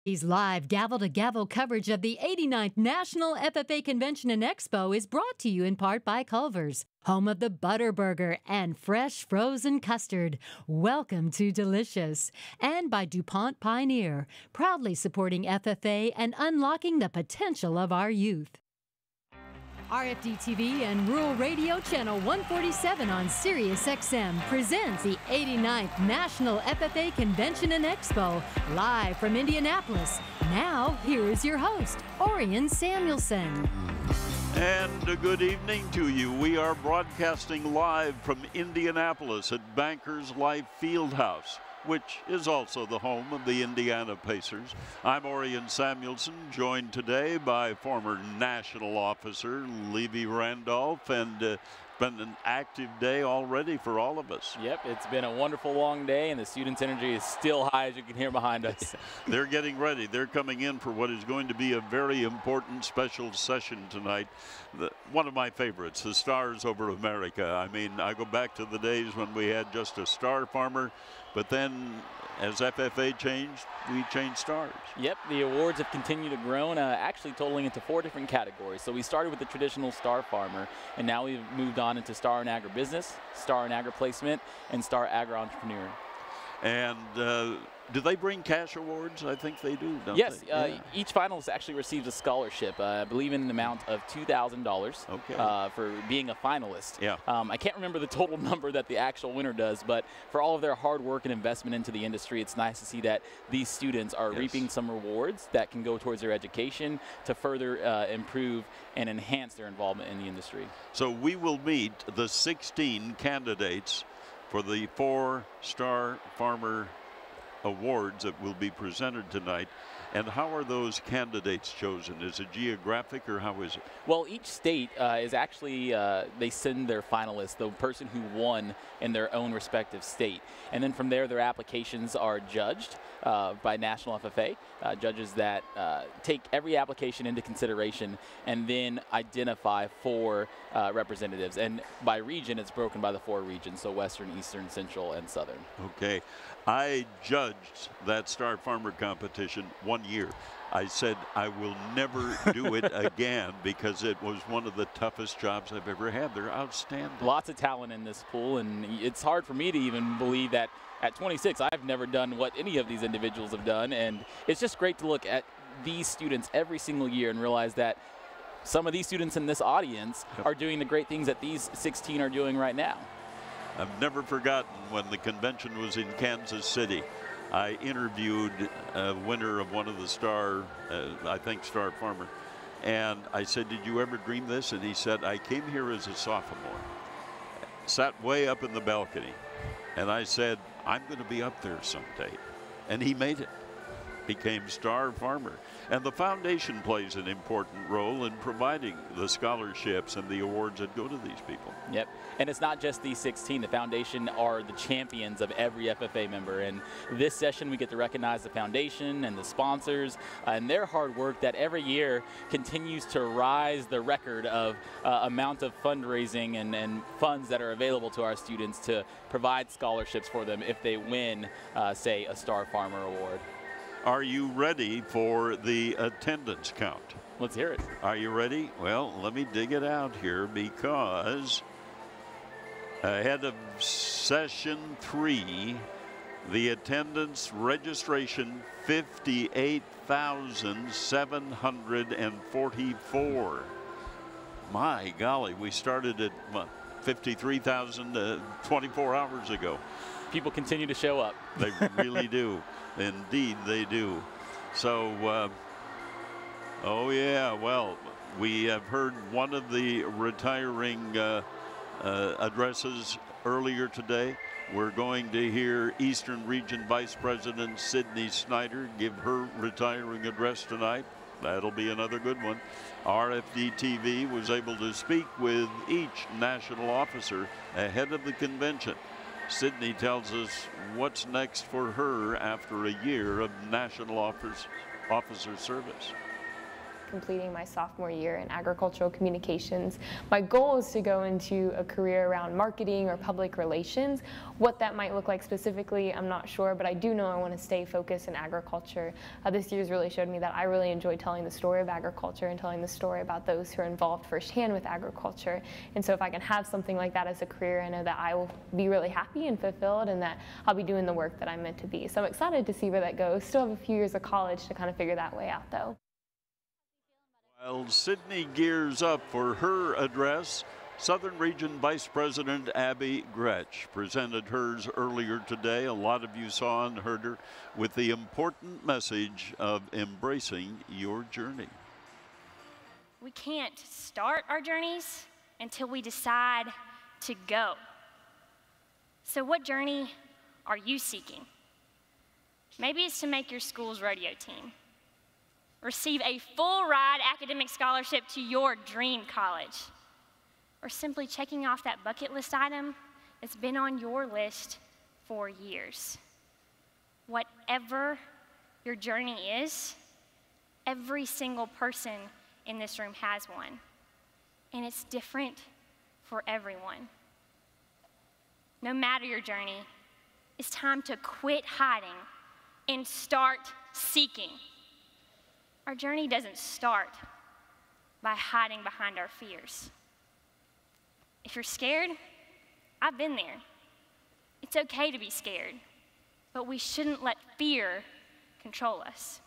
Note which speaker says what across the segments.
Speaker 1: His live gavel-to-gavel coverage of the 89th National FFA Convention and Expo is brought to you in part by Culver's, home of the Butter Burger and fresh frozen custard. Welcome to Delicious. And by DuPont Pioneer, proudly supporting FFA and unlocking the potential of our youth. RFD-TV and Rural Radio Channel 147 on Sirius XM presents the 89th National FFA Convention and Expo, live from Indianapolis. Now, here is your host, Orion Samuelson.
Speaker 2: And a good evening to you. We are broadcasting live from Indianapolis at Bankers Life Fieldhouse, which is also the home of the Indiana Pacers. I'm Orion Samuelson, joined today by former national officer Levy Randolph, and it's been an active day already for all of us.
Speaker 3: Yep, it's been a wonderful long day, and the students' energy is still high, as you can hear behind us.
Speaker 2: They're getting ready. They're coming in for what is going to be a very important special session tonight. One of my favorites, the Stars Over America. I mean, I go back to the days when we had just a star farmer, but then as FFA changed, we changed stars.
Speaker 3: Yep, the awards have continued to grow, actually totaling into 4 different categories. So we started with the traditional star farmer, and now we've moved on into star in agribusiness, star in agri-placement, and star agri-entrepreneur.
Speaker 2: And do they bring cash awards? I think they do, don't
Speaker 3: yes,
Speaker 2: they? Yeah.
Speaker 3: Each finalist actually receives a scholarship, I believe in an amount of $2,000 for being a finalist.
Speaker 2: Yeah.
Speaker 3: I can't remember the total number that the actual winner does, but for all of their hard work and investment into the industry, it's nice to see that these students are reaping some rewards that can go towards their education to further improve and enhance their involvement in the industry.
Speaker 2: So we will meet the 16 candidates for the 4-Star Farmer Awards that will be presented tonight. And how are those candidates chosen? Is it geographic, or how is it? Well,
Speaker 3: each state is actually, they send their finalists, the person who won in their own respective state. And then from there, their applications are judged by National FFA, judges that take every application into consideration and then identify 4 representatives. And by region, it's broken by the 4 regions, so Western, Eastern, Central, and Southern.
Speaker 2: Okay. I judged that Star Farmer competition 1 year. I said I will never do it again because it was one of the toughest jobs I've ever had. They're outstanding.
Speaker 3: Lots of talent in this pool, and it's hard for me to even believe that at 26 I've never done what any of these individuals have done, and it's just great to look at these students every single year and realize that some of these students in this audience are doing the great things that these 16 are doing right now.
Speaker 2: I've never forgotten when the convention was in Kansas City. I interviewed a winner of one of the Star Farmer, and I said, "Did you ever dream this?" And he said, "I came here as a sophomore, sat way up in the balcony, and I said, I'm going to be up there someday." And he made it, became Star Farmer. And the foundation plays an important role in providing the scholarships and the awards that go to these people.
Speaker 3: Yep, and it's not just these 16. The foundation are the champions of every FFA member. And this session, we get to recognize the foundation and the sponsors and their hard work that every year continues to rise the record of amount of fundraising and funds that are available to our students to provide scholarships for them if they win, say, a Star Farmer Award.
Speaker 2: Are you ready for the attendance count?
Speaker 3: Let's hear it.
Speaker 2: Are you ready? Well, let me dig it out here, because ahead of session 3, the attendance registration 58,744. My golly, we started at 53,000 24 hours ago.
Speaker 3: People continue to show up.
Speaker 2: They really do. Indeed, they do. So, oh yeah, well, we have heard one of the retiring addresses earlier today. We're going to hear Eastern Region Vice President Sydney Snyder give her retiring address tonight. That'll be another good one. RFD-TV was able to speak with each national officer ahead of the convention. Sydney tells us what's next for her after a year of national officer service.
Speaker 4: completing my sophomore year in agricultural communications. My goal is to go into a career around marketing or public relations. What that might look like specifically, I'm not sure, but I do know I want to stay focused in agriculture. This year's really showed me that I really enjoy telling the story of agriculture and telling the story about those who are involved firsthand with agriculture. And so if I can have something like that as a career, I know that I will be really happy and fulfilled, and that I'll be doing the work that I'm meant to be. So I'm excited to see where that goes. Still have a few years of college to kind of figure that way out, though.
Speaker 2: While Sydney gears up for her address, Southern Region Vice President Abby Gretsch presented hers earlier today. A lot of you saw and heard her with the important message of embracing your journey.
Speaker 5: We can't start our journeys until we decide to go. So what journey are you seeking? Maybe it's to make your school's rodeo team, receive a full ride academic scholarship to your dream college, or simply checking off that bucket list item that's been on your list for years. Whatever your journey is, every single person in this room has one, and it's different for everyone. No matter your journey, it's time to quit hiding and start seeking. Our journey doesn't start by hiding behind our fears. If you're scared, I've been there. It's okay to be scared, but we shouldn't let fear control us.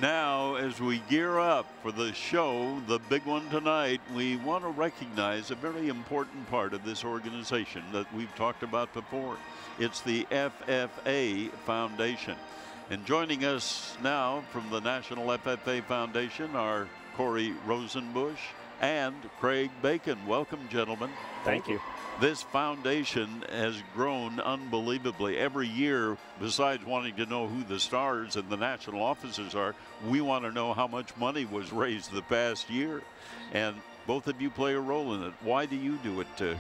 Speaker 2: Now, as we gear up for the show, the big one tonight, we want to recognize a very important part of this organization that we've talked about before. It's the FFA Foundation. And joining us now from the National FFA Foundation are Corey Rosenbush and Craig Bacon. Welcome, gentlemen.
Speaker 6: Thank you.
Speaker 2: This foundation has grown unbelievably. Every year, besides wanting to know who the stars and the national officers are, we want to know how much money was raised the past year. And both of you play a role in it. Why do you do it, Craig?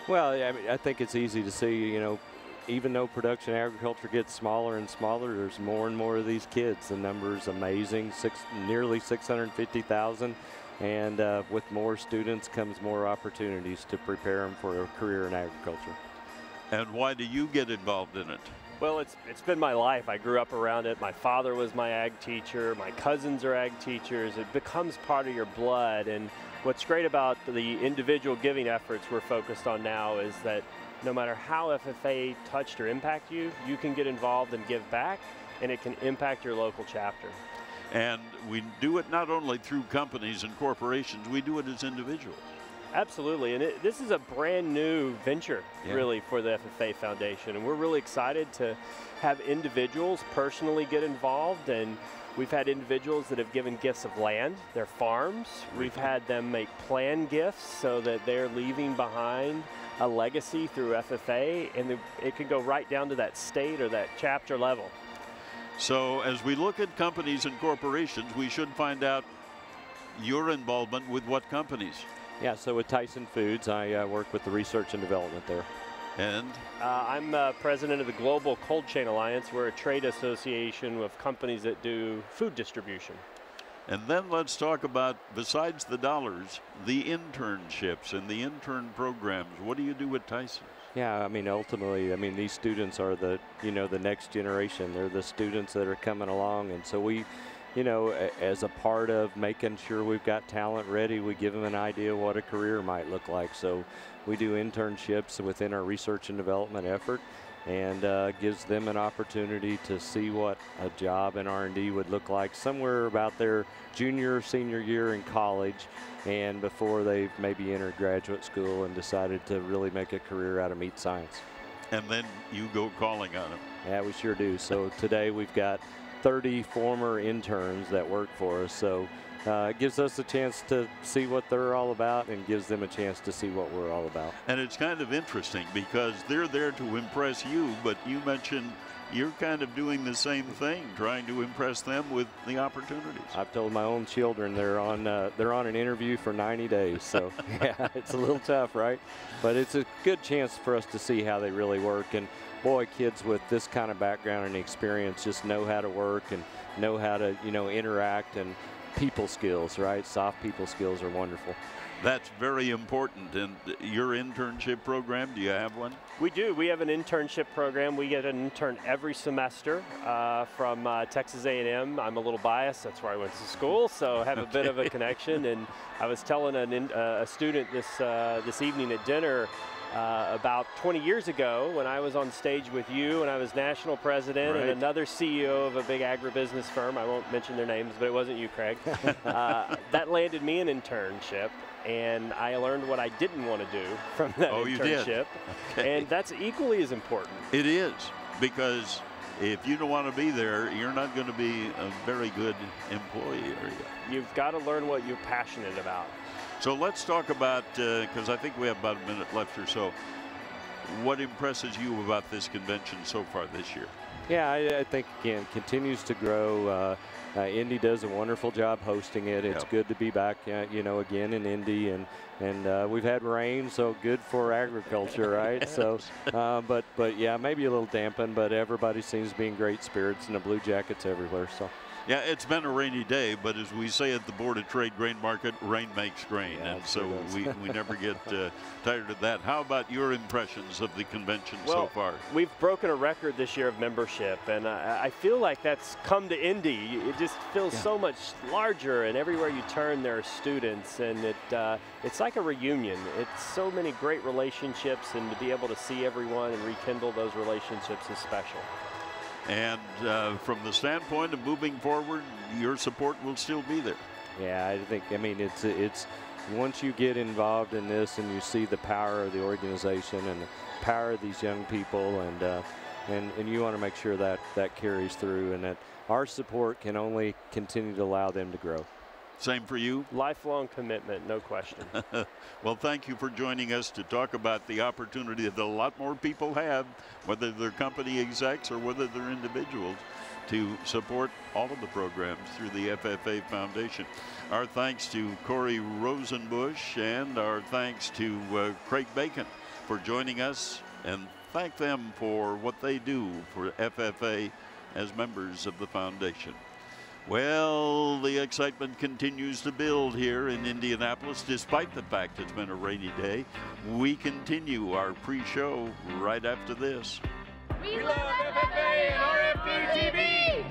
Speaker 6: Well, I mean, I think it's easy to see, you know, even though production agriculture gets smaller and smaller, there's more and more of these kids. The number's amazing, nearly 650,000. And with more students comes more opportunities to prepare them for a career in agriculture.
Speaker 2: And why do you get involved in it?
Speaker 7: Well, it's been my life. I grew up around it. My father was my ag teacher. My cousins are ag teachers. It becomes part of your blood. And what's great about the individual giving efforts we're focused on now is that no matter how FFA touched or impact you, you can get involved and give back, and it can impact your local chapter.
Speaker 2: And we do it not only through companies and corporations, we do it as individuals.
Speaker 7: Absolutely, and this is a brand new venture, really, for the FFA Foundation, and we're really excited to have individuals personally get involved, and we've had individuals that have given gifts of land, their farms. We've had them make plan gifts so that they're leaving behind a legacy through FFA, and it can go right down to that state or that chapter level.
Speaker 2: So as we look at companies and corporations, we should find out your involvement with what companies?
Speaker 6: Yeah, so with Tyson Foods, I work with the research and development there.
Speaker 2: And?
Speaker 7: I'm president of the Global Cold Chain Alliance. We're a trade association with companies that do food distribution.
Speaker 2: And then let's talk about, besides the dollars, the internships and the intern programs. What do you do with Tyson?
Speaker 6: Yeah, I mean, ultimately, I mean, these students are the, you know, the next generation. They're the students that are coming along. And so we, you know, as a part of making sure we've got talent ready, we give them an idea what a career might look like. So we do internships within our research and development effort, and gives them an opportunity to see what a job in R&D would look like somewhere about their junior or senior year in college, and before they've maybe entered graduate school and decided to really make a career out of meat science.
Speaker 2: And then you go calling on them.
Speaker 6: Yeah, we sure do. So today we've got 30 former interns that work for us. So it gives us a chance to see what they're all about, and gives them a chance to see what we're all about.
Speaker 2: And it's kind of interesting because they're there to impress you, but you mentioned you're kind of doing the same thing, trying to impress them with the opportunities.
Speaker 6: I've told my own children they're on an interview for 90 days. So yeah, it's a little tough, right? But it's a good chance for us to see how they really work. And boy, kids with this kind of background and experience just know how to work and know how to, you know, interact, and people skills, right? Soft people skills are wonderful.
Speaker 2: That's very important. And your internship program, do you have one?
Speaker 7: We do. We have an internship program. We get an intern every semester from Texas A&M. I'm a little biased. That's where I went to school, so I have a bit of a connection. And I was telling a student this evening at dinner about 20 years ago when I was on stage with you and I was national president and another CEO of a big agribusiness firm. I won't mention their names, but it wasn't you, Craig. That landed me an internship, and I learned what I didn't want to do from that internship.
Speaker 2: You did. Okay.
Speaker 7: And that's equally as important.
Speaker 2: It is, because if you don't want to be there, you're not going to be a very good employee, are you?
Speaker 7: You've got to learn what you're passionate about.
Speaker 2: So let's talk about, because I think we have about a minute left or so, what impresses you about this convention so far this year?
Speaker 6: Yeah, I think, again, continues to grow. Indy does a wonderful job hosting it. It's good to be back, you know, again in Indy, and we've had rain, so good for agriculture, right? So, but yeah, maybe a little dampened, but everybody seems to be in great spirits, and the Blue Jackets everywhere. So.
Speaker 2: Yeah, it's been a rainy day, but as we say at the Board of Trade Grain Market, rain makes grain, and so we never get tired of that. How about your impressions of the convention so far?
Speaker 7: We've broken a record this year of membership, and I feel like that's come to Indy. It just feels so much larger, and everywhere you turn there are students, and it's like a reunion. It's so many great relationships, and to be able to see everyone and rekindle those relationships is special.
Speaker 2: And from the standpoint of moving forward, your support will still be there.
Speaker 6: Yeah, I think, I mean, it's once you get involved in this and you see the power of the organization and the power of these young people, and you want to make sure that that carries through, and that our support can only continue to allow them to grow.
Speaker 2: Same for you?
Speaker 7: Lifelong commitment, no question.
Speaker 2: Well, thank you for joining us to talk about the opportunity that a lot more people have, whether they're company execs or whether they're individuals, to support all of the programs through the FFA Foundation. Our thanks to Corey Rosenbush, and our thanks to Craig Bacon for joining us, and thank them for what they do for FFA as members of the foundation. Well, the excitement continues to build here in Indianapolis, despite the fact it's been a rainy day. We continue our pre-show right after this.
Speaker 8: We love FFA and RFD-TV!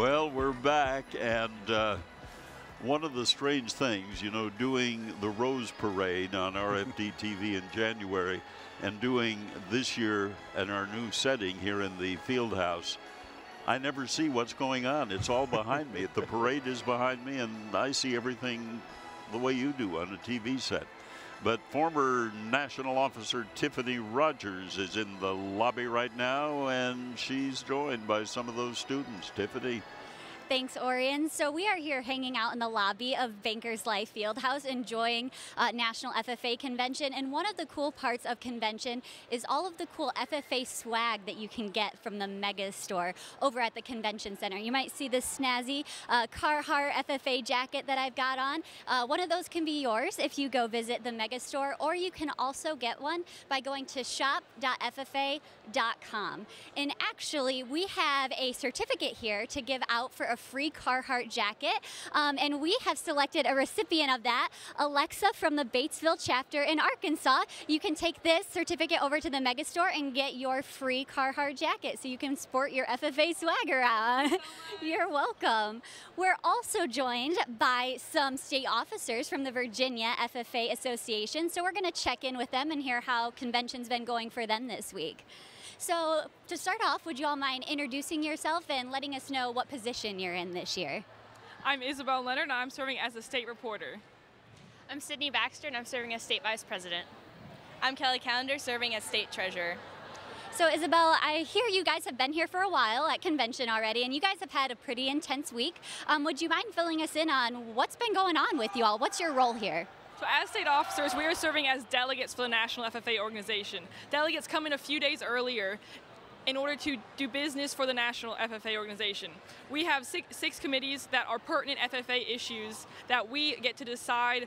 Speaker 2: Well, we're back, and one of the strange things, you know, doing the Rose Parade on RFD-TV in January and doing this year in our new setting here in the field house, I never see what's going on. It's all behind me. The parade is behind me, and I see everything the way you do on a TV set. But former National Officer Tiffany Rogers is in the lobby right now, and she's joined by some of those students. Tiffany.
Speaker 9: Thanks, Orion. So we are here hanging out in the lobby of Bankers Life Fieldhouse enjoying National FFA Convention. And one of the cool parts of convention is all of the cool FFA swag that you can get from the Mega Store over at the Convention Center. You might see this snazzy Carhartt FFA jacket that I've got on. One of those can be yours if you go visit the Mega Store, or you can also get one by going to shop.ffa.com. And actually, we have a certificate here to give out for a free Carhartt jacket, and we have selected a recipient of that, Alexa from the Batesville chapter in Arkansas. You can take this certificate over to the Mega Store and get your free Carhartt jacket so you can sport your FFA swagger on. You're welcome. We're also joined by some state officers from the Virginia FFA Association, so we're going to check in with them and hear how convention's been going for them this week. So to start off, would you all mind introducing yourself and letting us know what position you're in this year?
Speaker 10: I'm Isabel Leonard, and I'm serving as a state reporter.
Speaker 11: I'm Sydney Baxter, and I'm serving as state vice president.
Speaker 12: I'm Kelly Calendar, serving as state treasurer.
Speaker 9: So Isabel, I hear you guys have been here for a while at convention already, and you guys have had a pretty intense week. Would you mind filling us in on what's been going on with you all? What's your role here?
Speaker 10: So as state officers, we are serving as delegates for the National FFA organization. Delegates come in a few days earlier in order to do business for the National FFA organization. We have six committees that are pertinent FFA issues that we get to decide,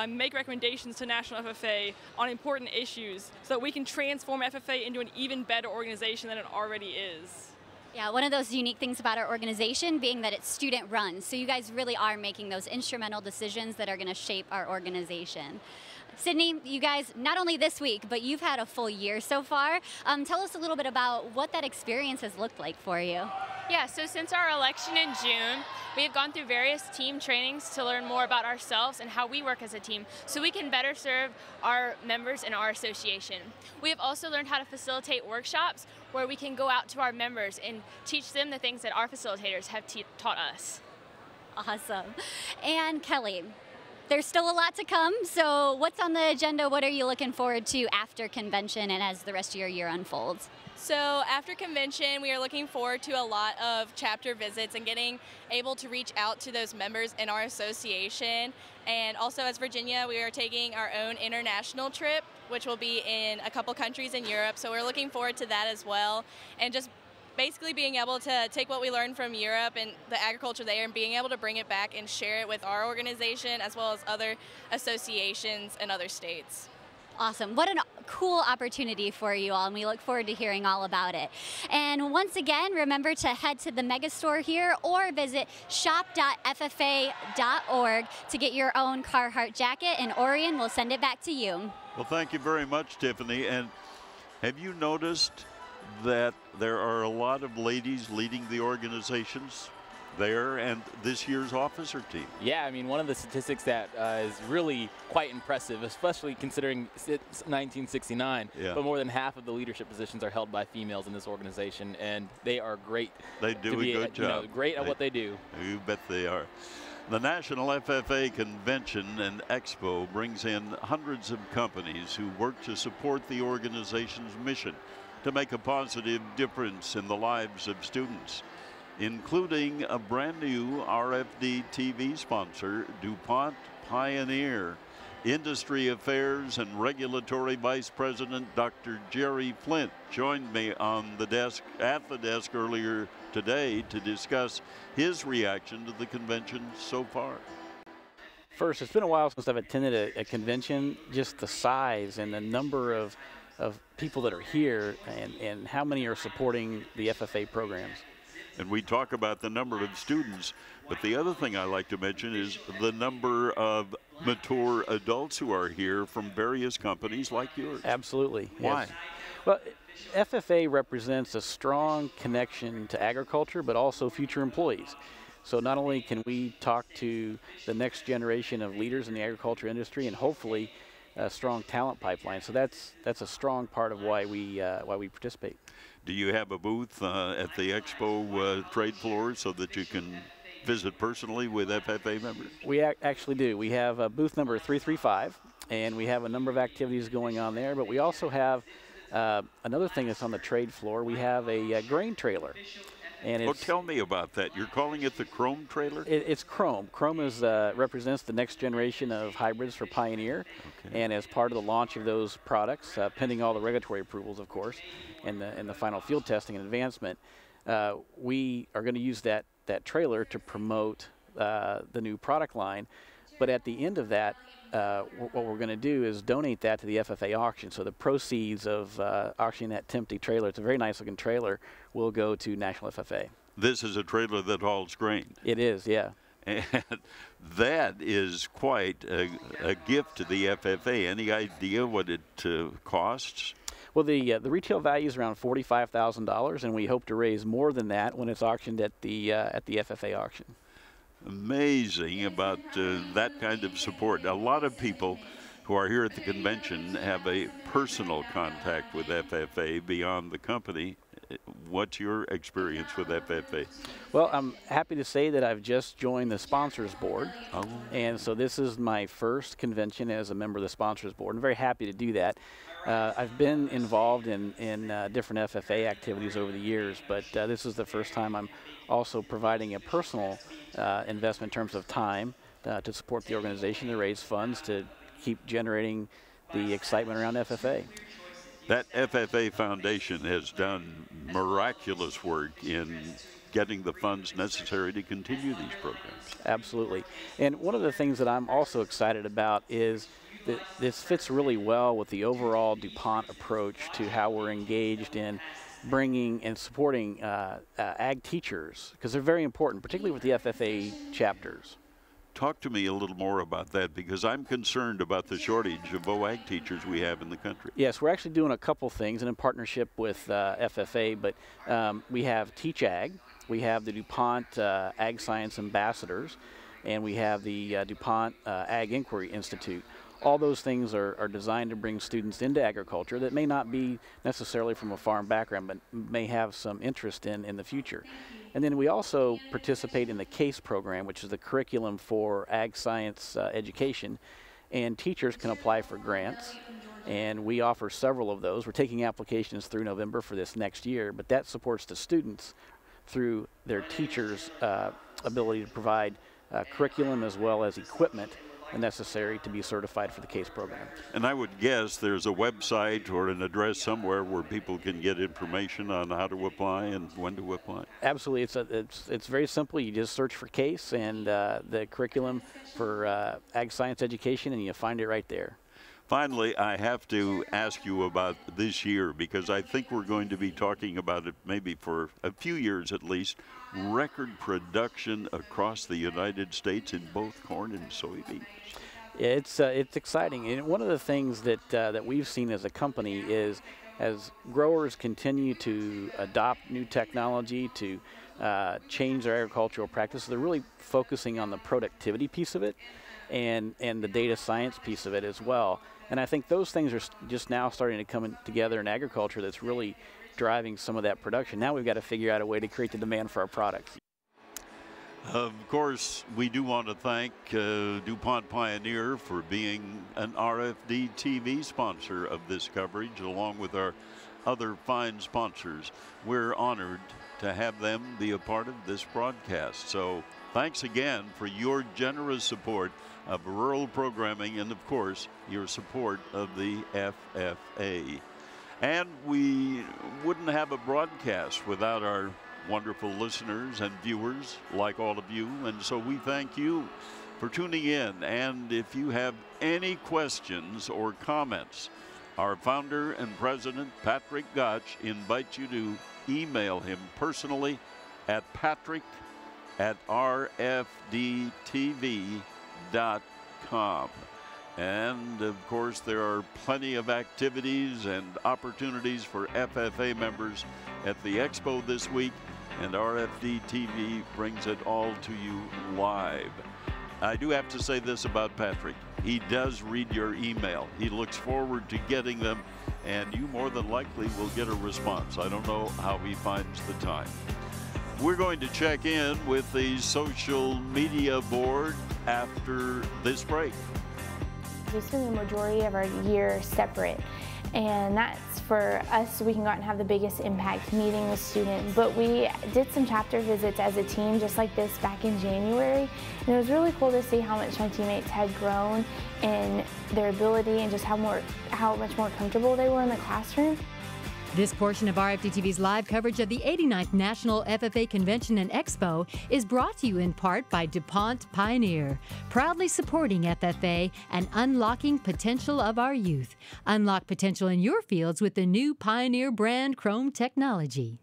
Speaker 10: make recommendations to National FFA on important issues so that we can transform FFA into an even better organization than it already is.
Speaker 9: Yeah, one of those unique things about our organization being that it's student run. So you guys really are making those instrumental decisions that are going to shape our organization. Sydney, you guys, not only this week, but you've had a full year so far. Tell us a little bit about what that experience has looked like for you.
Speaker 11: Yeah, so since our election in June, we have gone through various team trainings to learn more about ourselves and how we work as a team so we can better serve our members in our association. We have also learned how to facilitate workshops where we can go out to our members and teach them the things that our facilitators have taught us.
Speaker 9: Awesome. And Kelly, there's still a lot to come, so what's on the agenda? What are you looking forward to after convention and as the rest of your year unfolds?
Speaker 12: So after convention, we are looking forward to a lot of chapter visits and getting able to reach out to those members in our association. And also as Virginia, we are taking our own international trip, which will be in a couple countries in Europe. So we're looking forward to that as well. And just basically being able to take what we learned from Europe and the agriculture there and being able to bring it back and share it with our organization as well as other associations in other states.
Speaker 9: Awesome. What a cool opportunity for you all, and we look forward to hearing all about it. And once again, remember to head to the Mega Store here or visit shop.ffa.org to get your own Carhartt jacket, and Orion will send it back to you.
Speaker 2: Well, thank you very much, Tiffany. And have you noticed that there are a lot of ladies leading the organizations there and this year's officer team?
Speaker 3: Yeah, I mean, one of the statistics that is really quite impressive, especially considering it's 1969, but more than half of the leadership positions are held by females in this organization, and they are great.
Speaker 2: They do a good job.
Speaker 3: Great at what they do.
Speaker 2: You bet they are. The National FFA Convention and Expo brings in hundreds of companies who work to support the organization's mission to make a positive difference in the lives of students, including a brand new RFD-TV sponsor, DuPont Pioneer. Industry Affairs and Regulatory Vice President Dr. Jerry Flint joined me on the desk at the desk earlier today to discuss his reaction to the convention so far.
Speaker 13: First, it's been a while since I've attended a convention. Just the size and the number of people that are here and how many are supporting the FFA programs.
Speaker 2: And we talk about the number of students, but the other thing I like to mention is the number of mature adults who are here from various companies like yours.
Speaker 13: Absolutely.
Speaker 2: Why?
Speaker 13: Yes. Well, FFA represents a strong connection to agriculture, but also future employees. So not only can we talk to the next generation of leaders in the agriculture industry and hopefully a strong talent pipeline. So that's a strong part of why we participate.
Speaker 2: Do you have a booth at the Expo trade floor so that you can visit personally with FFA members?
Speaker 13: We actually do. We have booth number 335, and we have a number of activities going on there, but we also have another thing that's on the trade floor. We have a grain trailer. And
Speaker 2: tell me about that. You're calling it the Chrome trailer?
Speaker 13: It's Chrome. Chrome represents the next generation of hybrids for Pioneer. Okay. And as part of the launch of those products, pending all the regulatory approvals, of course, and the final field testing and advancement, we are going to use that trailer to promote the new product line. But at the end of that, what we're going to do is donate that to the FFA auction. So the proceeds of auctioning that Tempty trailer, it's a very nice looking trailer, will go to National FFA.
Speaker 2: This is a trailer that hauls grain.
Speaker 13: It is, yeah.
Speaker 2: And that is quite a gift to the FFA. Any idea what it costs?
Speaker 13: Well, the retail value is around $45,000, and we hope to raise more than that when it's auctioned at the FFA auction.
Speaker 2: Amazing about that kind of support. A lot of people who are here at the convention have a personal contact with FFA beyond the company. What's your experience with FFA?
Speaker 13: Well, I'm happy to say that I've just joined the sponsors board.
Speaker 2: Oh.
Speaker 13: And so this is my first convention as a member of the sponsors board. I'm very happy to do that. I've been involved in different FFA activities over the years, but this is the first time I'm also providing a personal investment in terms of time to support the organization, to raise funds, to keep generating the excitement around FFA.
Speaker 2: That FFA Foundation has done miraculous work in getting the funds necessary to continue these programs.
Speaker 13: Absolutely. And one of the things that I'm also excited about is that this fits really well with the overall DuPont approach to how we're engaged in bringing and supporting ag teachers, because they're very important, particularly with the FFA chapters.
Speaker 2: Talk to me a little more about that, because I'm concerned about the shortage of ag teachers we have in the country.
Speaker 13: Yes, we're actually doing a couple things, and in partnership with FFA, but we have Teach Ag, we have the DuPont Ag Science Ambassadors, and we have the DuPont Ag Inquiry Institute. All those things are designed to bring students into agriculture that may not be necessarily from a farm background, but may have some interest in the future. And then we also participate in the CASE program, which is the curriculum for ag science education, and teachers can apply for grants, and we offer several of those. We're taking applications through November for this next year, but that supports the students through their teachers' ability to provide curriculum as well as equipment necessary to be certified for the CASE program.
Speaker 2: And I would guess there's a website or an address somewhere where people can get information on how to apply and when to apply.
Speaker 13: Absolutely. It's very simple. You just search for CASE and the curriculum for ag science education, and you find it right there.
Speaker 2: Finally, I have to ask you about this year, because I think we're going to be talking about it maybe for a few years at least. Record production across the United States in both corn and soybeans.
Speaker 13: It's exciting, and one of the things that we've seen as a company is, as growers continue to adopt new technology to change their agricultural practices, they're really focusing on the productivity piece of it and the data science piece of it as well. And I think those things are just now starting to come together in agriculture that's really driving some of that production. Now we've got to figure out a way to create the demand for our products.
Speaker 2: Of course, we do want to thank DuPont Pioneer for being an RFD-TV sponsor of this coverage, along with our other fine sponsors. We're honored to have them be a part of this broadcast. So thanks again for your generous support of rural programming and, of course, your support of the FFA. And we wouldn't have a broadcast without our wonderful listeners and viewers like all of you. And so we thank you for tuning in. And if you have any questions or comments, our founder and president, Patrick Gotch, invites you to email him personally at patrick@rfdtv.com. And of course, there are plenty of activities and opportunities for FFA members at the Expo this week, and RFD-TV brings it all to you live. I do have to say this about Patrick. He does read your email. He looks forward to getting them, and you more than likely will get a response. I don't know how he finds the time. We're going to check in with the social media board after this break.
Speaker 14: We spend the majority of our year separate, and that's for us so we can go out and have the biggest impact meeting with students. But we did some chapter visits as a team just like this back in January, and it was really cool to see how much my teammates had grown in their ability and just how much more comfortable they were in the classroom.
Speaker 1: This portion of RFD-TV's live coverage of the 89th National FFA Convention and Expo is brought to you in part by DuPont Pioneer, proudly supporting FFA and unlocking potential of our youth. Unlock potential in your fields with the new Pioneer brand Chrome technology.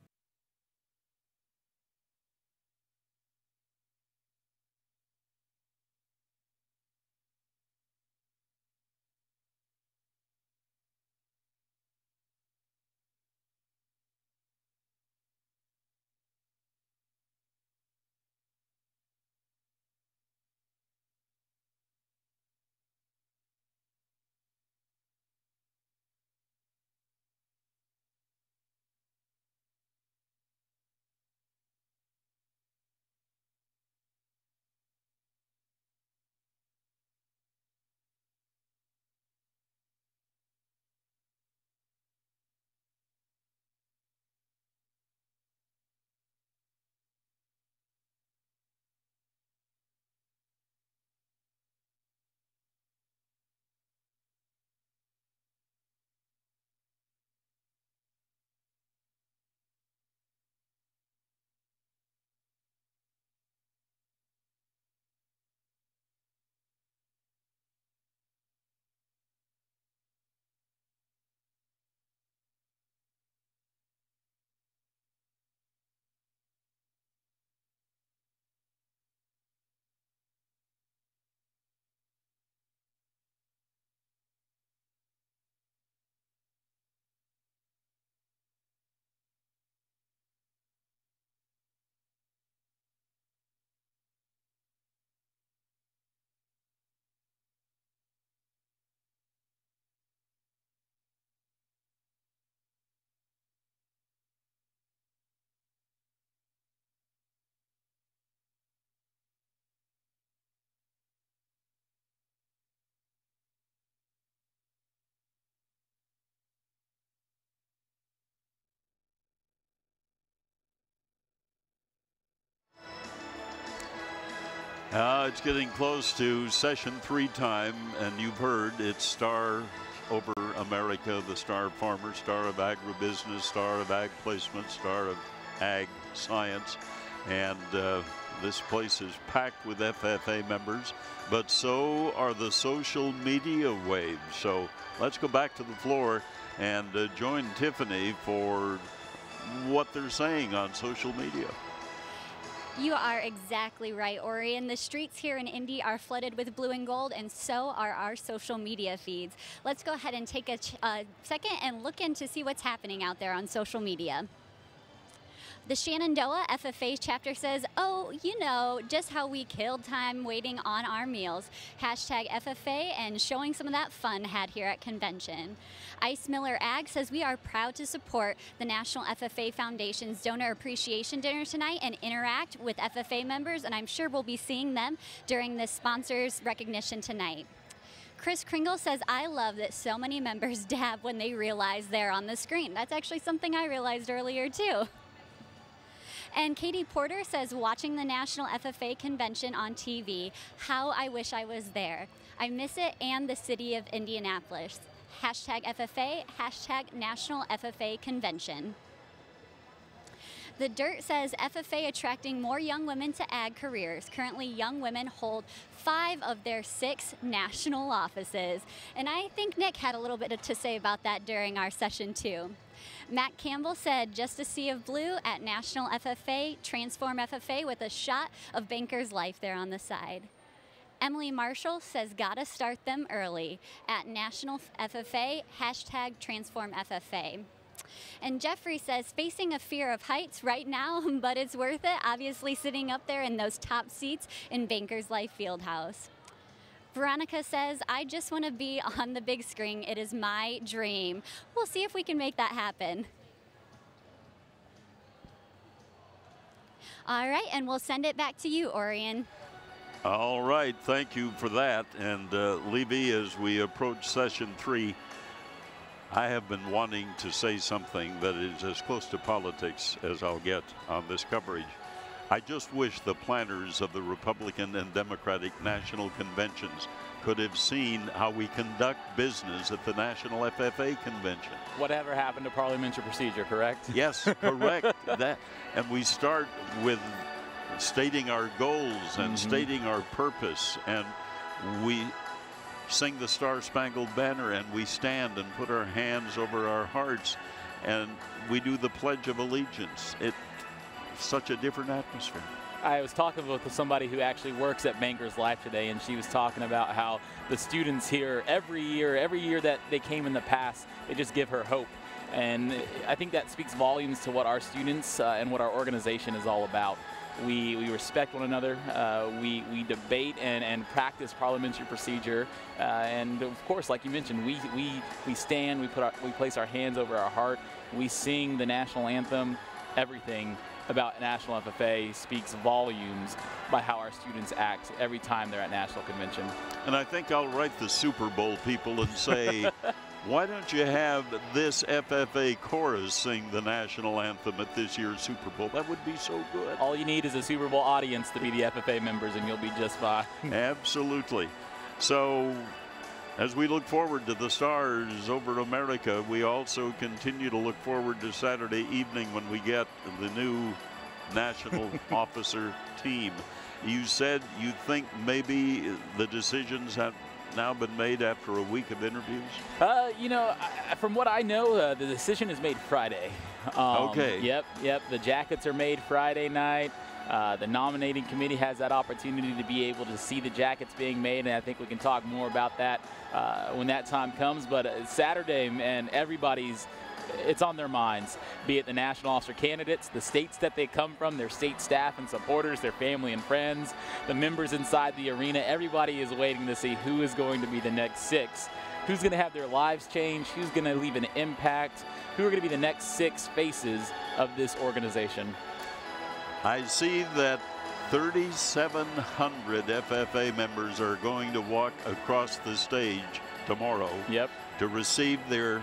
Speaker 2: It's getting close to session 3 time, and you've heard it's Star over America, the Star of Farmer, Star of Agribusiness, Star of Ag Placement, Star of Ag Science, and this place is packed with FFA members, but so are the social media waves. So let's go back to the floor and join Tiffany for what they're saying on social media.
Speaker 9: You are exactly right, Ori. And the streets here in Indy are flooded with blue and gold, and so are our social media feeds. Let's go ahead and take a second and look in to see what's happening out there on social media. The Shenandoah FFA chapter says, oh, you know, just how we killed time waiting on our meals. Hashtag FFA and showing some of that fun had here at convention. Ice Miller Ag says we are proud to support the National FFA Foundation's Donor Appreciation Dinner tonight and interact with FFA members, and I'm sure we'll be seeing them during this sponsors recognition tonight. Chris Kringle says, I love that so many members dab when they realize they're on the screen. That's actually something I realized earlier too. And Katie Porter says, watching the National FFA Convention on TV, how I wish I was there. I miss it and the city of Indianapolis. Hashtag FFA, hashtag National FFA Convention. The Dirt says FFA attracting more young women to ag careers. Currently, young women hold 5 of their 6 national offices. And I think Nick had a little bit to say about that during our session too. Matt Campbell said, just a sea of blue at National FFA, transform FFA with a shot of Banker's Life there on the side. Emily Marshall says, gotta start them early at National FFA, #TransformFFA. And Jeffrey says, facing a fear of heights right now, but it's worth it, obviously sitting up there in those top seats in Bankers Life Fieldhouse. Veronica says, I just want to be on the big screen. It is my dream. We'll see if we can make that happen. All right, and we'll send it back to you, Orion.
Speaker 2: All right, thank you for that. And Levy, as we approach session 3, I have been wanting to say something that is as close to politics as I'll get on this coverage. I just wish the planners of the Republican and Democratic national conventions could have seen how we conduct business at the National FFA convention.
Speaker 3: Whatever happened to parliamentary procedure, correct?
Speaker 2: Yes, correct. And we start with stating our goals and stating our purpose, and we sing the Star-Spangled Banner, and we stand and put our hands over our hearts, and we do the Pledge of Allegiance. It's such a different atmosphere.
Speaker 3: I was talking with somebody who actually works at Bankers Life today, and she was talking about how the students here every year that they came in the past, they just give her hope. And I think that speaks volumes to what our students and what our organization is all about. We respect one another, we debate and practice parliamentary procedure, and of course, like you mentioned, we stand, we place our hands over our heart, we sing the national anthem. Everything about National FFA speaks volumes by how our students act every time they're at National Convention. And
Speaker 2: I think I'll write the Super Bowl people and say, why don't you have this FFA chorus sing the national anthem at this year's Super Bowl? That would be so good.
Speaker 3: All you need is a Super Bowl audience to be the FFA members, and you'll be just fine.
Speaker 2: Absolutely. So, as we look forward to the stars over America, we also continue to look forward to Saturday evening when we get the new national officer team. You said you think maybe the decisions have now been made after a week of interviews?
Speaker 3: You know, from what I know, the decision is made Friday.
Speaker 2: Okay.
Speaker 3: Yep. The jackets are made Friday night. The nominating committee has that opportunity to be able to see the jackets being made, and I think we can talk more about that when that time comes. But Saturday, man, it's on their minds, be it the national officer candidates, the states that they come from, their state staff and supporters, their family and friends, the members inside the arena. Everybody is waiting to see who is going to be the next 6. Who's going to have their lives change? Who's going to leave an impact? Who are going to be the next 6 faces of this organization?
Speaker 2: I see that 3,700 FFA members are going to walk across the stage tomorrow to receive their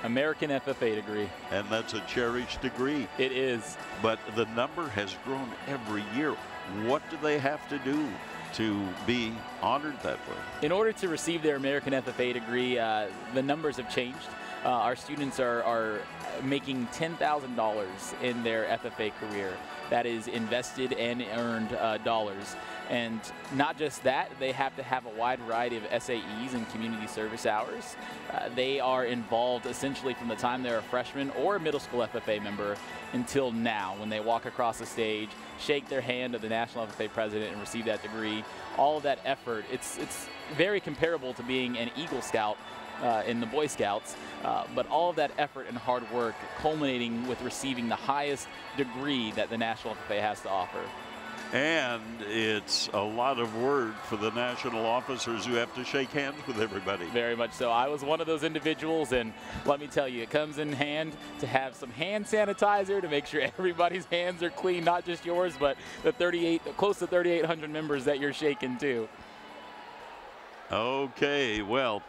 Speaker 3: American FFA degree.
Speaker 2: And that's a cherished degree.
Speaker 3: It is.
Speaker 2: But the number has grown every year. What do they have to do to be honored that way?
Speaker 3: In order to receive their American FFA degree, the numbers have changed. Our students are making $10,000 in their FFA career. That is invested and earned dollars. And not just that, they have to have a wide variety of SAEs and community service hours. They are involved essentially from the time they're a freshman or a middle school FFA member until now, when they walk across the stage, shake their hand of the National FFA president and receive that degree. All of that effort, it's very comparable to being an Eagle Scout in the Boy Scouts, but all of that effort and hard work culminating with receiving the highest degree that the National FFA has to offer.
Speaker 2: And it's a lot of work for the national officers who have to shake hands with everybody.
Speaker 3: Very much so. I was one of those individuals, and let me tell you, it comes in hand to have some hand sanitizer to make sure everybody's hands are clean, not just yours, but the close to 3,800 members that you're shaking too.
Speaker 2: Okay, well,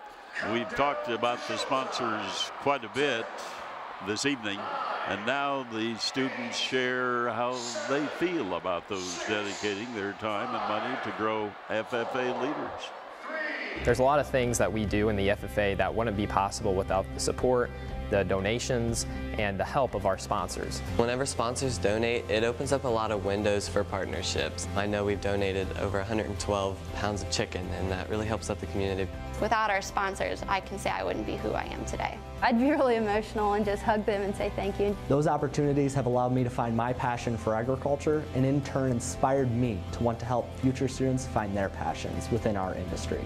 Speaker 2: we've talked about the sponsors quite a bit this evening, and now the students share how they feel about those dedicating their time and money to grow FFA leaders.
Speaker 15: There's a lot of things that we do in the FFA that wouldn't be possible without the support, the donations, and the help of our sponsors.
Speaker 16: Whenever sponsors donate, it opens up a lot of windows for partnerships. I know we've donated over 112 pounds of chicken, and that really helps out the community.
Speaker 17: Without our sponsors, I can say I wouldn't be who I am today.
Speaker 18: I'd be really emotional and just hug them and say thank you.
Speaker 19: Those opportunities have allowed me to find my passion for agriculture and in turn inspired me to want to help future students find their passions within our industry.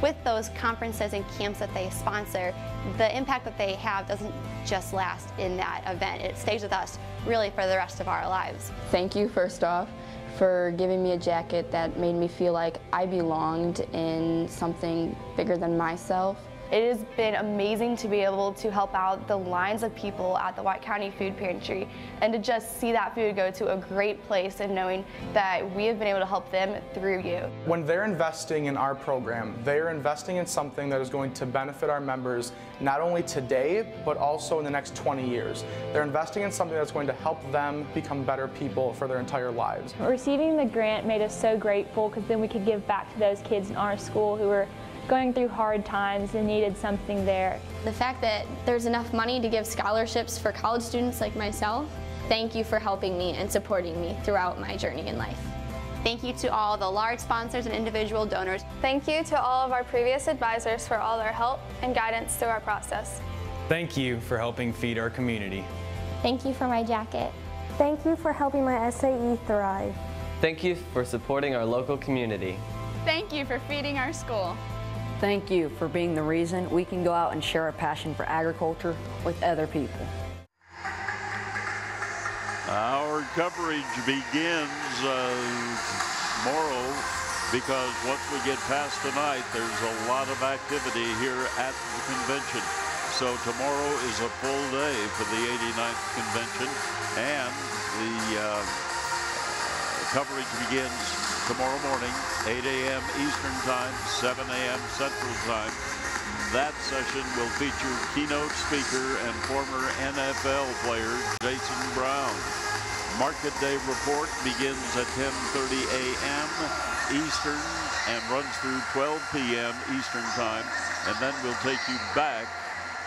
Speaker 17: With those conferences and camps that they sponsor, the impact that they have doesn't just last in that event. It stays with us really for the rest of our lives.
Speaker 20: Thank you, first off, for giving me a jacket that made me feel like I belonged in something bigger than myself.
Speaker 21: It has been amazing to be able to help out the lines of people at the White County Food Pantry and to just see that food go to a great place and knowing that we have been able to help them through you.
Speaker 22: When they're investing in our program, they are investing in something that is going to benefit our members not only today, but also in the next 20 years. They're investing in something that's going to help them become better people for their entire lives.
Speaker 23: Receiving the grant made us so grateful because then we could give back to those kids in our school who were going through hard times and needed something there.
Speaker 17: The fact that there's enough money to give scholarships for college students like myself, thank you for helping me and supporting me throughout my journey in life. Thank you to all the large sponsors and individual donors.
Speaker 21: Thank you to all of our previous advisors for all their help and guidance through our process.
Speaker 24: Thank you for helping feed our community.
Speaker 9: Thank you for my jacket.
Speaker 25: Thank you for helping my SAE thrive.
Speaker 16: Thank you for supporting our local community.
Speaker 26: Thank you for feeding our school.
Speaker 27: Thank you for being the reason we can go out and share our passion for agriculture with other people.
Speaker 2: Our coverage begins tomorrow because once we get past tonight, there's a lot of activity here at the convention. So tomorrow is a full day for the 89th convention, and the coverage begins tomorrow morning, 8 a.m. Eastern Time, 7 a.m. Central Time. That session will feature keynote speaker and former NFL player Jason Brown. Market Day Report begins at 10:30 a.m. Eastern and runs through 12 p.m. Eastern Time, and then we'll take you back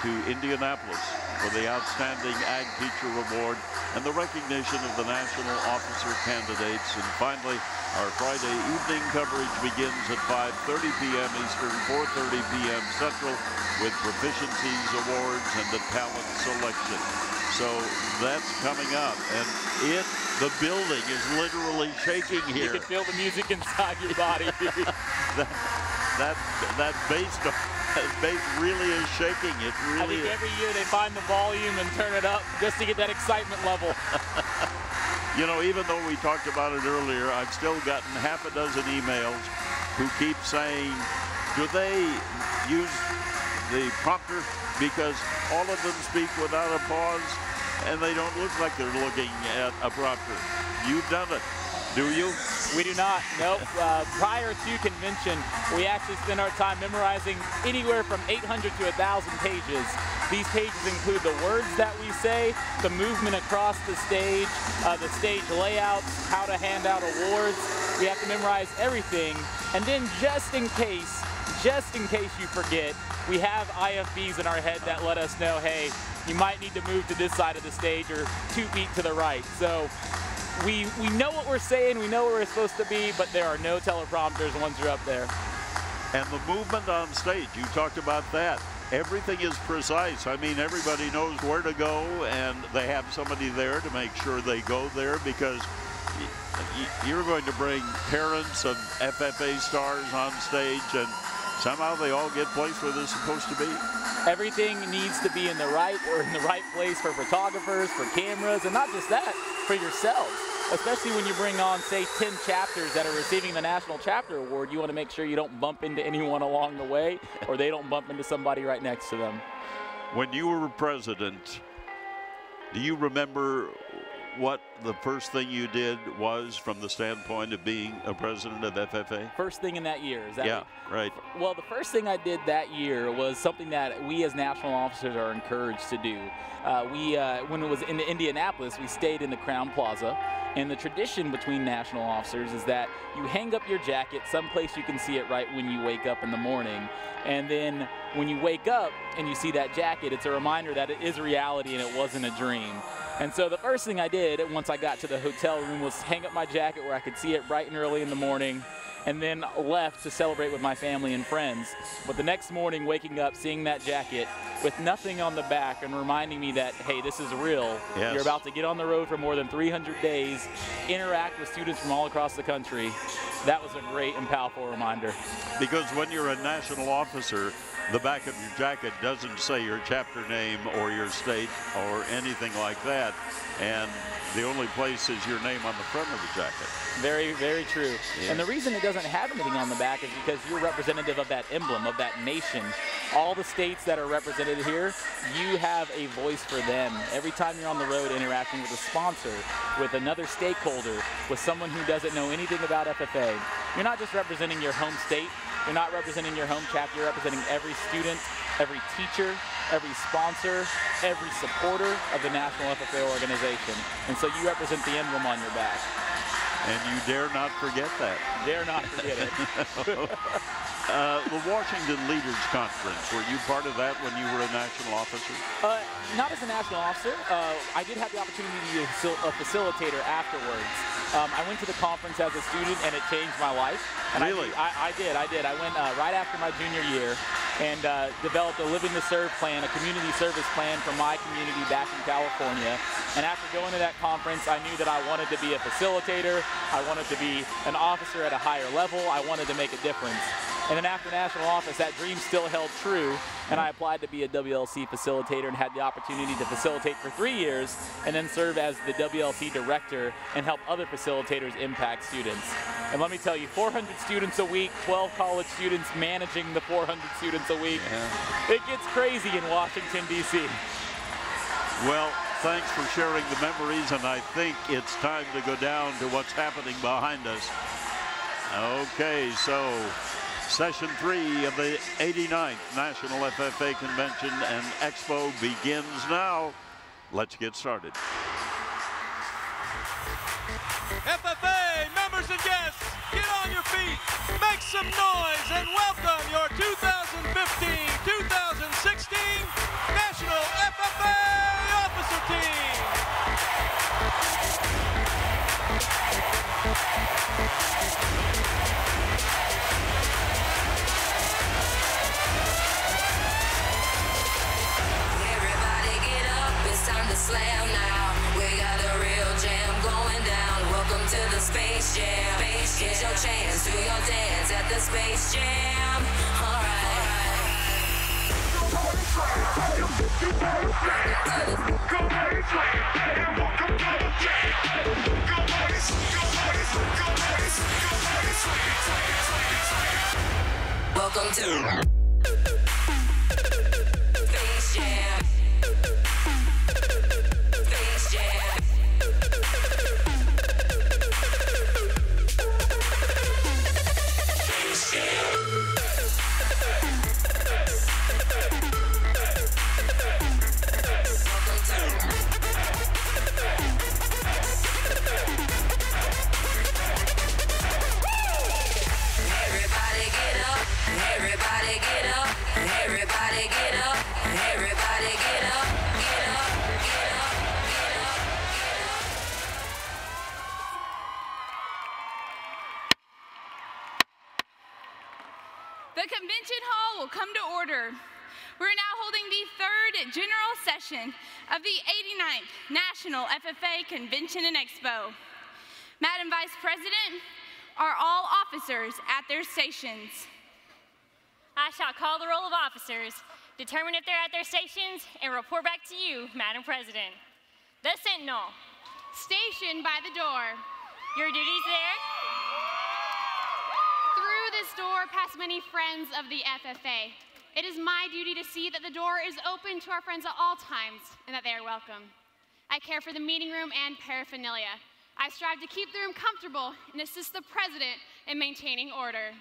Speaker 2: to Indianapolis for the Outstanding Ag Teacher Award and the recognition of the National Officer Candidates. And finally, our Friday evening coverage begins at 5:30 p.m. Eastern, 4:30 p.m. Central with Proficiencies Awards and the Talent Selection. So that's coming up, and the building is literally shaking here.
Speaker 3: You can feel the music inside your body.
Speaker 2: that bass really is shaking. It really is.
Speaker 3: I think every year they find the volume and turn it up just to get that excitement level.
Speaker 2: You know, even though we talked about it earlier, I've still gotten half a dozen emails who keep saying, do they use the prompter? Because all of them speak without a pause, and they don't look like they're looking at a prompter. You've done it, do you?
Speaker 3: We do not, nope. Prior to convention, we actually spend our time memorizing anywhere from 800 to 1,000 pages. These pages include the words that we say, the movement across the stage layouts, how to hand out awards. We have to memorize everything. And then just in case you forget, we have IFBs in our head that let us know, hey, you might need to move to this side of the stage or 2 feet to the right. So we know what we're saying, we know where we're supposed to be, but there are no teleprompters once you're up there.
Speaker 2: And the movement on stage, you talked about that. Everything is precise. I mean, everybody knows where to go, and they have somebody there to make sure they go there, because you're going to bring parents of FFA stars on stage, and somehow they all get placed where they're supposed to be.
Speaker 3: Everything needs to be in the right place for photographers, for cameras, and not just that, for yourselves. Especially when you bring on, say, 10 chapters that are receiving the National Chapter Award, you want to make sure you don't bump into anyone along the way, or they don't bump into somebody right next to them.
Speaker 2: When you were president, do you remember what the first thing you did was from the standpoint of being a president of FFA?
Speaker 3: First thing in that year, is that
Speaker 2: Yeah, right.
Speaker 3: Well, the first thing I did that year was something that we as national officers are encouraged to do. When it was in Indianapolis, we stayed in the Crown Plaza. And the tradition between national officers is that you hang up your jacket someplace you can see it right when you wake up in the morning. And then when you wake up and you see that jacket, it's a reminder that it is reality and it wasn't a dream. And so the first thing I did once I got to the hotel room was hang up my jacket where I could see it bright and early in the morning. and then left to celebrate with my family and friends. But the next morning, waking up, seeing that jacket with nothing on the back and reminding me that, hey, this is real.
Speaker 2: Yes.
Speaker 3: You're about to get on the road for more than 300 days, interact with students from all across the country. That was a great and powerful reminder.
Speaker 2: Because when you're a national officer, the back of your jacket doesn't say your chapter name or your state or anything like that. And the only place is your name on the front of the jacket.
Speaker 3: Very, very true.
Speaker 2: Yeah.
Speaker 3: And the reason it doesn't have anything on the back is because you're representative of that emblem, of that nation. All the states that are represented here, you have a voice for them. Every time you're on the road interacting with a sponsor, with another stakeholder, with someone who doesn't know anything about FFA, you're not just representing your home state, you're not representing your home chapter, you're representing every student, every teacher, every sponsor, every supporter of the National FFA organization. And so you represent the emblem on your back.
Speaker 2: And you dare not forget that.
Speaker 3: Dare not forget it.
Speaker 2: The Washington Leaders Conference, were you part of that when you were a national officer?
Speaker 3: Not as a national officer. I did have the opportunity to be a facilitator afterwards. I went to the conference as a student, and it changed my life. And
Speaker 2: really?
Speaker 3: I did. I went right after my junior year and developed a Living to Serve plan, a community service plan for my community back in California. And after going to that conference, I knew that I wanted to be a facilitator. I wanted to be an officer at a higher level. I wanted to make a difference. And then after national office, that dream still held true, and I applied to be a WLC facilitator and had the opportunity to facilitate for 3 years and then serve as the WLC director and help other facilitators impact students. And let me tell you, 400 students a week, 12 college students managing the 400 students a week. Yeah. It gets crazy in Washington, D.C.
Speaker 2: Well, thanks for sharing the memories, and I think it's time to go down to what's happening behind us. Okay, so Session 3 of the 89th National FFA Convention and Expo begins now. Let's get started.
Speaker 4: FFA members and guests, get on your feet, make some noise, and welcome your 2015-2016 National FFA Officer Team.
Speaker 5: Time to slam now. We got a real jam going down. Welcome to the Space Jam. Get your chance, do your dance at the Space Jam. All right. Welcome to Space Jam.
Speaker 26: The convention hall will come to order. We're now holding the third general session of the 89th National FFA Convention and Expo. Madam Vice President, are all officers at their stations?
Speaker 6: I shall call the roll of officers, determine if they're at their stations, and report back to you, Madam President. The Sentinel.
Speaker 26: Stationed by the door.
Speaker 6: Your duties there?
Speaker 7: Through this door pass many friends of the FFA. It is my duty to see that the door is open to our friends at all times and that they are welcome. I care for the meeting room and paraphernalia. I strive to keep the room comfortable and assist the President in maintaining order.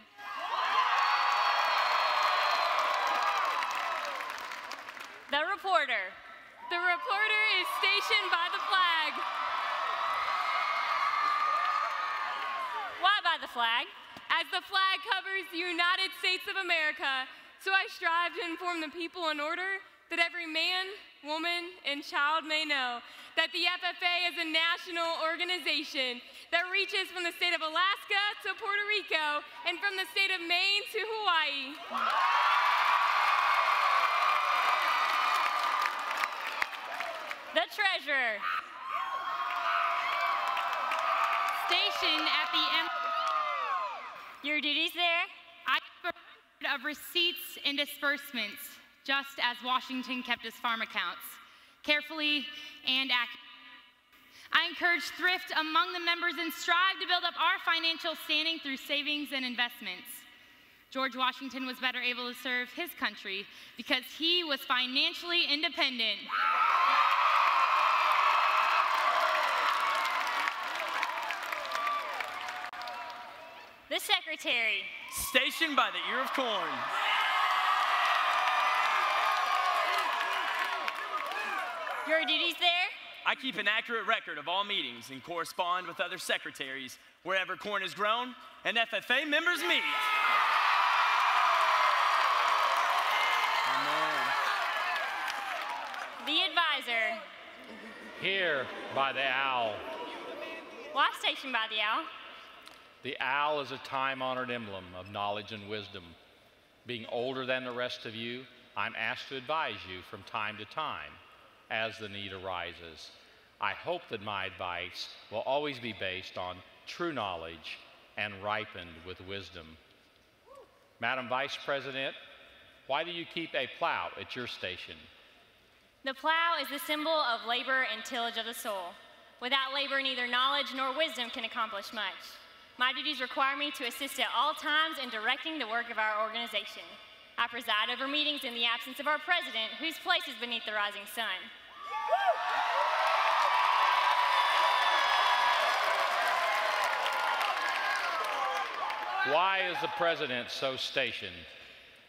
Speaker 6: The reporter.
Speaker 7: The reporter is stationed by the flag.
Speaker 6: Why by the flag?
Speaker 7: As the flag covers the United States of America, so I strive to inform the people in order
Speaker 1: that every man, woman, and child may know that the FFA is a national organization that reaches from the state of Alaska to Puerto Rico and from the state of Maine to Hawaii.
Speaker 6: The treasurer.
Speaker 8: Stationed at the
Speaker 6: Your duties there?
Speaker 8: I kept a record of receipts and disbursements, just as Washington kept his farm accounts, carefully and accurately. I encourage thrift among the members and strive to build up our financial standing through savings and investments. George Washington was better able to serve his country because he was financially independent.
Speaker 6: The secretary.
Speaker 10: Stationed by the ear of corn.
Speaker 6: Your duties there?
Speaker 10: I keep an accurate record of all meetings and correspond with other secretaries wherever corn is grown and FFA members meet. Amen.
Speaker 6: The advisor.
Speaker 11: Here by the owl.
Speaker 6: Why stationed by the owl?
Speaker 11: The owl is a time-honored emblem of knowledge and wisdom. Being older than the rest of you, I'm asked to advise you from time to time as the need arises. I hope that my advice will always be based on true knowledge and ripened with wisdom. Madam Vice President, why do you keep a plow at your station?
Speaker 6: The plow is the symbol of labor and tillage of the soul. Without labor, neither knowledge nor wisdom can accomplish much. My duties require me to assist at all times in directing the work of our organization. I preside over meetings in the absence of our president, whose place is beneath the rising sun.
Speaker 11: Why is the president so stationed?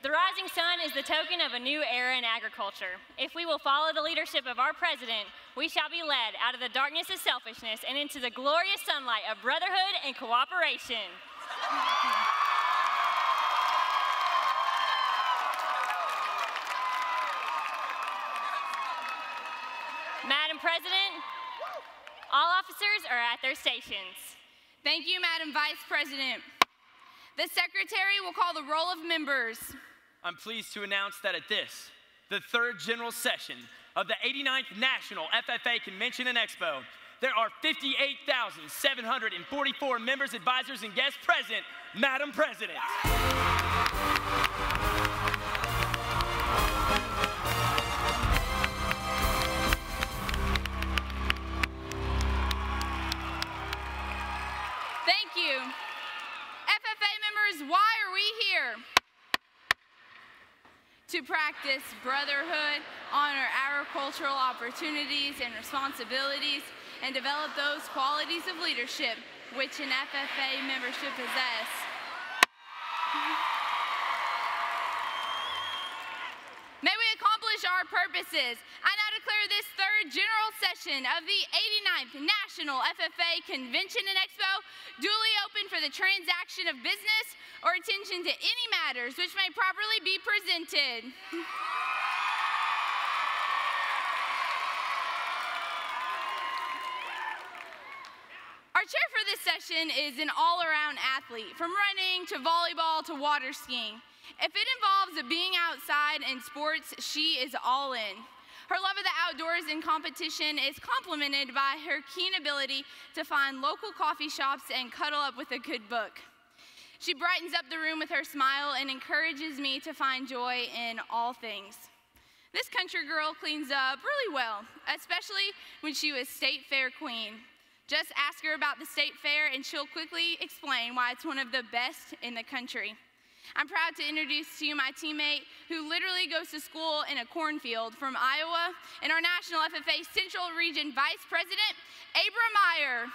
Speaker 6: The rising sun is the token of a new era in agriculture. If we will follow the leadership of our president, we shall be led out of the darkness of selfishness and into the glorious sunlight of brotherhood and cooperation. Madam President, all officers are at their stations.
Speaker 26: Thank you, Madam Vice President. The Secretary will call the roll of members.
Speaker 10: I'm pleased to announce that at this, the third general session of the 89th National FFA Convention and Expo, there are 58,744 members, advisors, and guests present, Madam President.
Speaker 26: Thank you. FFA members, why are we here? To practice brotherhood, honor agricultural opportunities and responsibilities, and develop those qualities of leadership which an FFA membership possess. May we accomplish our purposes. I now declare this third general session of the 89th National FFA Convention and Expo duly open for the transaction of business or attention to any matters which may properly be presented. Our chair for this session is an all-around athlete, from running to volleyball to water skiing. If it involves being outside and sports, she is all in. Her love of the outdoors and competition is complemented by her keen ability to find local coffee shops and cuddle up with a good book. She brightens up the room with her smile and encourages me to find joy in all things. This country girl cleans up really well, especially when she was State Fair Queen. Just ask her about the State Fair and she'll quickly explain why it's one of the best in the country. I'm proud to introduce to you my teammate who literally goes to school in a cornfield from Iowa and our National FFA Central Region Vice President, Abra Meyer.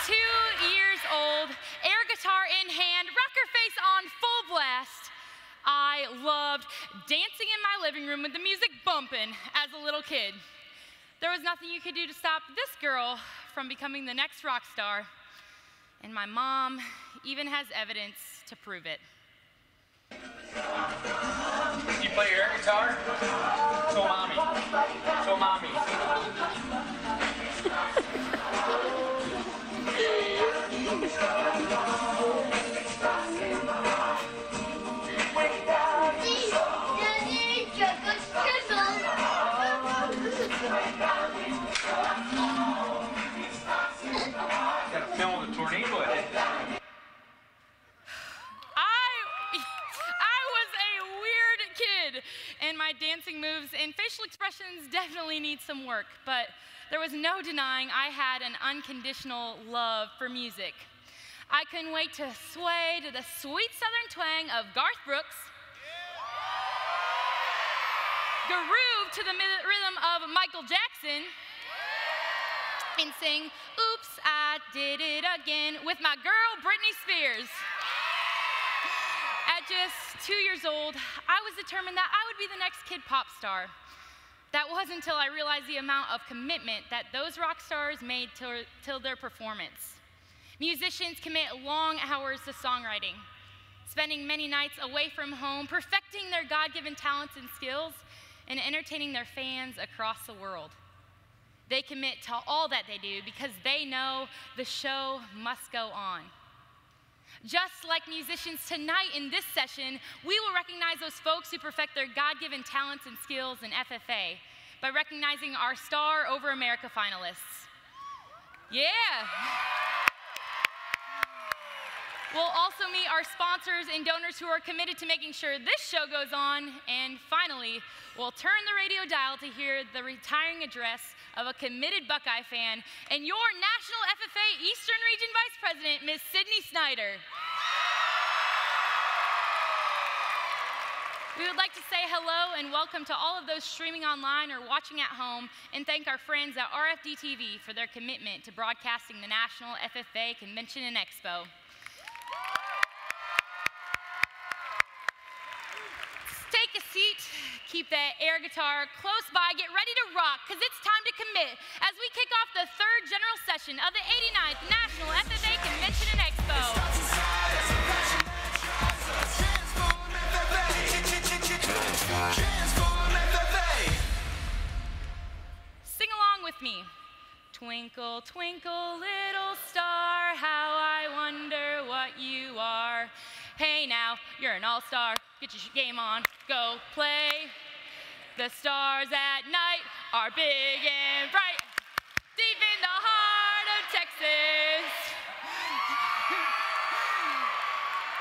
Speaker 1: 2 years old, air guitar in hand, rocker face on full
Speaker 8: I loved dancing in my living room with the music bumping as a little kid. There was nothing you could do to stop this girl from becoming the next rock star, and my mom even has evidence to prove it.
Speaker 10: You play your air guitar? Show mommy. Show mommy. Gotta film the tornado ahead.
Speaker 8: And my dancing moves and facial expressions definitely need some work, but there was no denying I had an unconditional love for music. I couldn't wait to sway to the sweet southern twang of Garth Brooks, groove to the rhythm of Michael Jackson, and sing, "Oops, I Did It Again" with my girl Britney Spears. At just 2 years old, I was determined that I would be the next kid pop star. That wasn't until I realized the amount of commitment that those rock stars made till their performance. Musicians commit long hours to songwriting, spending many nights away from home, perfecting their God-given talents and skills, and entertaining their fans across the world. They commit to all that they do because they know the show must go on. Just like musicians tonight in this session, we will recognize those folks who perfect their God-given talents and skills in FFA by recognizing our Star Over America finalists. Yeah! We'll also meet our sponsors and donors who are committed to making sure this show goes on. And finally, we'll turn the radio dial to hear the retiring address of a committed Buckeye fan and your National FFA Eastern Region Vice President, Ms. Sydney Snyder. We would like to say hello and welcome to all of those streaming online or watching at home, and thank our friends at RFD-TV for their commitment to broadcasting the National FFA Convention and Expo. Take a seat, keep that air guitar close by, get ready to rock, because it's time to commit as we kick off the third general session of the 89th National FFA Convention and Expo. Sing along with me. Twinkle, twinkle, little star, how I wonder what you are. Hey now, you're an all-star, get your game on, go play. The stars at night are big and bright, deep in the heart of Texas.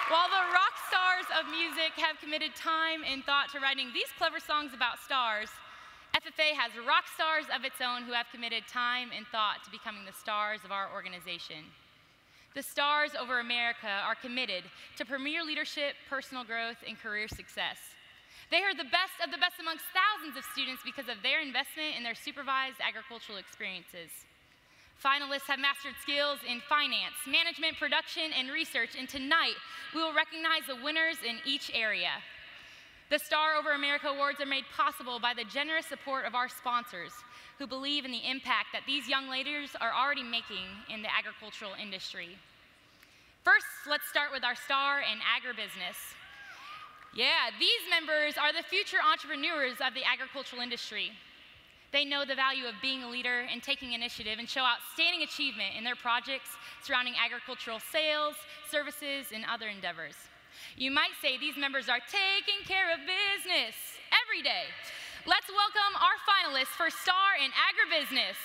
Speaker 8: While the rock stars of music have committed time and thought to writing these clever songs about stars, FFA has rock stars of its own who have committed time and thought to becoming the stars of our organization. The Stars Over America are committed to premier leadership, personal growth, and career success. They are the best of the best amongst thousands of students because of their investment in their supervised agricultural experiences. Finalists have mastered skills in finance, management, production, and research, and tonight we will recognize the winners in each area. The Star Over America Awards are made possible by the generous support of our sponsors who believe in the impact that these young leaders are already making in the agricultural industry. First, let's start with our star in agribusiness. Yeah, these members are the future entrepreneurs of the agricultural industry. They know the value of being a leader and taking initiative and show outstanding achievement in their projects surrounding agricultural sales, services, and other endeavors. You might say these members are taking care of business every day. Let's welcome our finalists for Star in Agribusiness.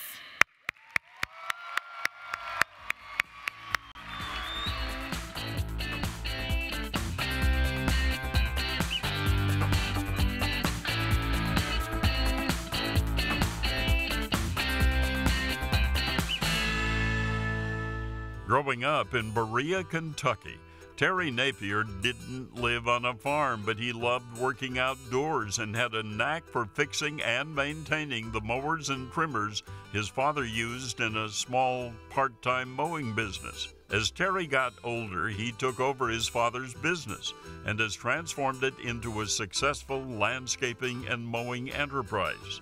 Speaker 2: Growing up in Berea, Kentucky, Terry Napier didn't live on a farm, but he loved working outdoors and had a knack for fixing and maintaining the mowers and trimmers his father used in a small part-time mowing business. As Terry got older, he took over his father's business and has transformed it into a successful landscaping and mowing enterprise.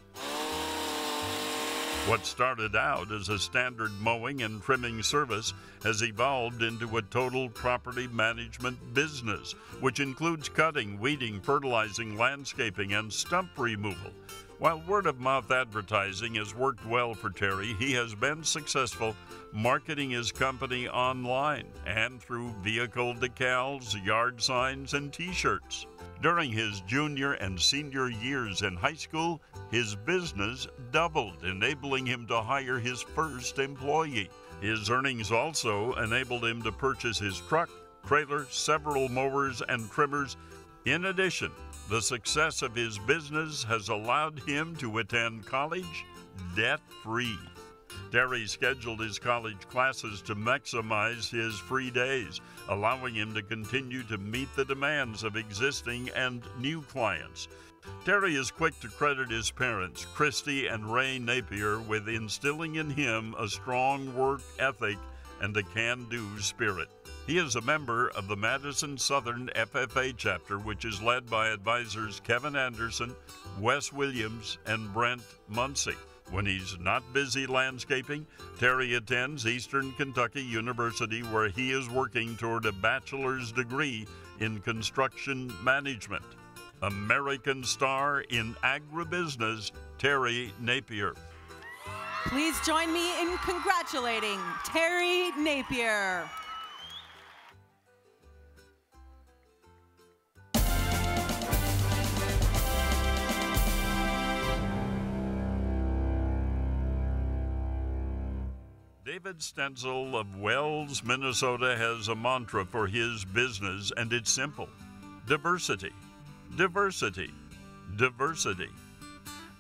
Speaker 2: What started out as a standard mowing and trimming service has evolved into a total property management business, which includes cutting, weeding, fertilizing, landscaping, and stump removal. While word-of-mouth advertising has worked well for Terry, he has been successful marketing his company online and through vehicle decals, yard signs, and T-shirts. During his junior and senior years in high school, his business doubled, enabling him to hire his first employee. His earnings also enabled him to purchase his truck, trailer, several mowers, and trimmers. In addition, the success of his business has allowed him to attend college debt-free. Terry scheduled his college classes to maximize his free days, allowing him to continue to meet the demands of existing and new clients. Terry is quick to credit his parents, Christy and Ray Napier, with instilling in him a strong work ethic and a can-do spirit. He is a member of the Madison Southern FFA chapter, which is led by advisors Kevin Anderson, Wes Williams, and Brent Muncie. When he's not busy landscaping, Terry attends Eastern Kentucky University, where he is working toward a bachelor's degree in construction management. American star in agribusiness, Terry Napier.
Speaker 12: Please join me in congratulating Terry Napier.
Speaker 2: David Stenzel of Wells, Minnesota has a mantra for his business, and it's simple: diversity, diversity, diversity.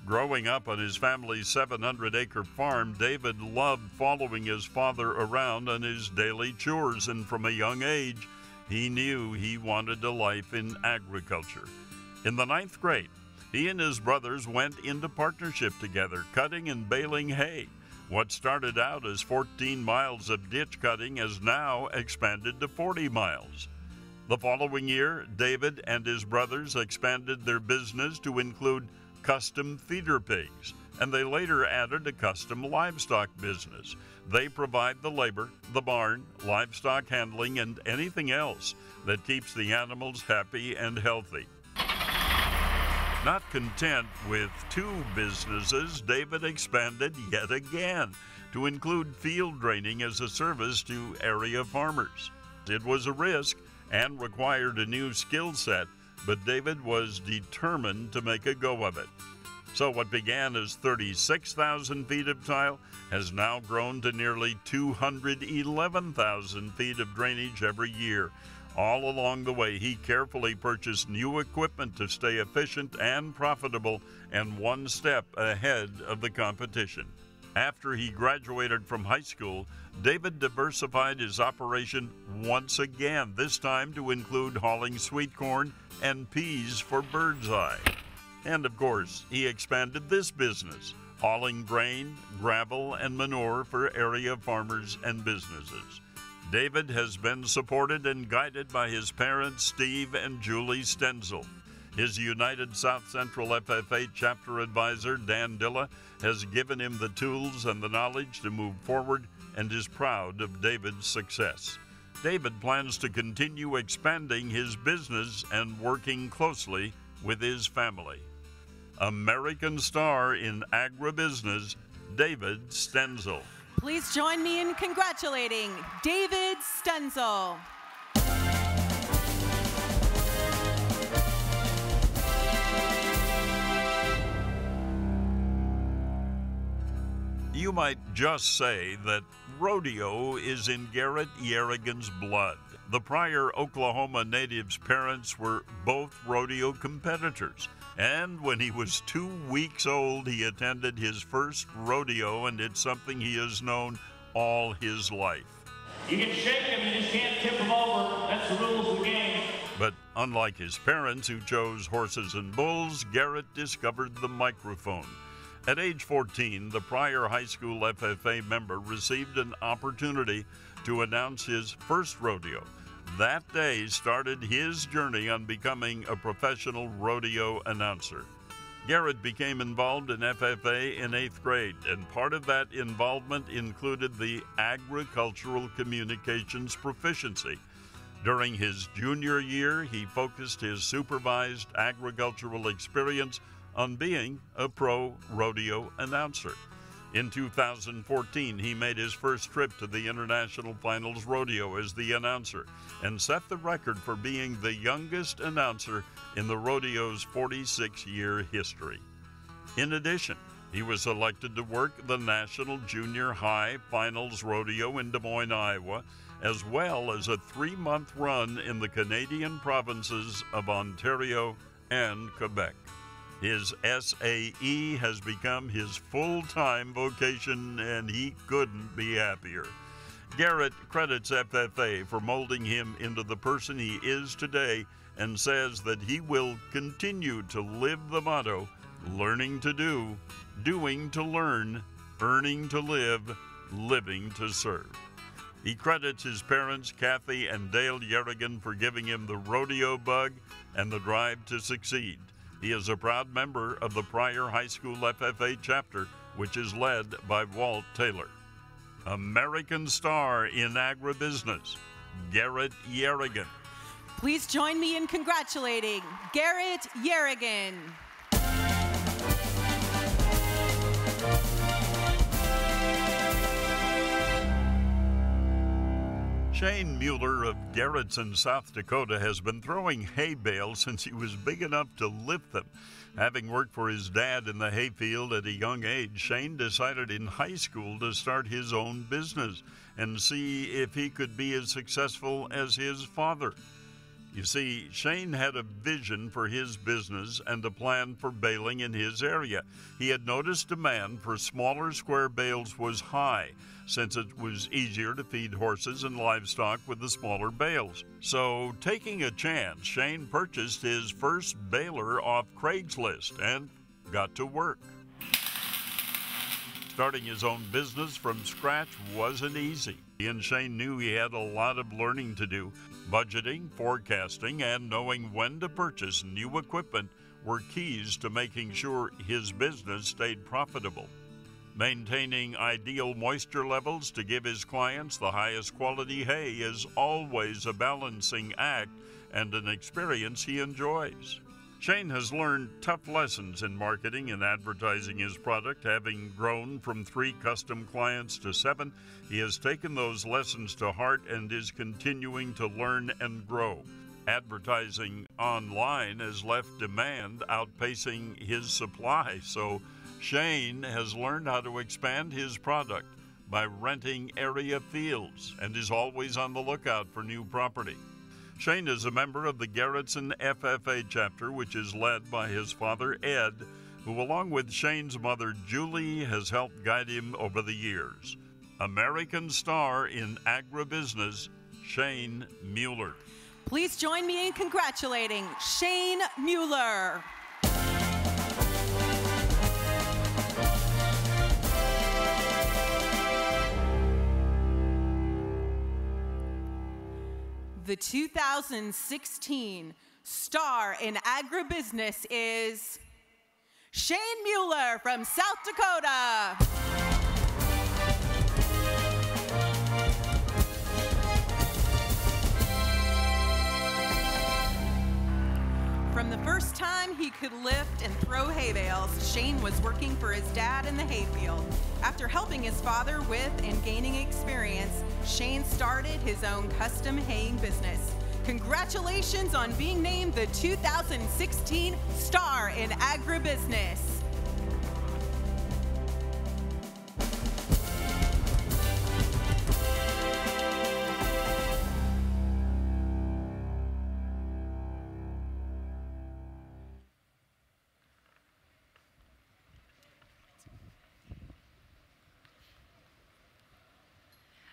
Speaker 2: Growing up on his family's 700-acre farm, David loved following his father around on his daily chores, and from a young age, he knew he wanted a life in agriculture. In the 9th grade, he and his brothers went into partnership together, cutting and baling hay. What started out as 14 miles of ditch cutting has now expanded to 40 miles. The following year, David and his brothers expanded their business to include custom feeder pigs, and they later added a custom livestock business. They provide the labor, the barn, livestock handling, and anything else that keeps the animals happy and healthy. Not content with 2 businesses, David expanded yet again to include field draining as a service to area farmers. It was a risk and required a new skill set, but David was determined to make a go of it. So what began as 36,000 feet of tile has now grown to nearly 211,000 feet of drainage every year. All along the way, he carefully purchased new equipment to stay efficient and profitable and one step ahead of the competition. After he graduated from high school, David diversified his operation once again, this time to include hauling sweet corn and peas for Birdseye. And of course, he expanded this business, hauling grain, gravel, and manure for area farmers and businesses. David has been supported and guided by his parents, Steve and Julie Stenzel. His United South Central FFA chapter advisor, Dan Dilla, has given him the tools and the knowledge to move forward and is proud of David's success. David plans to continue expanding his business and working closely with his family. American star in agribusiness, David Stenzel.
Speaker 12: Please join me in congratulating David Stenzel.
Speaker 2: You might just say that rodeo is in Garrett Yerrigan's blood. The prior Oklahoma native's parents were both rodeo competitors. And when he was 2 weeks old, he attended his first rodeo, and it's something he has known all his life.
Speaker 13: You can shake him, you just can't tip him over. That's the rules of the game.
Speaker 2: But unlike his parents, who chose horses and bulls, Garrett discovered the microphone. At age 14, the Pryor High School FFA member received an opportunity to announce his first rodeo. That day started his journey on becoming a professional rodeo announcer. Garrett became involved in FFA in 8th grade, and part of that involvement included the agricultural communications proficiency. During his junior year, he focused his supervised agricultural experience on being a pro rodeo announcer. In 2014, he made his first trip to the International Finals Rodeo as the announcer and set the record for being the youngest announcer in the rodeo's 46-year history. In addition, he was selected to work the National Junior High Finals Rodeo in Des Moines, Iowa, as well as a 3-month run in the Canadian provinces of Ontario and Quebec. His SAE has become his full-time vocation, and he couldn't be happier. Garrett credits FFA for molding him into the person he is today and says that he will continue to live the motto, learning to do, doing to learn, earning to live, living to serve. He credits his parents, Kathy and Dale Yerrigan, for giving him the rodeo bug and the drive to succeed. He is a proud member of the Pryor High School FFA chapter, which is led by Walt Taylor. American star in agribusiness, Garrett Yerrigan.
Speaker 12: Please join me in congratulating Garrett Yerrigan.
Speaker 2: Shane Mueller of Garrettson, South Dakota, has been throwing hay bales since he was big enough to lift them. Having worked for his dad in the hayfield at a young age, Shane decided in high school to start his own business and see if he could be as successful as his father. You see, Shane had a vision for his business and a plan for baling in his area. He had noticed demand for smaller square bales was high, since it was easier to feed horses and livestock with the smaller bales. So, taking a chance, Shane purchased his first baler off Craigslist and got to work. Starting his own business from scratch wasn't easy. He and Shane knew he had a lot of learning to do. Budgeting, forecasting, and knowing when to purchase new equipment were keys to making sure his business stayed profitable. Maintaining ideal moisture levels to give his clients the highest quality hay is always a balancing act and an experience he enjoys. Shane has learned tough lessons in marketing and advertising his product. Having grown from 3 custom clients to 7, he has taken those lessons to heart and is continuing to learn and grow. Advertising online has left demand outpacing his supply, so Shane has learned how to expand his product by renting area fields and is always on the lookout for new property. Shane is a member of the Garrettson FFA chapter, which is led by his father, Ed, who along with Shane's mother, Julie, has helped guide him over the years. American star in agribusiness, Shane Mueller.
Speaker 12: Please join me in congratulating Shane Mueller. The 2016 star in agribusiness is Shane Mueller from South Dakota. From the first time he could lift and throw hay bales, Shane was working for his dad in the hayfield. After helping his father with and gaining experience, Shane started his own custom haying business. Congratulations on being named the 2016 Star in Agribusiness.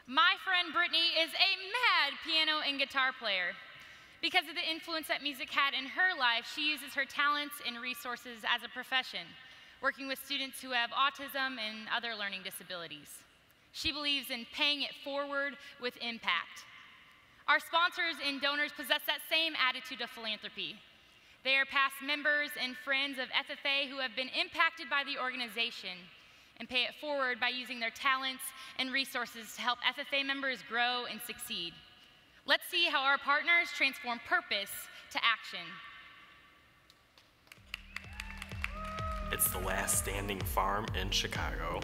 Speaker 8: My friend Brittany is a mad piano and guitar player. Because of the influence that music had in her life, she uses her talents and resources as a profession, working with students who have autism and other learning disabilities. She believes in paying it forward with impact. Our sponsors and donors possess that same attitude of philanthropy. They are past members and friends of FFA who have been impacted by the organization and pay it forward by using their talents and resources to help FFA members grow and succeed. Let's see how our partners transform purpose to action.
Speaker 14: It's the last standing farm in Chicago.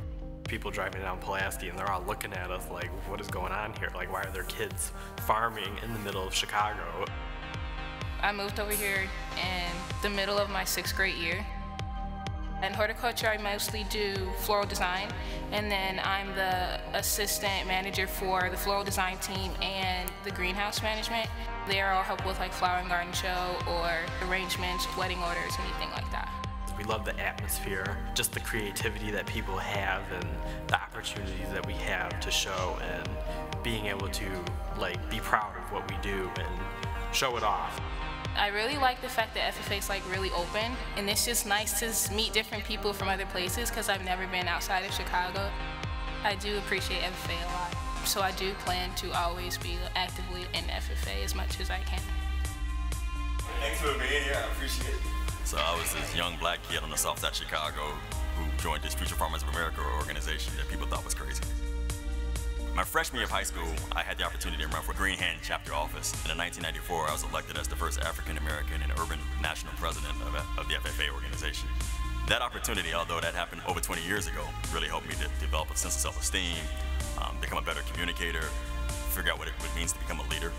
Speaker 14: People driving down Pulaski and they're all looking at us like, what is going on here? Like, why are there kids farming in the middle of Chicago?
Speaker 15: I moved over here in the middle of my 6th grade year. In horticulture, I mostly do floral design, and then I'm the assistant manager for the floral design team and the greenhouse management. There I'll help with like flower and garden show or arrangements, wedding orders, anything like that.
Speaker 14: We love the atmosphere, just the creativity that people have and the opportunities that we have to show, and being able to like be proud of what we do and show it off.
Speaker 15: I really like the fact that FFA is like really open, and it's just nice to meet different people from other places because I've never been outside of Chicago. I do appreciate FFA a lot, so I do plan to always be actively in FFA as much as I can.
Speaker 18: Thanks for being here, I appreciate it.
Speaker 19: So I was this young black kid on the south side of Chicago who joined this Future Farmers of America organization that people thought was crazy. My freshman year of high school, I had the opportunity to run for Green Hand chapter office. And in 1994, I was elected as the first African American and urban national president of the FFA organization. That opportunity, although that happened over 20 years ago, really helped me to develop a sense of self-esteem, become a better communicator, figure out what it means to become a leader.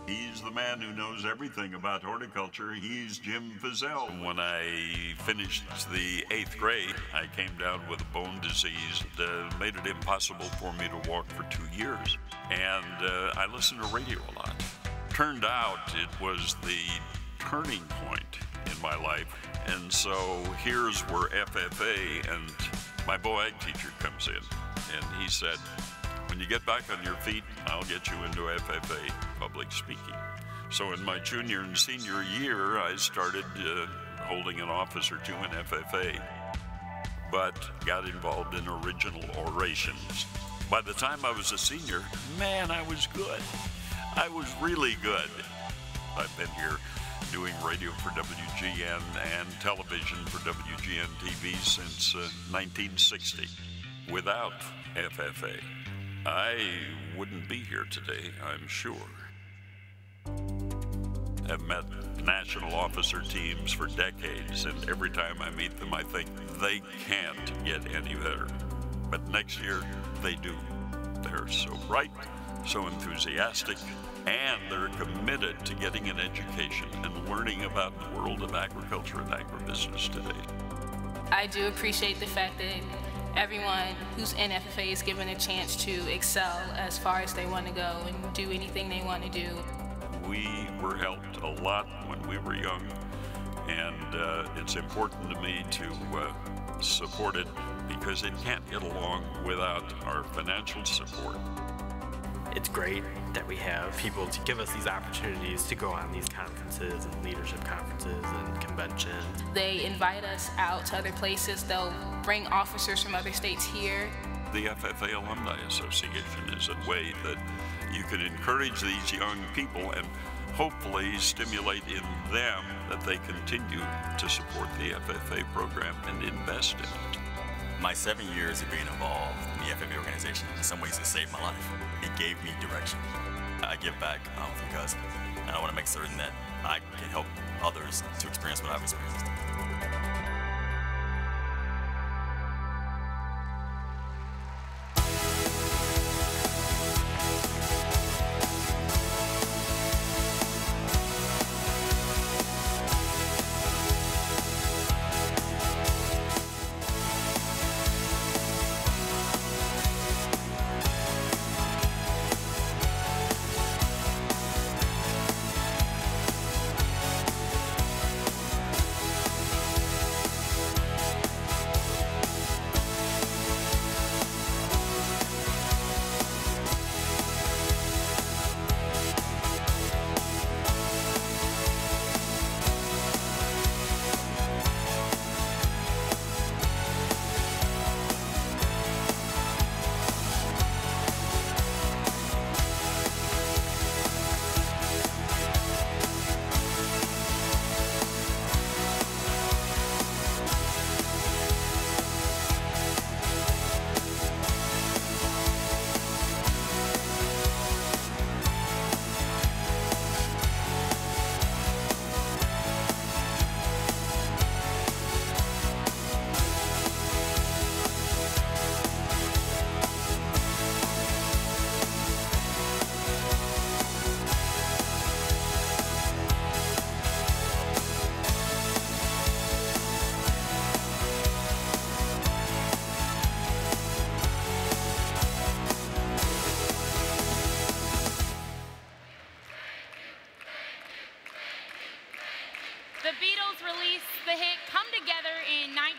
Speaker 2: He's the man who knows everything about horticulture. He's Jim Fizzell. When I finished the 8th grade, I came down with a bone disease that made it impossible for me to walk for 2 years. And I listened to radio a lot. Turned out it was the turning point in my life. And so here's where FFA and my BOAG teacher comes in. And he said, when you get back on your feet, I'll get you into FFA public speaking. So in my junior and senior year, I started holding an office or two in FFA, but got involved in original orations. By the time I was a senior, man, I was good. I was really good. I've been here doing radio for WGN and television for WGN-TV since 1960. Without FFA, I wouldn't be here today, I'm sure. I've met national officer teams for decades, and every time I meet them, I think they can't get any better. But next year, they do. They're so bright, so enthusiastic, and they're committed to getting an education and learning about the world of agriculture and agribusiness today.
Speaker 15: I do appreciate the fact that everyone who's in FFA is given a chance to excel as far as they want to go and do anything they want to do.
Speaker 2: We were helped a lot when we were young, and it's important to me to support it because it can't get along without our financial support.
Speaker 14: It's great that we have people to give us these opportunities to go on these conferences and leadership conferences and conventions.
Speaker 15: They invite us out to other places. They'll bring officers from other states here.
Speaker 2: The FFA Alumni Association is a way that you can encourage these young people and hopefully stimulate in them that they continue to support the FFA program and invest in it.
Speaker 19: My 7 years of being involved in the FFA organization, in some ways it saved my life. It gave me direction. I give back because I want to make certain that I can help others to experience what I've experienced.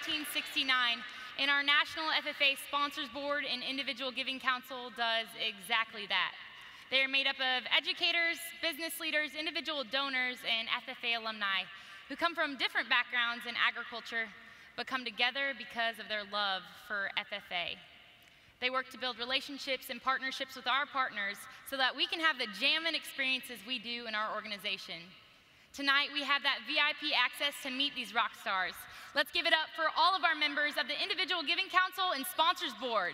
Speaker 8: 1969, and our National FFA Sponsors Board and Individual Giving Council does exactly that. They are made up of educators, business leaders, individual donors, and FFA alumni who come from different backgrounds in agriculture, but come together because of their love for FFA. They work to build relationships and partnerships with our partners so that we can have the jammin' experiences we do in our organization. Tonight, we have that VIP access to meet these rock stars. Let's give it up for all of our members of the Individual Giving Council and Sponsors Board.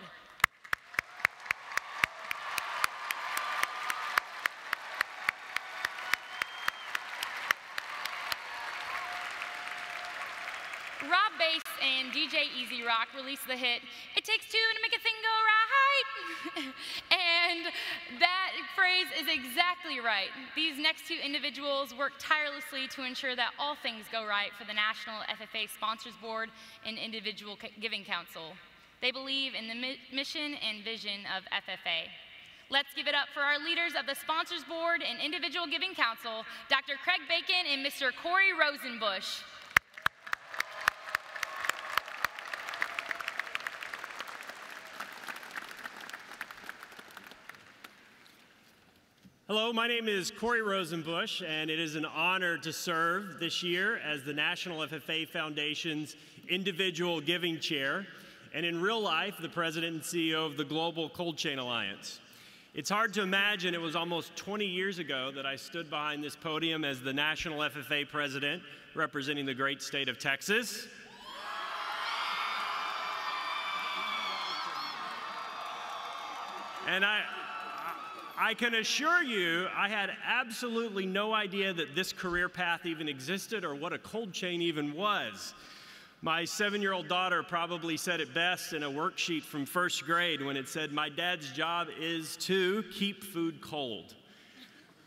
Speaker 8: Rob Bass and DJ Easy Rock released the hit, "It Takes Two to Make a Thing Go Right." And that phrase is exactly right. These next two individuals work tirelessly to ensure that all things go right for the National FFA Sponsors Board and Individual Giving Council. They believe in the mission and vision of FFA. Let's give it up for our leaders of the Sponsors Board and Individual Giving Council, Dr. Craig Bacon and Mr. Corey Rosenbush.
Speaker 9: Hello, my name is Corey Rosenbush, and it is an honor to serve this year as the National FFA Foundation's Individual Giving Chair, and in real life, the President and CEO of the Global Cold Chain Alliance. It's hard to imagine it was almost 20 years ago that I stood behind this podium as the National FFA President, representing the great state of Texas. And I can assure you, I had absolutely no idea that this career path even existed or what a cold chain even was. My 7-year-old daughter probably said it best in a worksheet from first grade when it said, "My dad's job is to keep food cold."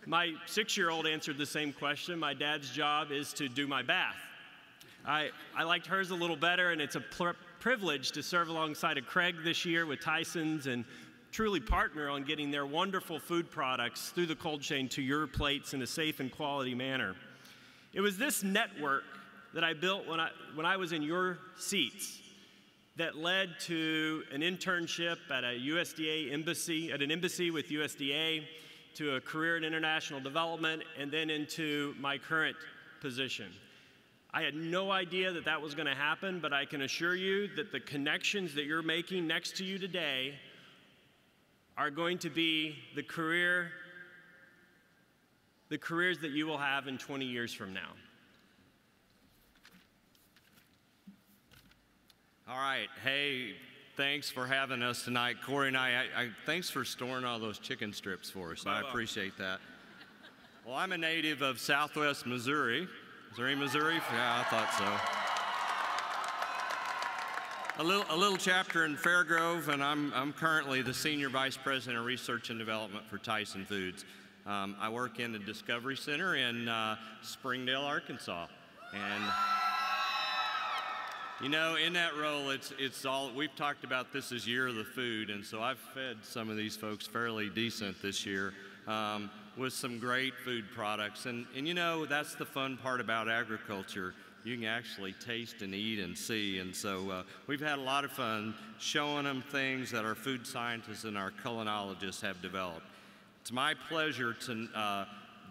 Speaker 9: My 6-year-old answered the same question. "My dad's job is to do my bath." I liked hers a little better, and it's a privilege to serve alongside of Craig this year with Tyson's and truly partner on getting their wonderful food products through the cold chain to your plates in a safe and quality manner. It was this network that I built when I was in your seats that led to an internship at a USDA embassy, at an embassy with USDA, to a career in international development, and then into my current position. I had no idea that that was going to happen, but I can assure you that the connections that you're making next to you today are going to be the careers that you will have in 20 years from now.
Speaker 17: All right, hey, thanks for having us tonight. Corey and I thanks for storing all those chicken strips for us. I appreciate that. Well, I'm a native of Southwest Missouri. Is there any Missouri? Yeah, I thought so. A little chapter in Fairgrove, and I'm currently the Senior Vice President of Research and Development for Tyson Foods. I work in the Discovery Center in Springdale, Arkansas. And you know, in that role, it's all, we've talked about this as Year of the Food, and so I've fed some of these folks fairly decent this year with some great food products. And you know, that's the fun part about agriculture. You can actually taste and eat and see, and so we've had a lot of fun showing them things that our food scientists and our culinologists have developed. It's my pleasure to,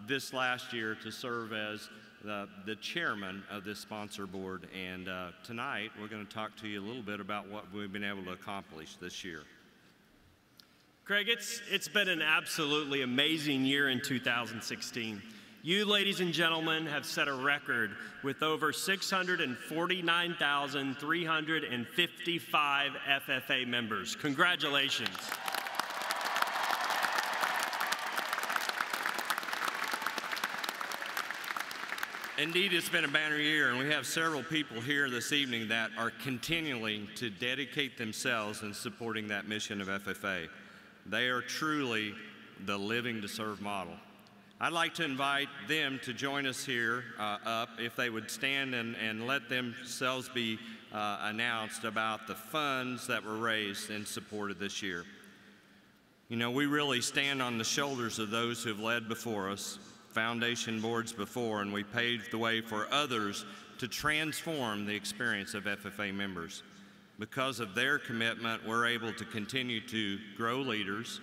Speaker 17: this last year to serve as the chairman of this sponsor board, and tonight we're going to talk to you a little bit about what we've been able to accomplish this year.
Speaker 9: Craig, it's been an absolutely amazing year in 2016. You, ladies and gentlemen, have set a record with over 649,355 FFA members. Congratulations.
Speaker 17: Indeed, it's been a banner year, and we have several people here this evening that are continuing to dedicate themselves in supporting that mission of FFA. They are truly the living to serve model. I'd like to invite them to join us here up, if they would stand and let themselves be announced about the funds that were raised and supported this year. You know, we really stand on the shoulders of those who have led before us, foundation boards before, and we paved the way for others to transform the experience of FFA members. Because of their commitment, we're able to continue to grow leaders,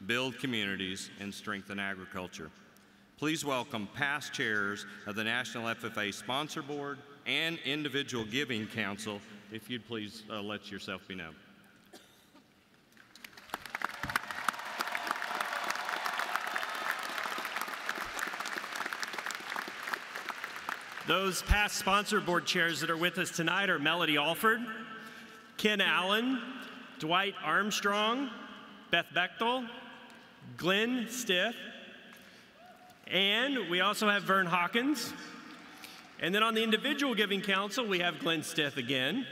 Speaker 17: build communities, and strengthen agriculture. Please welcome past chairs of the National FFA Sponsor Board and Individual Giving Council, if you'd please let yourself be known.
Speaker 9: Those past sponsor board chairs that are with us tonight are Melody Alford, Ken Allen, Dwight Armstrong, Beth Bechtel, Glenn Stith, and we also have Vern Hawkins. And then on the Individual Giving Council, we have Glenn Stith again,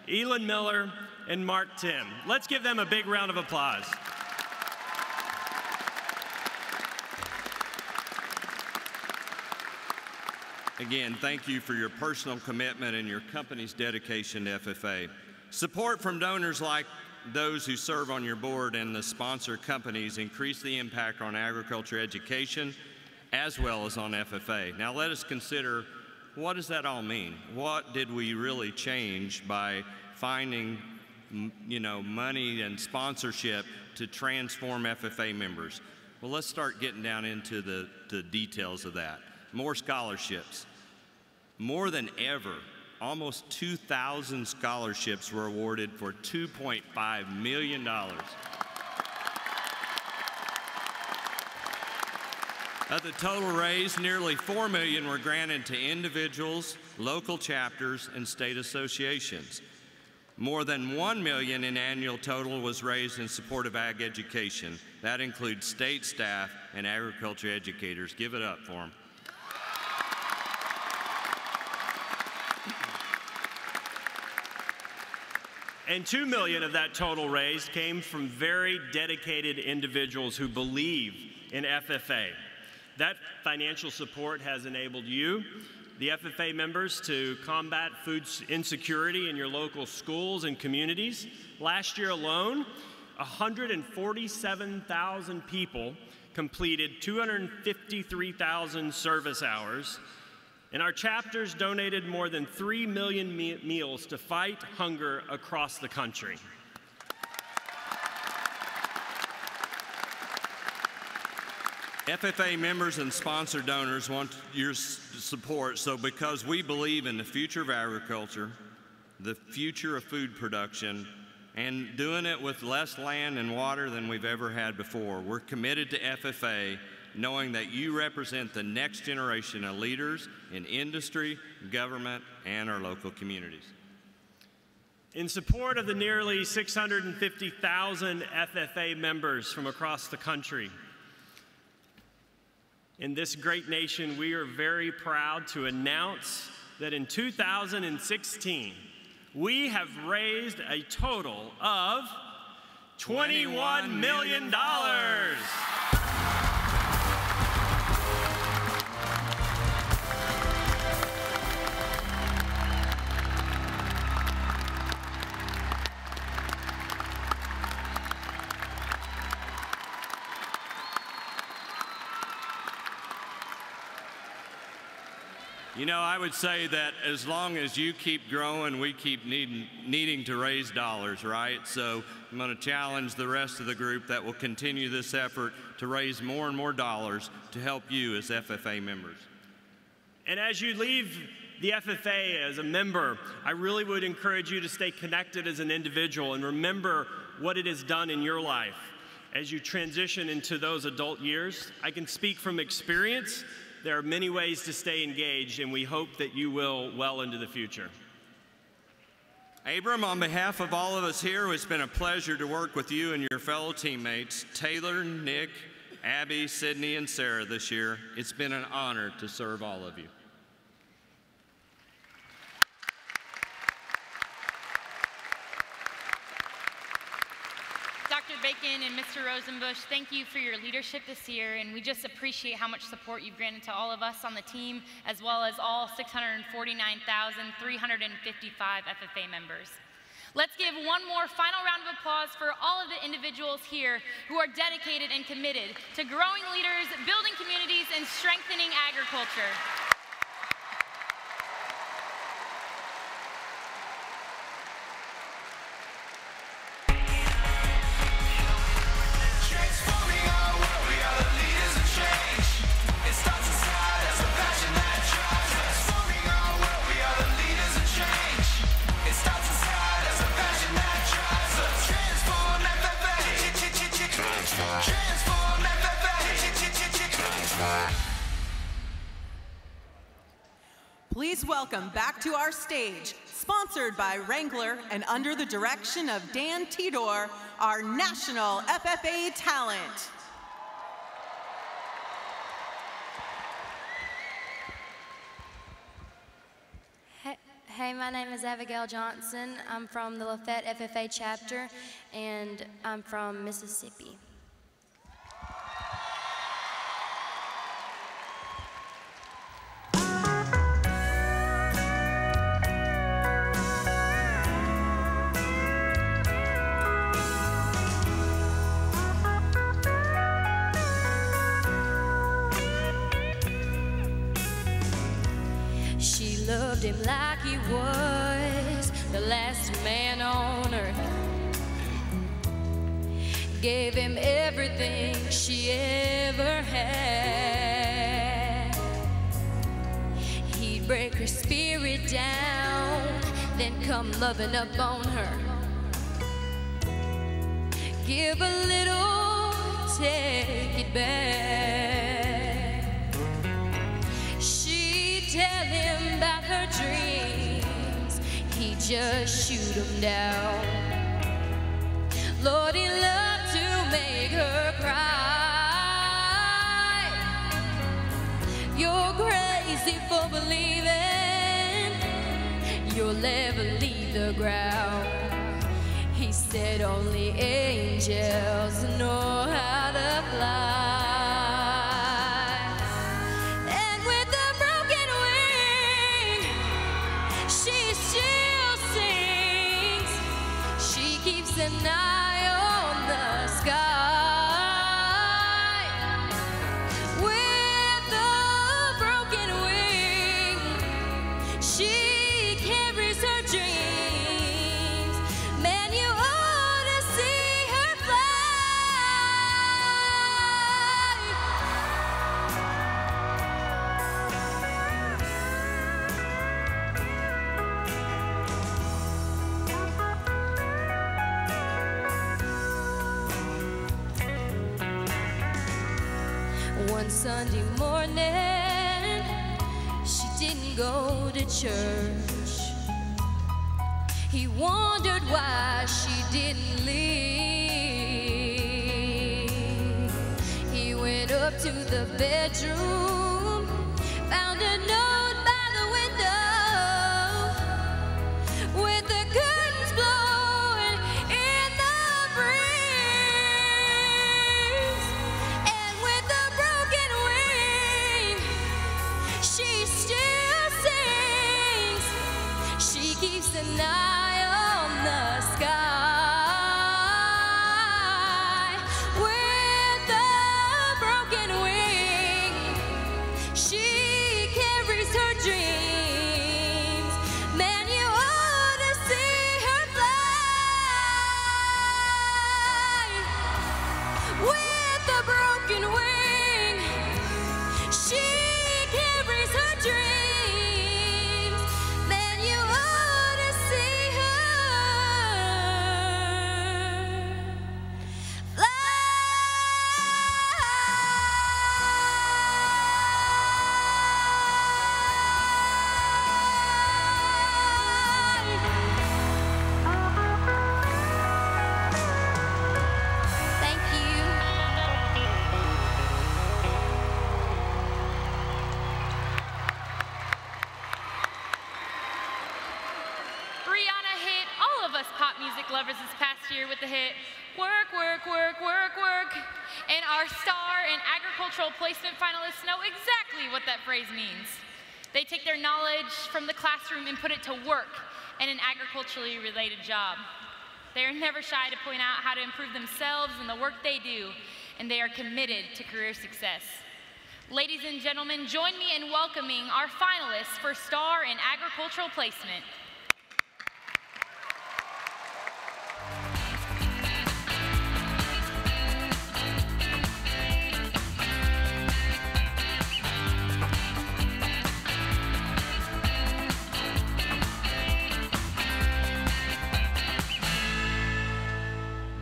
Speaker 9: Elin Miller, and Mark Tim. Let's give them a big round of applause.
Speaker 17: Again, thank you for your personal commitment and your company's dedication to FFA. Support from donors like those who serve on your board and the sponsor companies increase the impact on agriculture education as well as on FFA. Now let us consider, what does that all mean? What did we really change by finding money and sponsorship to transform FFA members? Well, let's start getting down into the details of that. More scholarships. More than ever, almost 2,000 scholarships were awarded for $2.5 million. Of the total raised, nearly $4 million were granted to individuals, local chapters, and state associations. More than $1 million in annual total was raised in support of ag education. That includes state staff and agriculture educators. Give it up for them.
Speaker 9: And $2 million of that total raised came from very dedicated individuals who believe in FFA. That financial support has enabled you, the FFA members, to combat food insecurity in your local schools and communities. Last year alone, 147,000 people completed 253,000 service hours, and our chapters donated more than 3 million meals to fight hunger across the country.
Speaker 17: FFA members and sponsor donors want your support, so because we believe in the future of agriculture, the future of food production, and doing it with less land and water than we've ever had before, we're committed to FFA, knowing that you represent the next generation of leaders in industry, government, and our local communities.
Speaker 9: In support of the nearly 650,000 FFA members from across the country, in this great nation, we are very proud to announce that in 2016, we have raised a total of $21 million.
Speaker 17: You know, I would say that as long as you keep growing, we keep needing to raise dollars, right? So I'm going to challenge the rest of the group that will continue this effort to raise more and more dollars to help you as FFA members.
Speaker 9: And as you leave the FFA as a member, I really would encourage you to stay connected as an individual and remember what it has done in your life. As you transition into those adult years, I can speak from experience. There are many ways to stay engaged, and we hope that you will well into the future.
Speaker 17: Abram, on behalf of all of us here, it's been a pleasure to work with you and your fellow teammates, Taylor, Nick, Abby, Sydney, and Sarah this year. It's been an honor to serve all of you.
Speaker 8: Dr. Bacon and Mr. Rosenbush, thank you for your leadership this year, and we just appreciate how much support you've granted to all of us on the team, as well as all 649,355 FFA members. Let's give one more final round of applause for all of the individuals here who are dedicated and committed to growing leaders, building communities, and strengthening agriculture.
Speaker 12: Please welcome back to our stage, sponsored by Wrangler and under the direction of Dan Tidor, our national FFA talent.
Speaker 16: Hey, my name is Abigail Johnson. I'm from the Lafayette FFA chapter, and I'm from Mississippi.
Speaker 20: She loved him like he was the last man on earth. Gave him everything she ever had. He'd break her spirit down, then come loving up on her. Give a little, take it back. She'd tell him about her dreams, he'd just shoot them down. Lord, he loved to make her cry. You're crazy for believing you'll ever leave the ground. He said only angels know how to fly. And with a broken wing, she still sings. She keeps an eye on the sky. With a broken wing, she carries her dreams. Man, you ought to see her One Sunday morning, she didn't go to church. He wondered why she didn't leave. He went up to the bedroom, found a note by the window with the curtains blowing in the breeze. And with a broken wing, she still sings. She keeps an eye on the sky. With a broken wing, she carries her dreams. Man, you ought to see her fly. With a broken wing, she carries her dreams. Man, you ought to see her Thank you.
Speaker 8: Rihanna hit all of us pop music lovers this past year with the hit Work, Work, Work, Work, Work. And our star and agricultural placement finalists know exactly what that phrase means. They take their knowledge from the classroom and put it to work in an agriculturally related job. They are never shy to point out how to improve themselves and the work they do, and they are committed to career success. Ladies and gentlemen, join me in welcoming our finalists for Star in Agricultural Placement.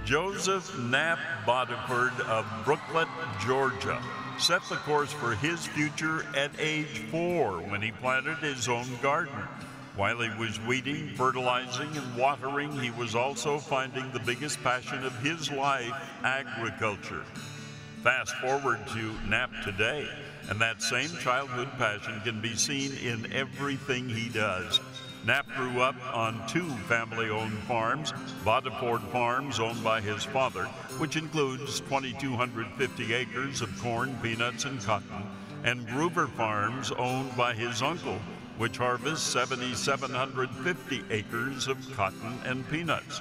Speaker 21: Joseph Knapp Bodiford of Brooklet, Georgia.
Speaker 2: set the course for his future at age 4 when he planted his own garden. While he was weeding, fertilizing, and watering, he was also finding the biggest passion of his life, agriculture. Fast forward to Knapp today, and that same childhood passion can be seen in everything he does. Knapp grew up on 2 family-owned farms, Bodiford Farms, owned by his father, which includes 2,250 acres of corn, peanuts, and cotton, and Gruber Farms, owned by his uncle, which harvests 7,750 acres of cotton and peanuts.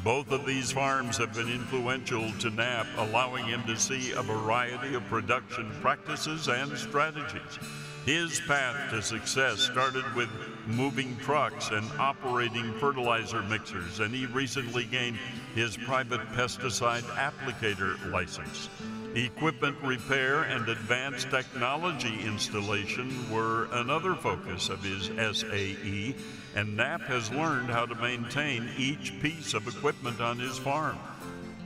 Speaker 2: Both of these farms have been influential to Knapp, allowing him to see a variety of production practices and strategies. His path to success started with moving trucks and operating fertilizer mixers, and he recently gained his private pesticide applicator license. Equipment repair and advanced technology installation were another focus of his SAE, and Knapp has learned how to maintain each piece of equipment on his farm.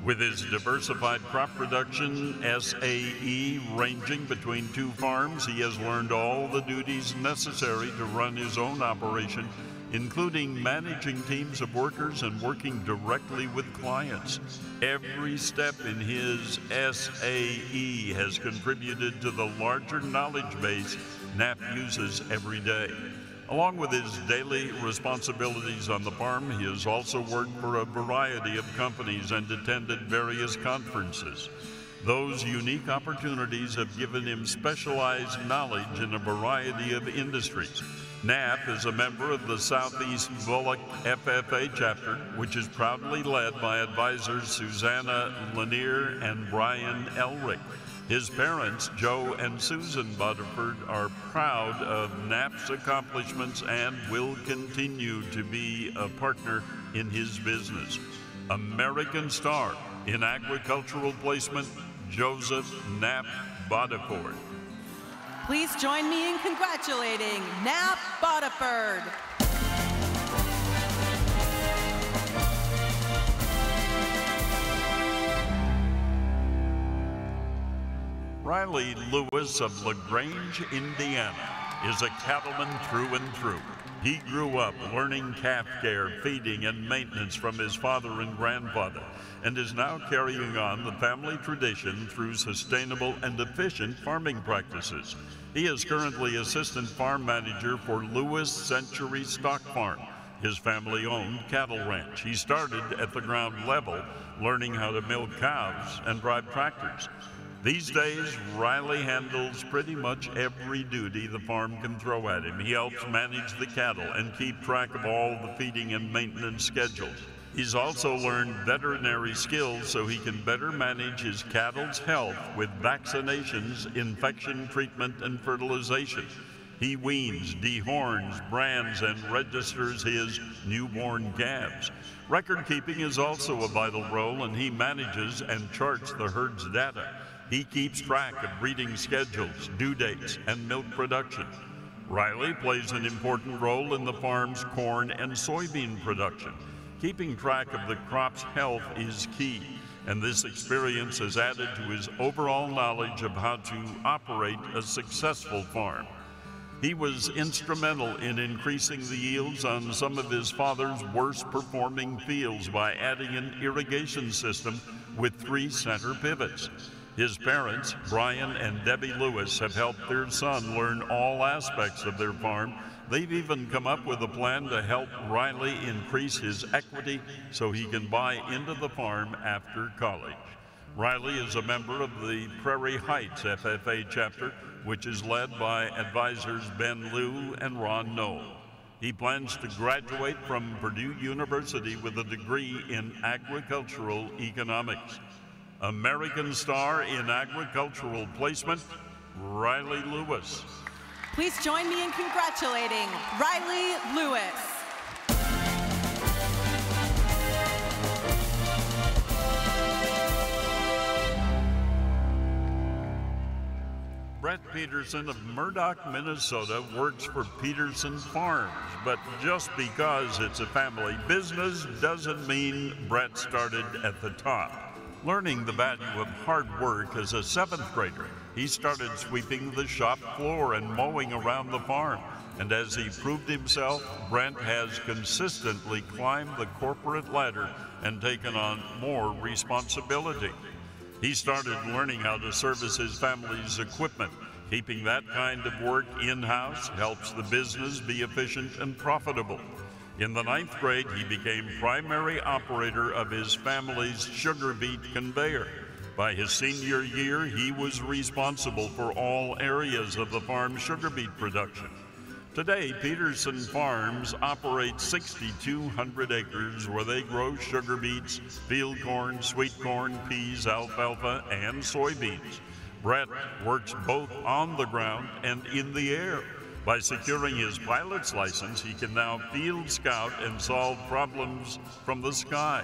Speaker 2: With his diversified crop production SAE ranging between 2 farms, he has learned all the duties necessary to run his own operation, including managing teams of workers and working directly with clients. Every step in his SAE has contributed to the larger knowledge base Knapp uses every day. Along with his daily responsibilities on the farm, he has also worked for a variety of companies and attended various conferences. Those unique opportunities have given him specialized knowledge in a variety of industries. Knapp is a member of the Southeast Bullock FFA chapter, which is proudly led by advisors Susanna Lanier and Brian Elrick. His parents, Joe and Susan Bodiford, are proud of Knapp's accomplishments and will continue to be a partner in his business. American star in agricultural placement, Joseph Knapp Bodiford.
Speaker 12: Please join me in congratulating Knapp Bodiford.
Speaker 2: Riley Lewis of LaGrange, Indiana, is a cattleman through and through. He grew up learning calf care, feeding, and maintenance from his father and grandfather, and is now carrying on the family tradition through sustainable and efficient farming practices. He is currently assistant farm manager for Lewis Century Stock Farm, his family-owned cattle ranch. He started at the ground level, learning how to milk cows and drive tractors. These days, Riley handles pretty much every duty the farm can throw at him. He helps manage the cattle and keep track of all the feeding and maintenance schedules. He's also learned veterinary skills so he can better manage his cattle's health with vaccinations, infection treatment, and fertilization. He weans, dehorns, brands, and registers his newborn calves. Record keeping is also a vital role, and he manages and charts the herd's data. He keeps track of breeding schedules, due dates, and milk production. Riley plays an important role in the farm's corn and soybean production. Keeping track of the crop's health is key, and this experience has added to his overall knowledge of how to operate a successful farm. He was instrumental in increasing the yields on some of his father's worst performing fields by adding an irrigation system with 3 center pivots. His parents, Brian and Debbie Lewis, have helped their son learn all aspects of their farm. They've even come up with a plan to help Riley increase his equity so he can buy into the farm after college. Riley is a member of the Prairie Heights FFA chapter, which is led by advisors Ben Liu and Ron Knoll. He plans to graduate from Purdue University with a degree in agricultural economics. American star in agricultural placement, Riley Lewis.
Speaker 12: Please join me in congratulating Riley Lewis.
Speaker 2: Brett Peterson of Murdoch, Minnesota works for Peterson Farms, but just because it's a family business doesn't mean Brett started at the top. Learning the value of hard work as a 7th grader, he started sweeping the shop floor and mowing around the farm. And as he proved himself, Brent has consistently climbed the corporate ladder and taken on more responsibility. He started learning how to service his family's equipment. Keeping that kind of work in-house helps the business be efficient and profitable. In the 9th grade, he became primary operator of his family's sugar beet conveyor. By his senior year, he was responsible for all areas of the farm's sugar beet production. Today, Peterson Farms operates 6,200 acres where they grow sugar beets, field corn, sweet corn, peas, alfalfa, and soybeans. Brett works both on the ground and in the air. By securing his pilot's license, he can now field scout and solve problems from the sky.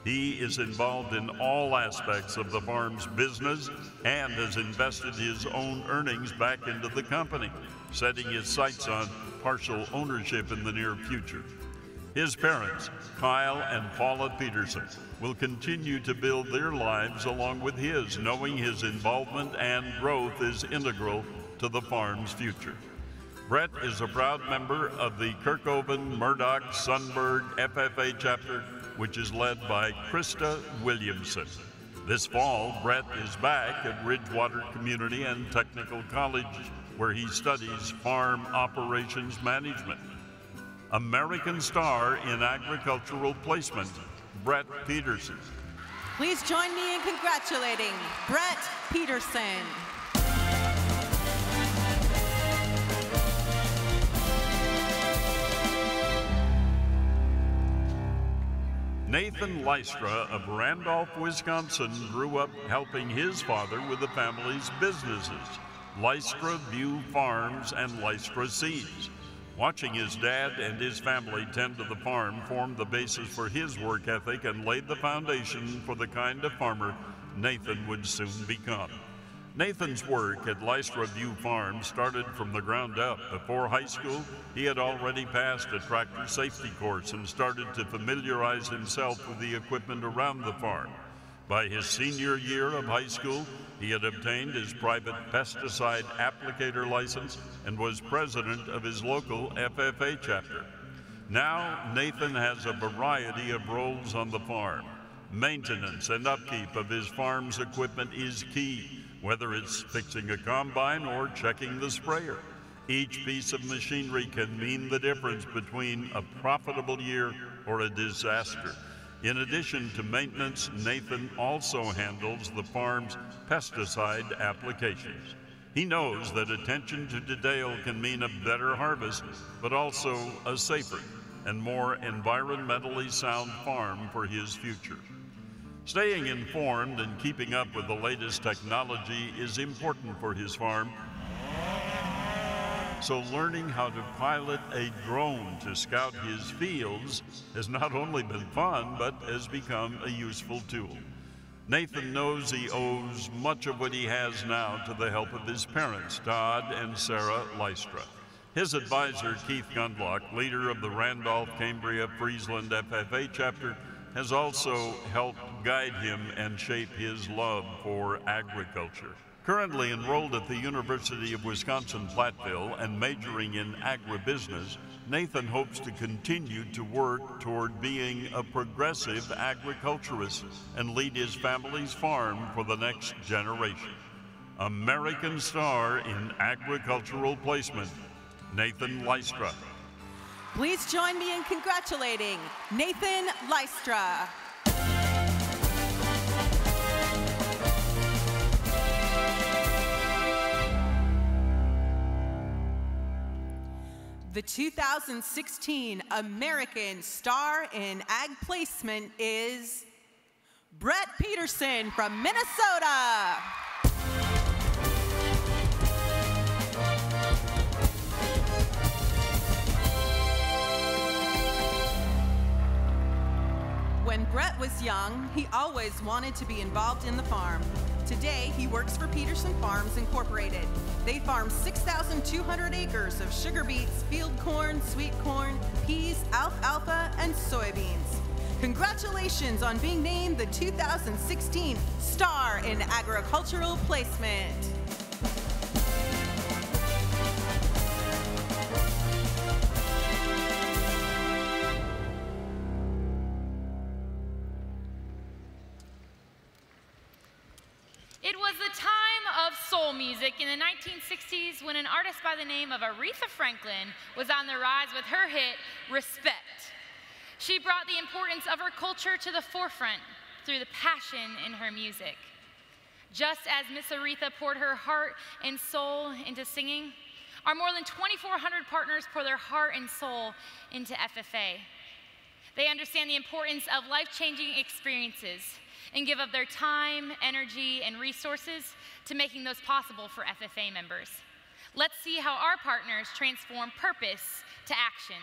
Speaker 2: He is involved in all aspects of the farm's business and has invested his own earnings back into the company, setting his sights on partial ownership in the near future. His parents, Kyle and Paula Peterson, will continue to build their lives along with his, knowing his involvement and growth is integral to the farm's future. Brett is a proud member of the Kirkoven, Murdoch, Sunberg FFA chapter, which is led by Krista Williamson. This fall, Brett is back at Ridgewater Community and Technical College, where he studies farm operations management. American star in agricultural placement, Brett Peterson.
Speaker 12: Please join me in congratulating Brett Peterson.
Speaker 2: Nathan Lystra of Randolph, Wisconsin, grew up helping his father with the family's businesses, Lystra View Farms and Lystra Seeds. Watching his dad and his family tend to the farm formed the basis for his work ethic and laid the foundation for the kind of farmer Nathan would soon become. Nathan's work at Lystra View Farm started from the ground up. Before high school, he had already passed a tractor safety course and started to familiarize himself with the equipment around the farm. By his senior year of high school, he had obtained his private pesticide applicator license and was president of his local FFA chapter. Now, Nathan has a variety of roles on the farm. Maintenance and upkeep of his farm's equipment is key, whether it's fixing a combine or checking the sprayer. Each piece of machinery can mean the difference between a profitable year or a disaster. In addition to maintenance, Nathan also handles the farm's pesticide applications. He knows that attention to detail can mean a better harvest, but also a safer and more environmentally sound farm for his future. Staying informed and keeping up with the latest technology is important for his farm. So learning how to pilot a drone to scout his fields has not only been fun, but has become a useful tool. Nathan knows he owes much of what he has now to the help of his parents, Todd and Sarah Lystra. His advisor, Keith Gundlach, leader of the Randolph-Cambria-Friesland FFA chapter, has also helped guide him and shape his love for agriculture. Currently enrolled at the University of Wisconsin-Platteville and majoring in agribusiness, Nathan hopes to continue to work toward being a progressive agriculturist and lead his family's farm for the next generation. American star in agricultural placement, Nathan Lystra.
Speaker 12: Please join me in congratulating Nathan Lystra. The 2016 American Star in Ag Placement is Brett Peterson from Minnesota. When Brett was young, he always wanted to be involved in the farm. Today, he works for Peterson Farms Incorporated. They farm 6,200 acres of sugar beets, field corn, sweet corn, peas, alfalfa, and soybeans. Congratulations on being named the 2016 Star in Agricultural Placement.
Speaker 8: It was the time of soul music in the 1960s when an artist by the name of Aretha Franklin was on the rise with her hit, Respect. She brought the importance of her culture to the forefront through the passion in her music. Just as Miss Aretha poured her heart and soul into singing, our more than 2,400 partners pour their heart and soul into FFA. They understand the importance of life-changing experiences and give of their time, energy, and resources to making those possible for FFA members. Let's see how our partners transform purpose to action.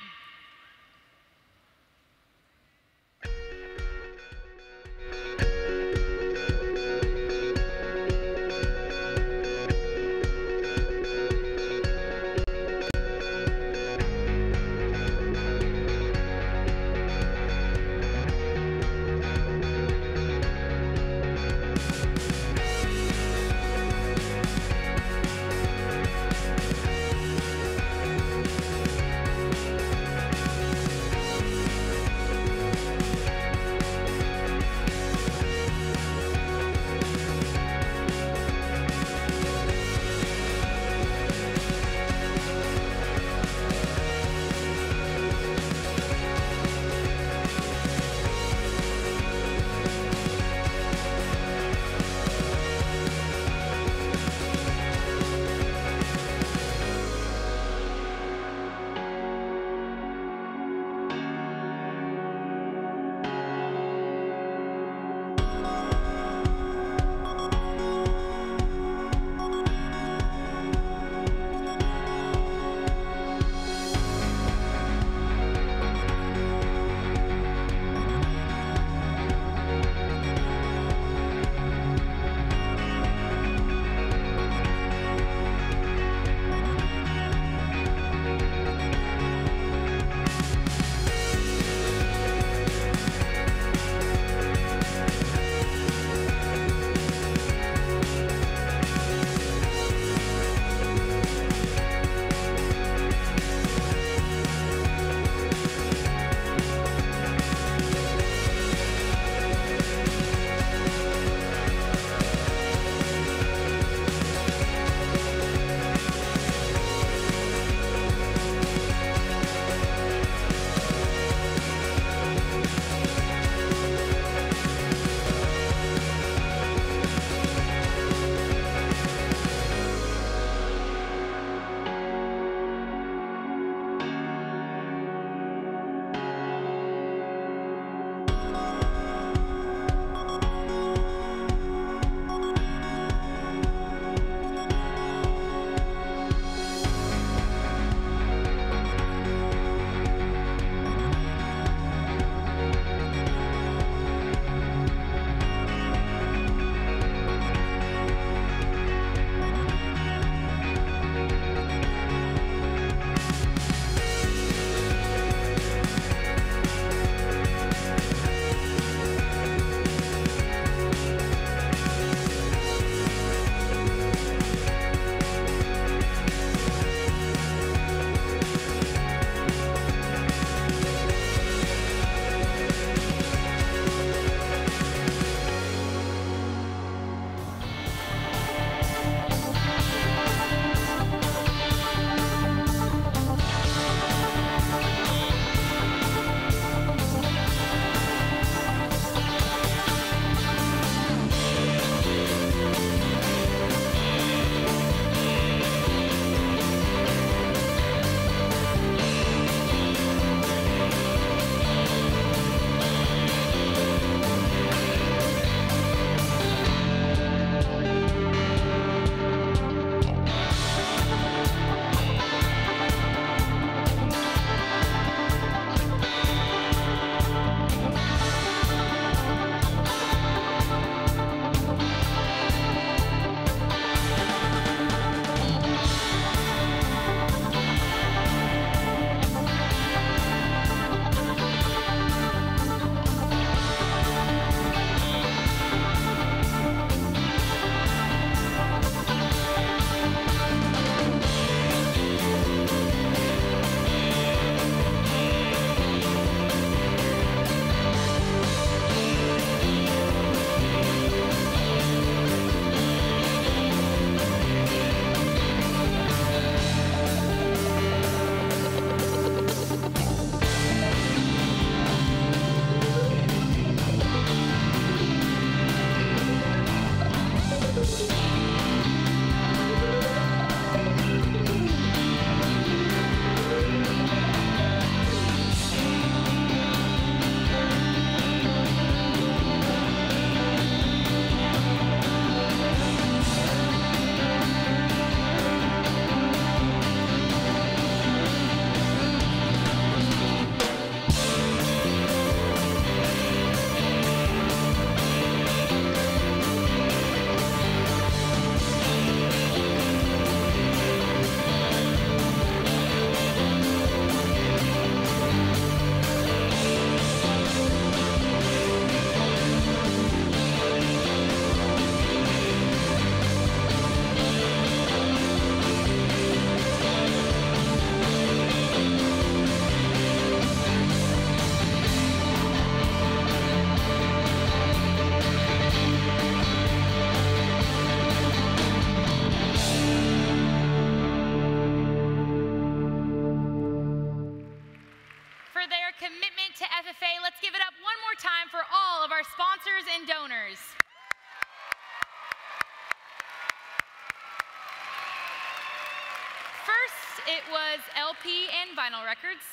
Speaker 8: it was LP and vinyl records.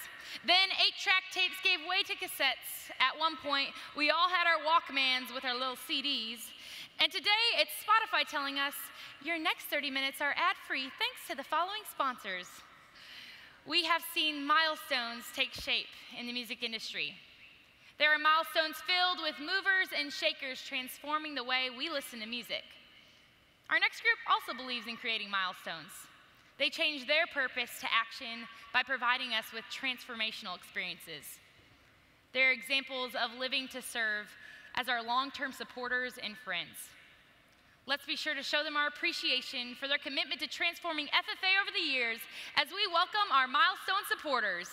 Speaker 8: Then 8-track tapes gave way to cassettes. At one point, we all had our Walkmans with our little CDs. And today, it's Spotify telling us, your next 30 minutes are ad-free thanks to the following sponsors. We have seen milestones take shape in the music industry. There are milestones filled with movers and shakers transforming the way we listen to music. Our next group also believes in creating milestones. They change their purpose to action by providing us with transformational experiences. They're examples of living to serve as our long-term supporters and friends. Let's be sure to show them our appreciation for their commitment to transforming FFA over the years as we welcome our milestone supporters.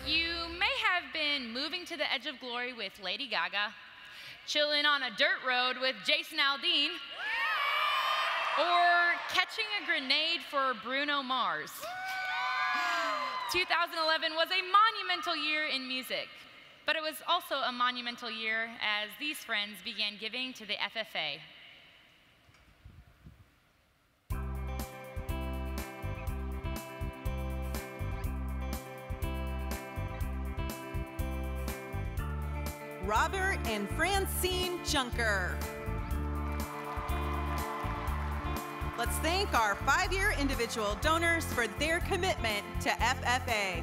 Speaker 8: You may have been moving to the edge of glory with Lady Gaga, chilling on a dirt road with Jason Aldean, or catching a grenade for Bruno Mars. 2011 was a monumental year in music, but it was also a monumental year as these friends began giving to the FFA.
Speaker 12: Robert and Francine Junker. Let's thank our 5-year individual donors for their commitment to FFA.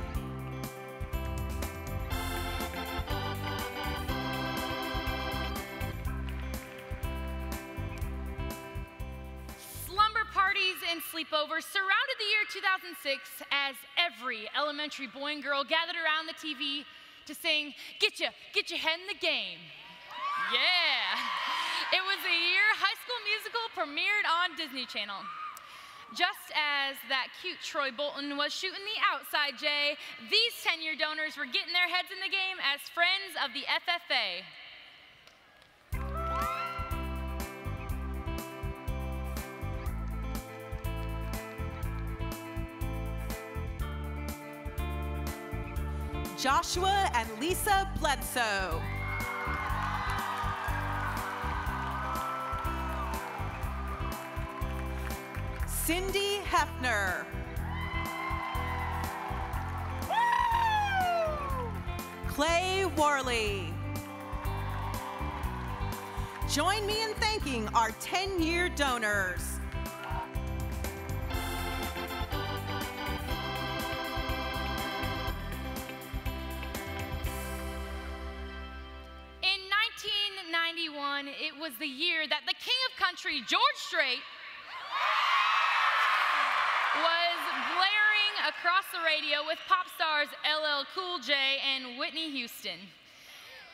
Speaker 8: Slumber parties and sleepovers surrounded the year 2006 as every elementary boy and girl gathered around the TV to sing, get your head in the game. Yeah. It was the year High School Musical premiered on Disney Channel. Just as that cute Troy Bolton was shooting the outside J, these 10-year donors were getting their heads in the game as friends of the FFA.
Speaker 12: Joshua and Lisa Bledsoe. Cindy Hefner. Clay Worley. Join me in thanking our 10-year donors.
Speaker 8: It was the year that the king of country, George Strait, was blaring across the radio with pop stars LL Cool J and Whitney Houston.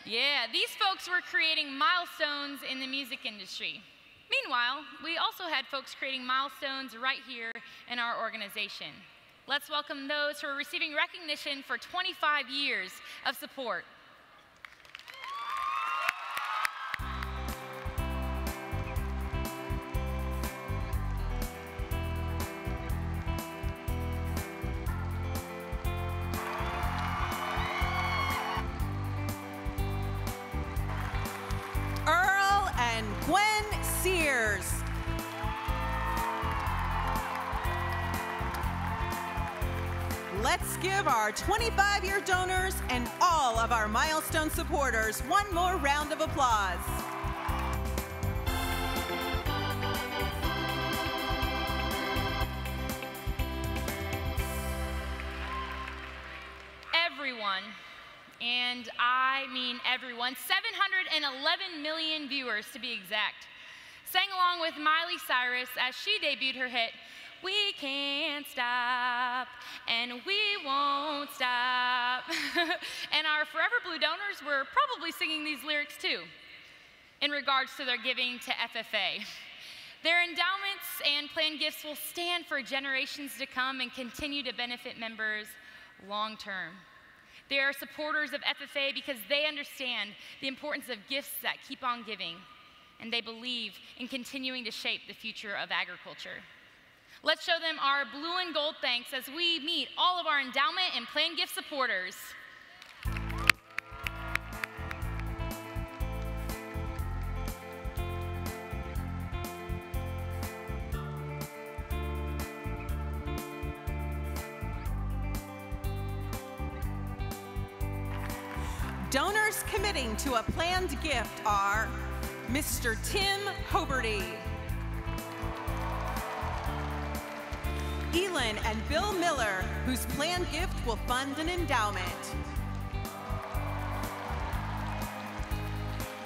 Speaker 8: Yeah, these folks were creating milestones in the music industry. Meanwhile, we also had folks creating milestones right here in our organization. Let's welcome those who are receiving recognition for 25 years of support.
Speaker 12: Let's give our 25-year donors and all of our milestone supporters one more round of applause.
Speaker 8: Everyone, and I mean everyone, 711 million viewers to be exact, sang along with Miley Cyrus as she debuted her hit, "We Can't Stop, and We Won't Stop." And our Forever Blue donors were probably singing these lyrics too, in regards to their giving to FFA. Their endowments and planned gifts will stand for generations to come and continue to benefit members long term. They are supporters of FFA because they understand the importance of gifts that keep on giving, and they believe in continuing to shape the future of agriculture. Let's show them our blue and gold thanks as we meet all of our endowment and planned gift supporters.
Speaker 12: Donors committing to a planned gift are Mr. Tim Hoberty, Elin and Bill Miller, whose planned gift will fund an endowment.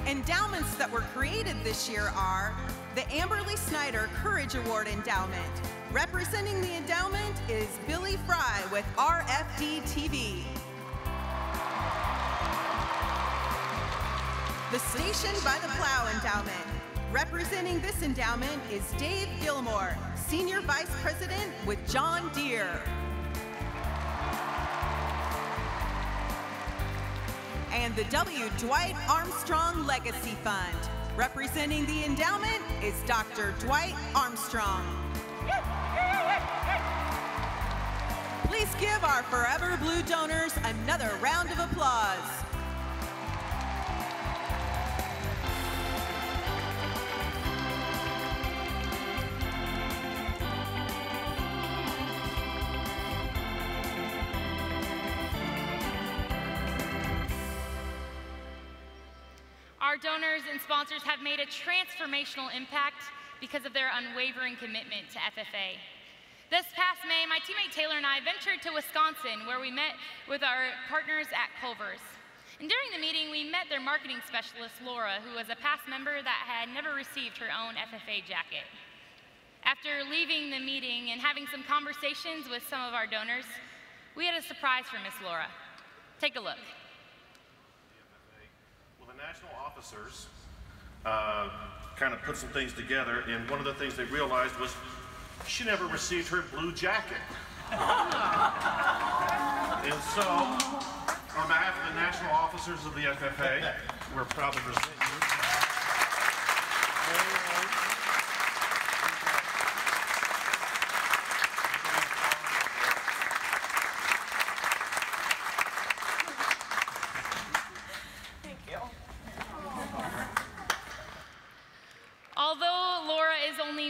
Speaker 12: Endowments that were created this year are the Amberly Snyder Courage Award Endowment. Representing the endowment is Billy Fry with RFD-TV. The Station by the Plow Endowment. Representing this endowment is Dave Gilmore, Senior Vice President with John Deere. And the W. Dwight Armstrong Legacy Fund. Representing the endowment is Dr. Dwight Armstrong. Please give our Forever Blue donors another round of applause.
Speaker 8: Our donors and sponsors have made a transformational impact because of their unwavering commitment to FFA. This past May, my teammate Taylor and I ventured to Wisconsin, where we met with our partners at Culver's. And during the meeting, we met their marketing specialist, Laura, who was a past member that had never received her own FFA jacket. After leaving the meeting and having some conversations with some of our donors, we had a surprise for Miss Laura. Take a look.
Speaker 3: The national officers kind of put some things together, and one of the things they realized was she never received her blue jacket. And so, on behalf of the national officers of the FFA, we're proud to present you.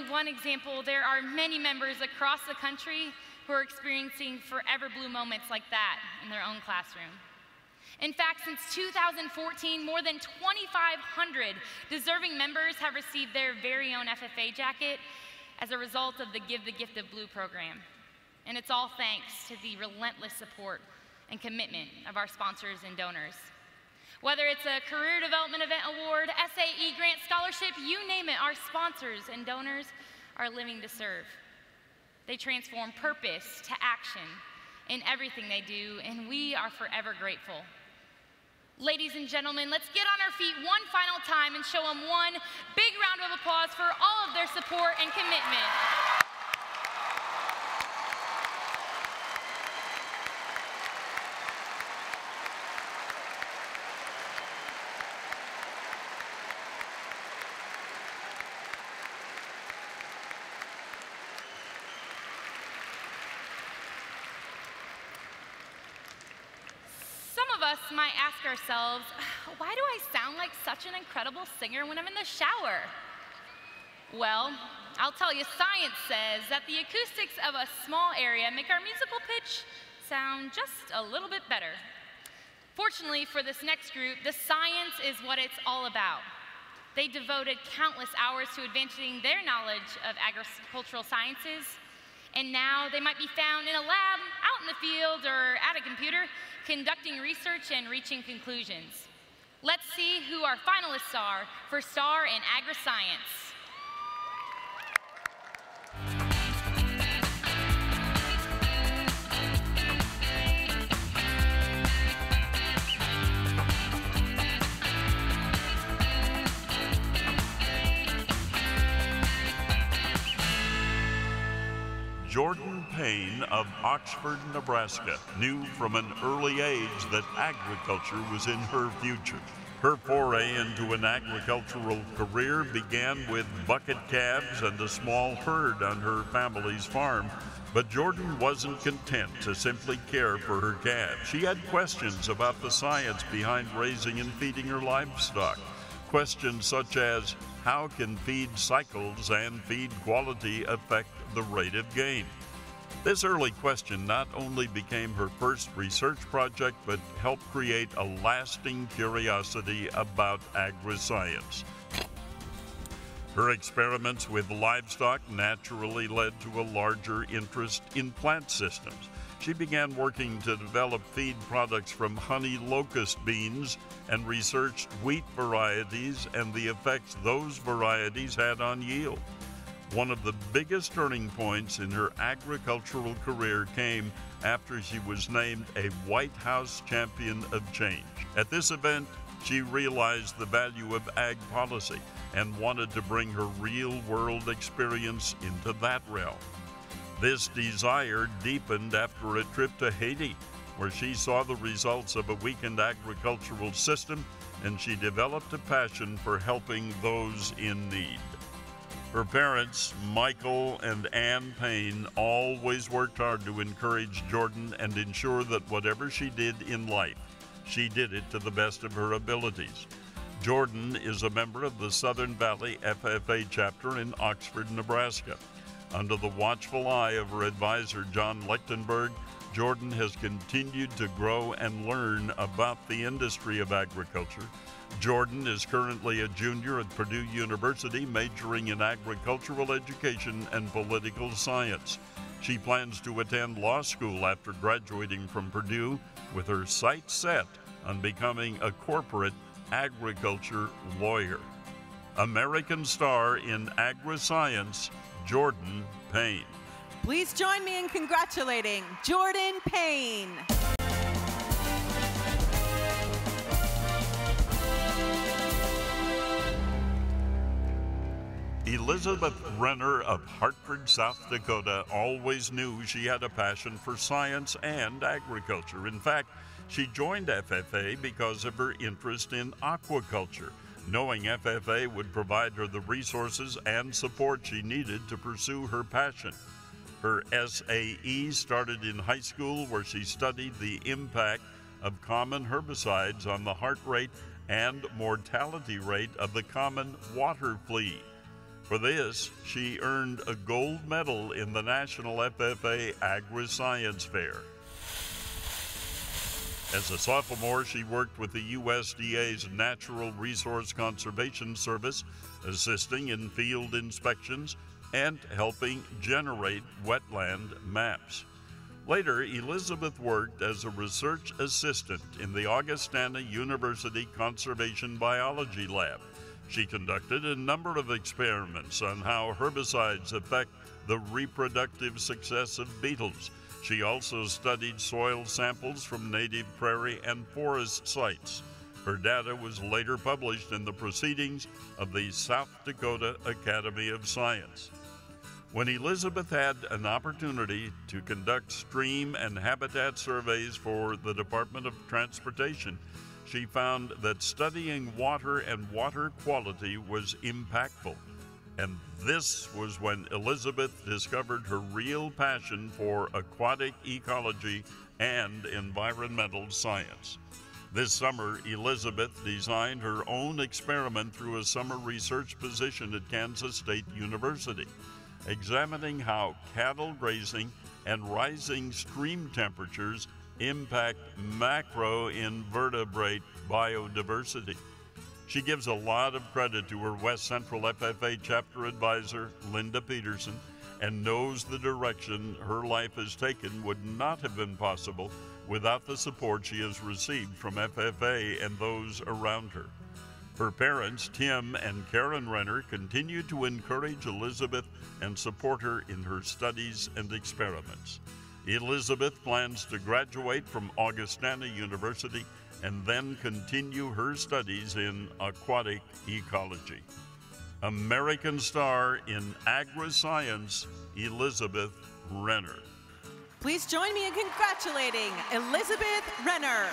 Speaker 8: One example, there are many members across the country who are experiencing forever blue moments like that in their own classroom. In fact, since 2014, more than 2,500 deserving members have received their very own FFA jacket as a result of the Give the Gift of Blue program. And it's all thanks to the relentless support and commitment of our sponsors and donors. Whether it's a Career Development Event Award, SAE Grant Scholarship, you name it, our sponsors and donors are living to serve. They transform purpose to action in everything they do, and we are forever grateful. Ladies and gentlemen, let's get on our feet one final time and show them one big round of applause for all of their support and commitment. Us might ask ourselves, why do I sound like such an incredible singer when I'm in the shower? Well, I'll tell you, science says that the acoustics of a small area make our musical pitch sound just a little bit better. Fortunately for this next group, the science is what it's all about. They devoted countless hours to advancing their knowledge of agricultural sciences, and now they might be found in a lab, out in the field, or at a computer, conducting research and reaching conclusions. Let's see who our finalists are for Star in Agri-Science.
Speaker 2: Jordan Payne of Oxford, Nebraska, knew from an early age that agriculture was in her future. Her foray into an agricultural career began with bucket calves and a small herd on her family's farm, but Jordan wasn't content to simply care for her calves. She had questions about the science behind raising and feeding her livestock. Questions such as, how can feed cycles and feed quality affect the rate of gain? This early question not only became her first research project, but helped create a lasting curiosity about agri-science. Her experiments with livestock naturally led to a larger interest in plant systems. She began working to develop feed products from honey locust beans and researched wheat varieties and the effects those varieties had on yield. One of the biggest turning points in her agricultural career came after she was named a White House Champion of Change. At this event, she realized the value of ag policy and wanted to bring her real-world experience into that realm. This desire deepened after a trip to Haiti, where she saw the results of a weakened agricultural system, and she developed a passion for helping those in need. Her parents, Michael and Ann Payne, always worked hard to encourage Jordan and ensure that whatever she did in life, she did it to the best of her abilities. Jordan is a member of the Southern Valley FFA chapter in Oxford, Nebraska. Under the watchful eye of her advisor, John Lechtenberg, Jordan has continued to grow and learn about the industry of agriculture. Jordan is currently a junior at Purdue University, majoring in agricultural education and political science. She plans to attend law school after graduating from Purdue, with her sights set on becoming a corporate agriculture lawyer. American star in agri-science, Jordan Payne.
Speaker 12: Please join me in congratulating Jordan Payne.
Speaker 2: Elizabeth Renner of Hartford, South Dakota, always knew she had a passion for science and agriculture. In fact, she joined FFA because of her interest in aquaculture, knowing FFA would provide her the resources and support she needed to pursue her passion. Her SAE started in high school, where she studied the impact of common herbicides on the heart rate and mortality rate of the common water flea. For this, she earned a gold medal in the National FFA Agri-Science Fair. As a sophomore, she worked with the USDA's Natural Resource Conservation Service, assisting in field inspections and helping generate wetland maps. Later, Elizabeth worked as a research assistant in the Augustana University Conservation Biology Lab. She conducted a number of experiments on how herbicides affect the reproductive success of beetles. She also studied soil samples from native prairie and forest sites. Her data was later published in the Proceedings of the South Dakota Academy of Science. When Elizabeth had an opportunity to conduct stream and habitat surveys for the Department of Transportation, she found that studying water and water quality was impactful. And this was when Elizabeth discovered her real passion for aquatic ecology and environmental science. This summer, Elizabeth designed her own experiment through a summer research position at Kansas State University, examining how cattle grazing and rising stream temperatures impact macroinvertebrate biodiversity. She gives a lot of credit to her West Central FFA chapter advisor, Linda Peterson, and knows the direction her life has taken would not have been possible without the support she has received from FFA and those around her. Her parents, Tim and Karen Renner, continue to encourage Elizabeth and support her in her studies and experiments. Elizabeth plans to graduate from Augustana University and then continue her studies in aquatic ecology. American star in agri-science, Elizabeth Renner.
Speaker 12: Please join me in congratulating Elizabeth Renner.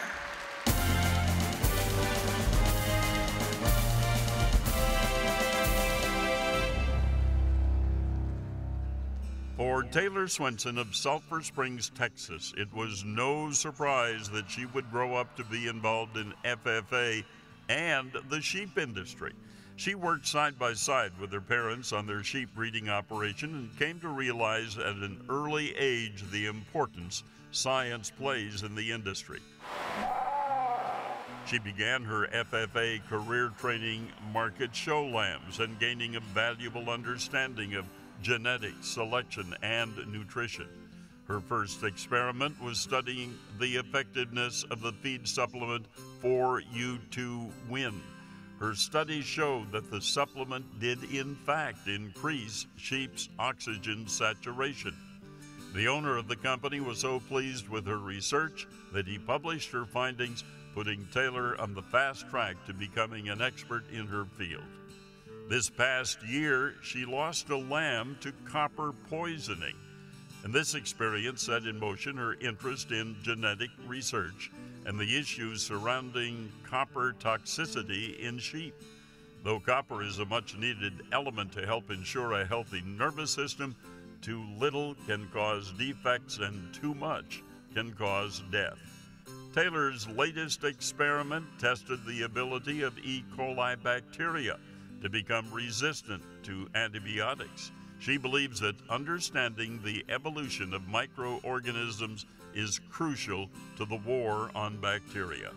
Speaker 2: For Taylor Swenson of Sulphur Springs, Texas, it was no surprise that she would grow up to be involved in FFA and the sheep industry. She worked side by side with her parents on their sheep breeding operation and came to realize at an early age the importance science plays in the industry. She began her FFA career training market show lambs and gaining a valuable understanding of genetics, selection, and nutrition. Her first experiment was studying the effectiveness of the feed supplement 4U2Win. Her studies showed that the supplement did in fact increase sheep's oxygen saturation. The owner of the company was so pleased with her research that he published her findings, putting Taylor on the fast track to becoming an expert in her field. This past year, she lost a lamb to copper poisoning, and this experience set in motion her interest in genetic research and the issues surrounding copper toxicity in sheep. Though copper is a much-needed element to help ensure a healthy nervous system, too little can cause defects and too much can cause death. Taylor's latest experiment tested the ability of E. coli bacteria to become resistant to antibiotics. She believes that understanding the evolution of microorganisms is crucial to the war on bacteria.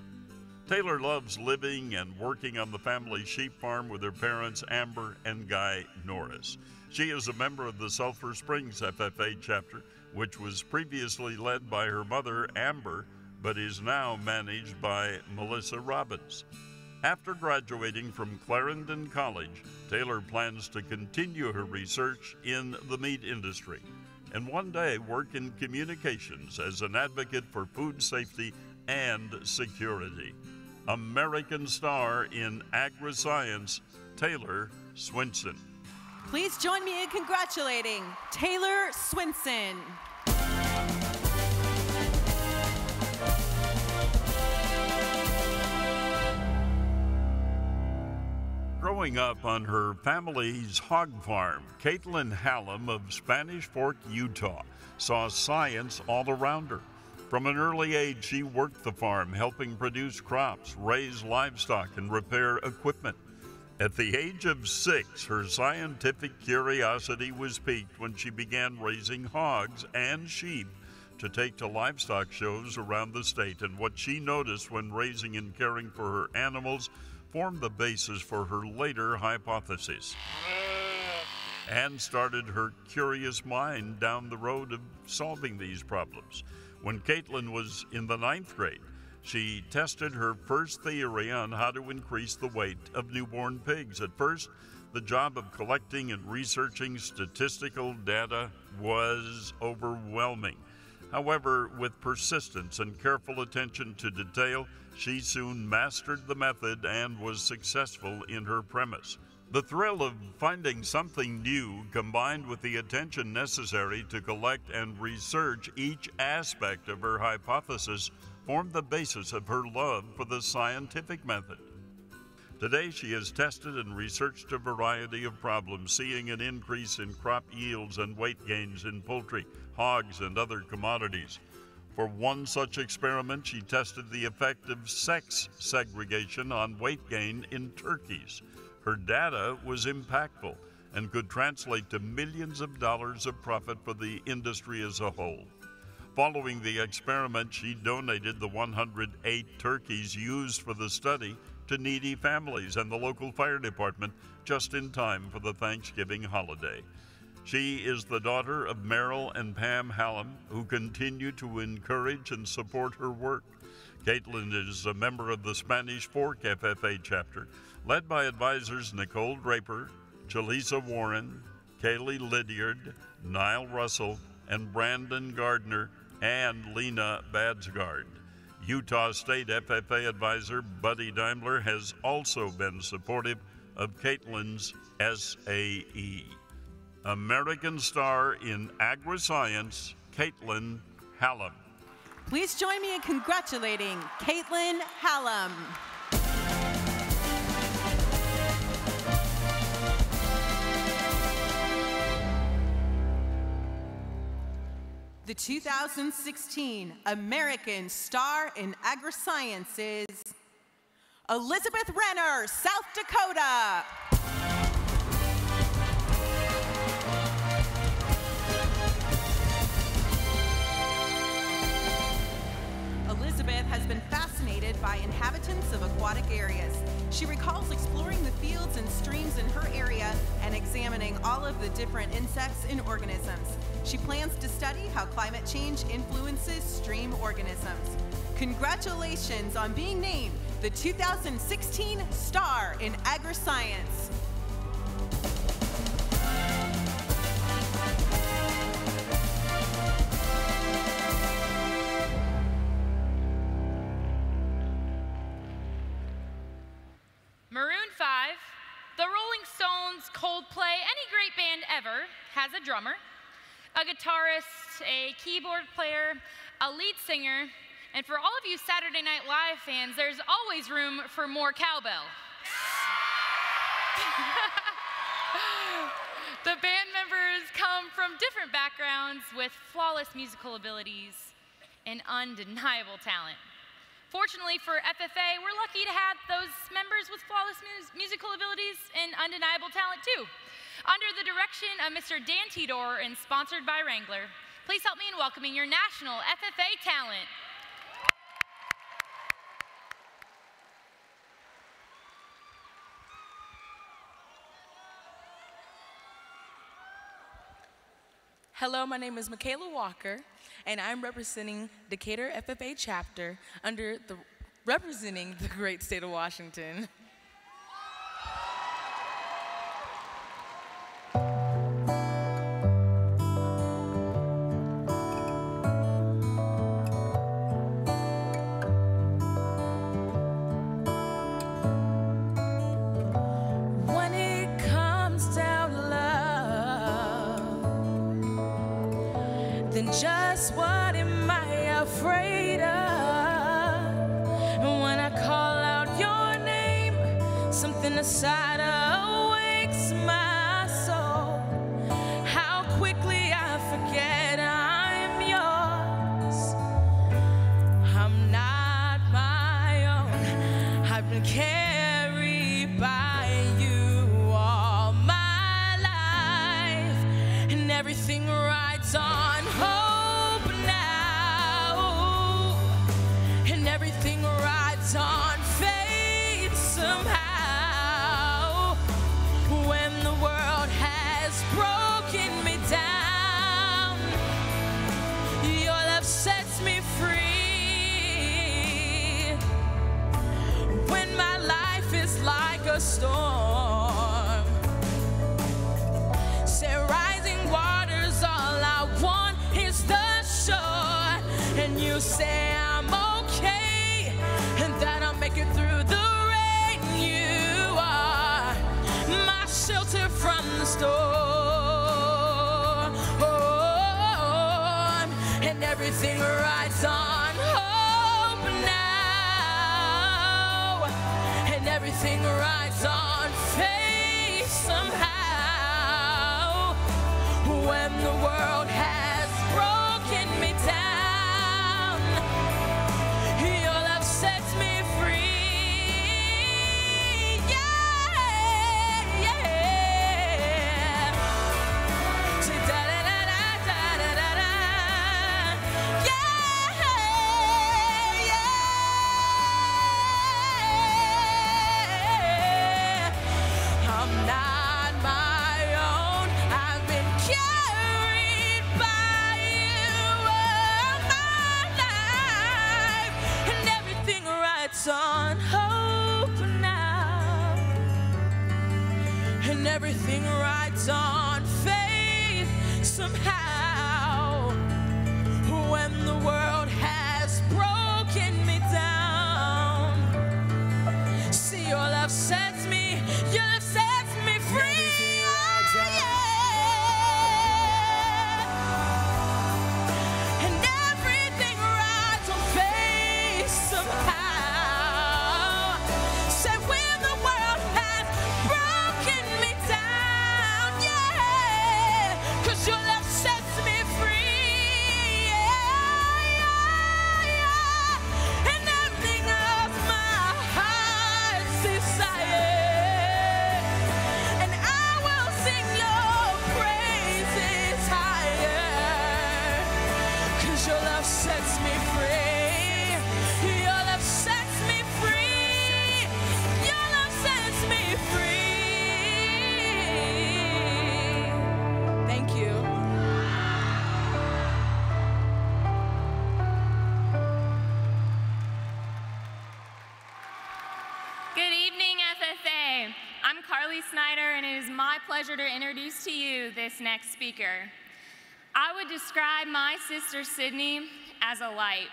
Speaker 2: Taylor loves living and working on the family sheep farm with her parents, Amber and Guy Norris. She is a member of the Sulphur Springs FFA chapter, which was previously led by her mother, Amber, but is now managed by Melissa Robbins. After graduating from Clarendon College, Taylor plans to continue her research in the meat industry and one day work in communications as an advocate for food safety and security. American star in agri-science, Taylor Swinson.
Speaker 12: Please join me in congratulating Taylor Swinson.
Speaker 2: Growing up on her family's hog farm, Caitlin Hallam of Spanish Fork, Utah, saw science all around her. From an early age, she worked the farm, helping produce crops, raise livestock, and repair equipment. At the age of 6, her scientific curiosity was piqued when she began raising hogs and sheep to take to livestock shows around the state, and what she noticed when raising and caring for her animals formed the basis for her later hypothesis and started her curious mind down the road of solving these problems. When Caitlin was in the 9th grade, she tested her first theory on how to increase the weight of newborn pigs. At first, the job of collecting and researching statistical data was overwhelming. However, with persistence and careful attention to detail, she soon mastered the method and was successful in her premise. The thrill of finding something new, combined with the attention necessary to collect and research each aspect of her hypothesis, formed the basis of her love for the scientific method. Today, she has tested and researched a variety of problems, seeing an increase in crop yields and weight gains in poultry, hogs, and other commodities. For one such experiment, she tested the effect of sex segregation on weight gain in turkeys. Her data was impactful and could translate to millions of dollars of profit for the industry as a whole. Following the experiment, she donated the 108 turkeys used for the study to needy families and the local fire department just in time for the Thanksgiving holiday. She is the daughter of Merrill and Pam Hallam, who continue to encourage and support her work. Caitlin is a member of the Spanish Fork FFA chapter, led by advisors Nicole Draper, Jaleesa Warren, Kaylee Lydiard, Niall Russell, and Brandon Gardner, and Lena Badsgard. Utah State FFA advisor Buddy Daimler has also been supportive of Caitlin's SAE. American star in agri-science, Caitlin Hallam.
Speaker 12: Please join me in congratulating Caitlin Hallam. The 2016 American Star in Agri-Science is Elizabeth Renner, South Dakota. Elizabeth has been fascinated by inhabitants of aquatic areas. She recalls exploring the fields and streams in her area and examining all of the different insects and organisms. She plans to study how climate change influences stream organisms. Congratulations on being named the 2016 Star in Agri-Science.
Speaker 8: Maroon 5, the Rolling Stones, Coldplay, any great band ever has a drummer, a guitarist, a keyboard player, a lead singer, and for all of you Saturday Night Live fans, there's always room for more cowbell. The band members come from different backgrounds with flawless musical abilities and undeniable talent. Fortunately for FFA, we're lucky to have those members with flawless musical abilities and undeniable talent too. Under the direction of Mr. Dan Tidor and sponsored by Wrangler, please help me in welcoming your national FFA talent.
Speaker 4: Hello, my name is Michaela Walker, and I'm representing Decatur FFA chapter representing the great state of Washington. When it comes down to love, then just what am I afraid of? When I call out your name, something inside awakes my soul. How quickly I forget I'm yours. I'm not my own. I've been carried by you all my life, and everything rides on hope now, and everything rides on faith somehow. When the world has broken me down, your love sets me free. When my life is like a storm, say rising waters, all I want is the shore. And you say I'm okay, and that I'll make it through the rain. You are my shelter from the storm, and everything rides on hope now, and everything rides on faith somehow. When the world has broken me down, your love sets me free. Yeah, yeah. Say da da da da da da da da. Yeah, yeah. I'm not my own. I've been carried by you.
Speaker 6: I'm Carly Snyder, and it is my pleasure to introduce to you this next speaker. I would describe my sister Sydney as a light,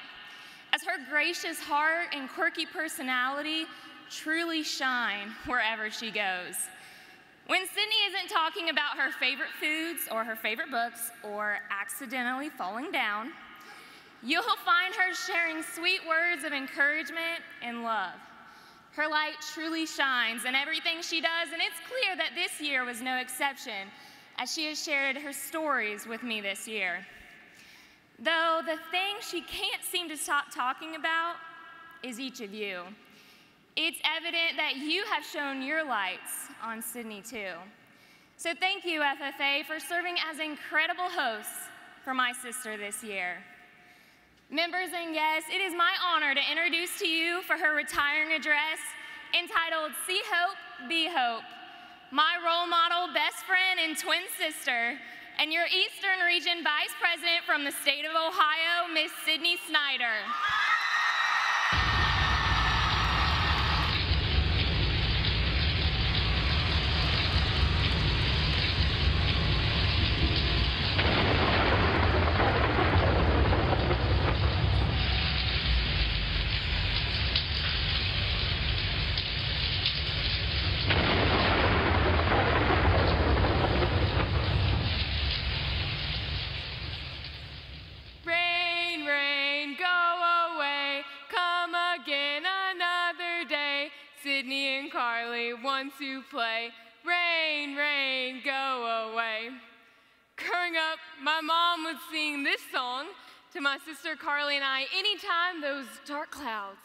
Speaker 6: as her gracious heart and quirky personality truly shine wherever she goes. When Sydney isn't talking about her favorite foods or her favorite books or accidentally falling down, you'll find her sharing sweet words of encouragement and love. Her light truly shines in everything she does, and it's clear that this year was no exception, as she has shared her stories with me this year. Though the thing she can't seem to stop talking about is each of you. It's evident that you have shown your lights on Sydney too. So thank you, FFA, for serving as incredible hosts for my sister this year. Members and guests, it is my honor to introduce to you for her retiring address entitled See Hope, Be Hope, my role model, best friend, and twin sister, and your Eastern Region Vice President from the state of Ohio, Miss Sydney Snyder. Sydney and Carly want to play. Rain, rain, go away. Growing up, my mom would sing this song to my sister Carly and I anytime those dark clouds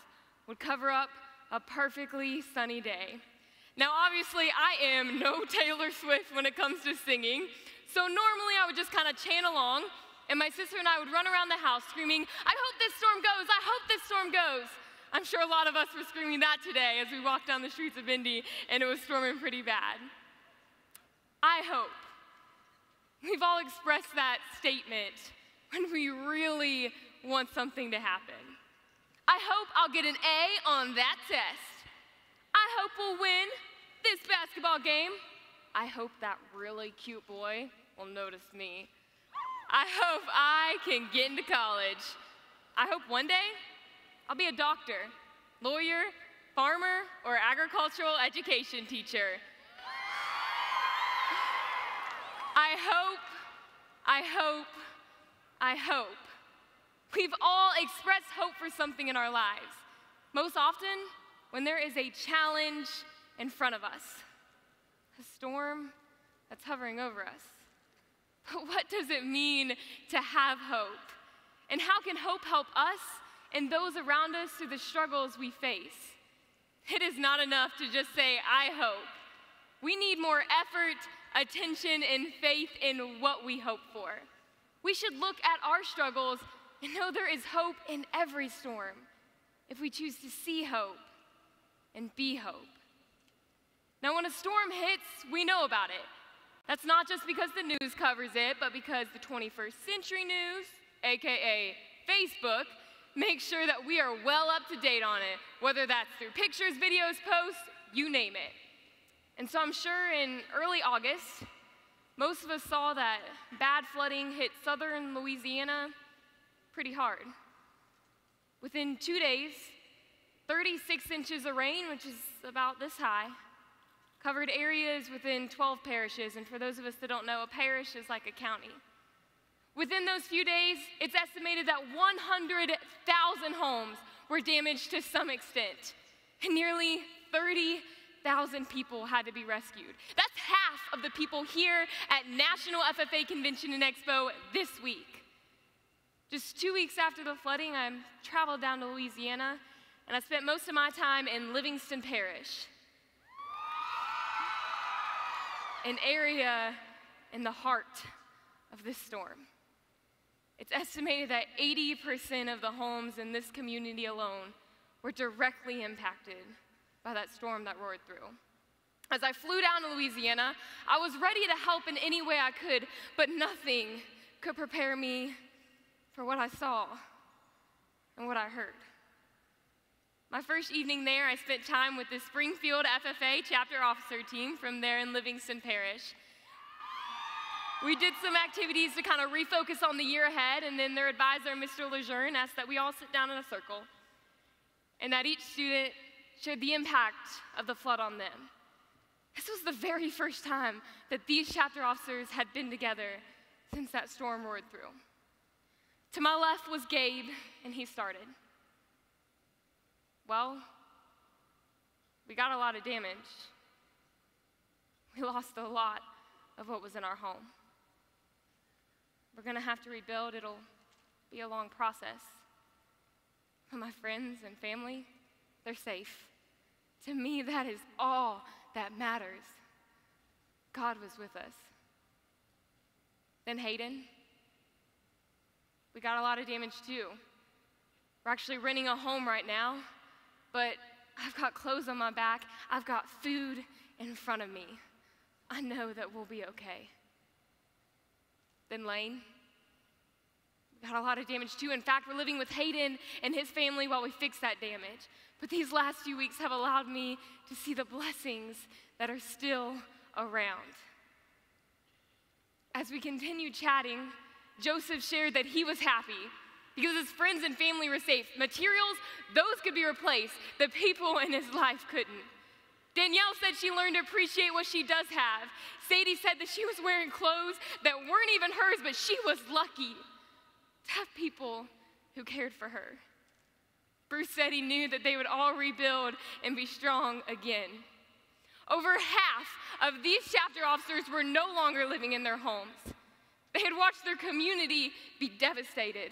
Speaker 6: would cover up a perfectly sunny day. Now, obviously, I am no Taylor Swift when it comes to singing, so normally I would just kind of chant along, and my sister and I would run around the house screaming, I hope this storm goes, I hope this storm goes. I'm sure a lot of us were screaming that today as we walked down the streets of Indy and it was storming pretty bad. I hope. We've all expressed that statement when we really want something to happen. I hope I'll get an A on that test. I hope we'll win this basketball game. I hope that really cute boy will notice me. I hope I can get into college. I hope one day I'll be a doctor, lawyer, farmer, or agricultural education teacher. I hope. We've all expressed hope for something in our lives, most often when there is a challenge in front of us, a storm that's hovering over us. But what does it mean to have hope? And how can hope help us and those around us through the struggles we face? It is not enough to just say, I hope. We need more effort, attention, and faith in what we hope for. We should look at our struggles and know there is hope in every storm if we choose to see hope and be hope. Now, when a storm hits, we know about it. That's not just because the news covers it, but because the 21st century news, AKA Facebook, make sure that we are well up to date on it, whether that's through pictures, videos, posts, you name it. And so I'm sure in early August, most of us saw that bad flooding hit southern Louisiana pretty hard. Within 2 days, 36 inches of rain, which is about this high, covered areas within 12 parishes. And for those of us that don't know, a parish is like a county. Within those few days, it's estimated that 100,000 homes were damaged to some extent, and nearly 30,000 people had to be rescued. That's half of the people here at National FFA Convention and Expo this week. Just 2 weeks after the flooding, I traveled down to Louisiana, and I spent most of my time in Livingston Parish, an area in the heart of this storm. It's estimated that 80% of the homes in this community alone were directly impacted by that storm that roared through. As I flew down to Louisiana, I was ready to help in any way I could, but nothing could prepare me for what I saw and what I heard.
Speaker 1: My first evening there, I spent time with the Springfield FFA chapter officer team from there in Livingston Parish. We did some activities to kind of refocus on the year ahead, and then their advisor, Mr. Lejeune, asked that we all sit down in a circle and that each student shared the impact of the flood on them. This was the very first time that these chapter officers had been together since that storm roared through. To my left was Gabe, and he started. Well, we got a lot of damage. We lost a lot of what was in our home. We're gonna have to rebuild. It'll be a long process. But my friends and family, they're safe. To me, that is all that matters. God was with us. Then Hayden, we got a lot of damage too. We're actually renting a home right now, but I've got clothes on my back. I've got food in front of me. I know that we'll be okay. Then Lane, we got a lot of damage too. In fact, we're living with Hayden and his family while we fix that damage. But these last few weeks have allowed me to see the blessings that are still around. As we continued chatting, Joseph shared that he was happy because his friends and family were safe. Materials, those could be replaced. The people in his life couldn't. Danielle said she learned to appreciate what she does have. Sadie said that she was wearing clothes that weren't even hers, but she was lucky to have people who cared for her. Bruce said he knew that they would all rebuild and be strong again. Over half of these chapter officers were no longer living in their homes. They had watched their community be devastated.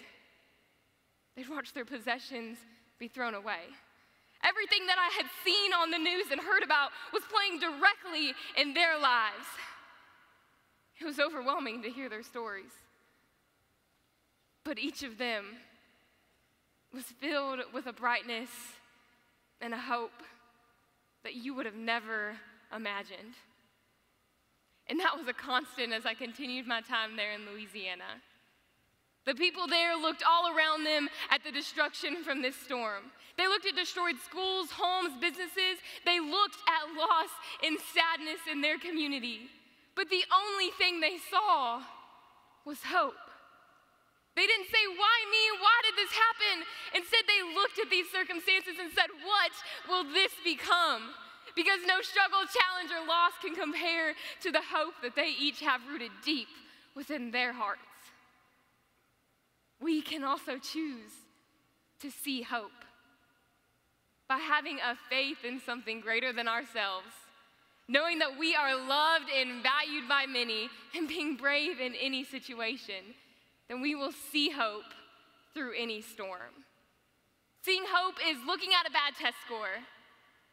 Speaker 1: They'd watched their possessions be thrown away. Everything that I had seen on the news and heard about was playing directly in their lives. It was overwhelming to hear their stories. But each of them was filled with a brightness and a hope that you would have never imagined. And that was a constant as I continued my time there in Louisiana. The people there looked all around them at the destruction from this storm. They looked at destroyed schools, homes, businesses. They looked at loss and sadness in their community. But the only thing they saw was hope. They didn't say, why me? Why did this happen? Instead, they looked at these circumstances and said, what will this become? Because no struggle, challenge, or loss can compare to the hope that they each have rooted deep within their hearts. We can also choose to see hope by having a faith in something greater than ourselves, knowing that we are loved and valued by many, and being brave in any situation. Then we will see hope through any storm. Seeing hope is looking at a bad test score,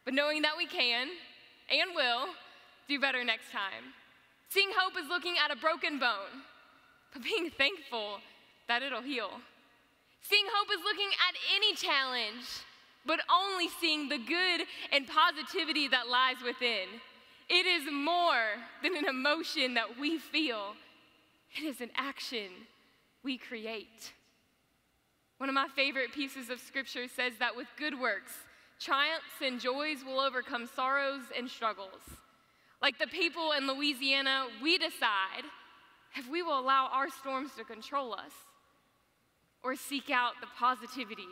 Speaker 1: but knowing that we can and will do better next time. Seeing hope is looking at a broken bone, but being thankful that it'll heal. Seeing hope is looking at any challenge, but only seeing the good and positivity that lies within. It is more than an emotion that we feel. It is an action we create. One of my favorite pieces of scripture says that with good works, triumphs and joys will overcome sorrows and struggles. Like the people in Louisiana, we decide if we will allow our storms to control us or seek out the positivity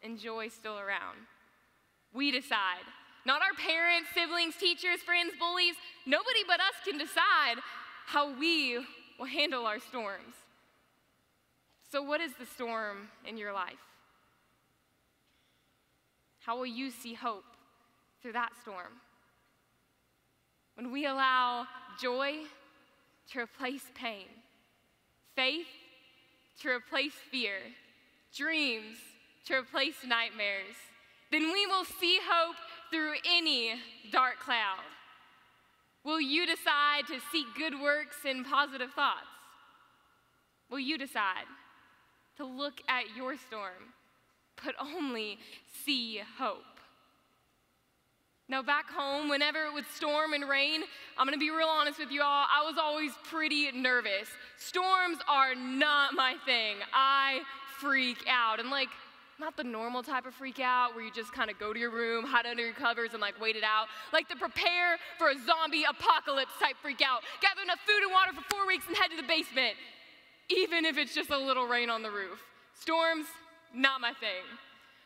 Speaker 1: and joy still around. We decide. Not our parents, siblings, teachers, friends, bullies. Nobody but us can decide how we will handle our storms. So what is the storm in your life? How will you see hope through that storm? When we allow joy to replace pain, faith to replace fear, dreams to replace nightmares, then we will see hope through any dark cloud. Will you decide to seek good works and positive thoughts? Will you decide to look at your storm, but only see hope? Now, back home, whenever it would storm and rain, I'm gonna be real honest with you all, I was always pretty nervous. Storms are not my thing. I freak out. And like not the normal type of freak out where you just kind of go to your room, hide under your covers, and like wait it out. Like the prepare for a zombie apocalypse type freak out. Gather enough food and water for 4 weeks and head to the basement, even if it's just a little rain on the roof. Storms, not my thing.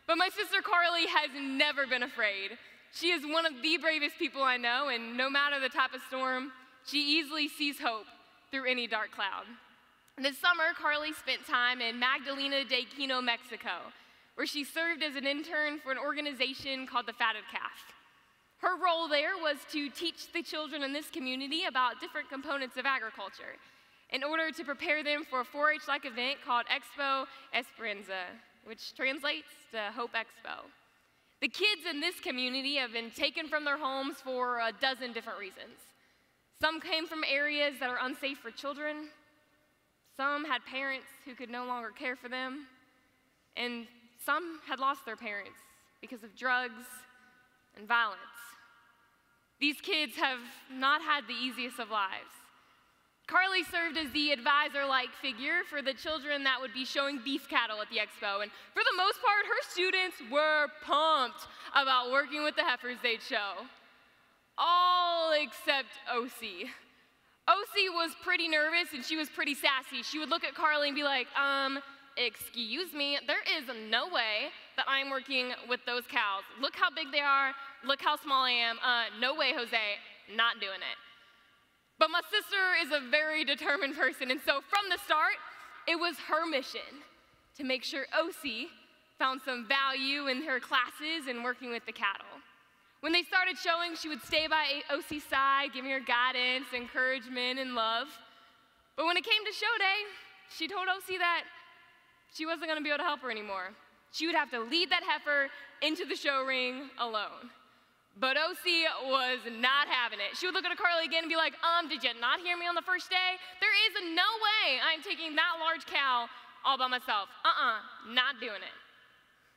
Speaker 1: But my sister Carly has never been afraid. She is one of the bravest people I know, and no matter the type of storm, she easily sees hope through any dark cloud. This summer, Carly spent time in Magdalena de Quino, Mexico, where she served as an intern for an organization called the Fatted Calf. Her role there was to teach the children in this community about different components of agriculture in order to prepare them for a 4-H-like event called Expo Esperanza, which translates to Hope Expo. The kids in this community have been taken from their homes for a dozen different reasons. Some came from areas that are unsafe for children. Some had parents who could no longer care for them. And some had lost their parents because of drugs and violence. These kids have not had the easiest of lives. Carly served as the advisor-like figure for the children that would be showing beef cattle at the expo, and for the most part, her students were pumped about working with the heifers they'd show. All except OC. OC was pretty nervous and she was pretty sassy. She would look at Carly and be like, excuse me, there is no way that I'm working with those cows. Look how big they are, look how small I am. No way, Jose, not doing it. But my sister is a very determined person, and so from the start, it was her mission to make sure OC found some value in her classes and working with the cattle. When they started showing, she would stay by OC's side, giving her guidance, encouragement, and love. But when it came to show day, she told OC that she wasn't going to be able to help her anymore. She would have to lead that heifer into the show ring alone. But OC was not having it. She would look at Carly again and be like, did you not hear me on the first day? There is no way I'm taking that large cow all by myself. Not doing it.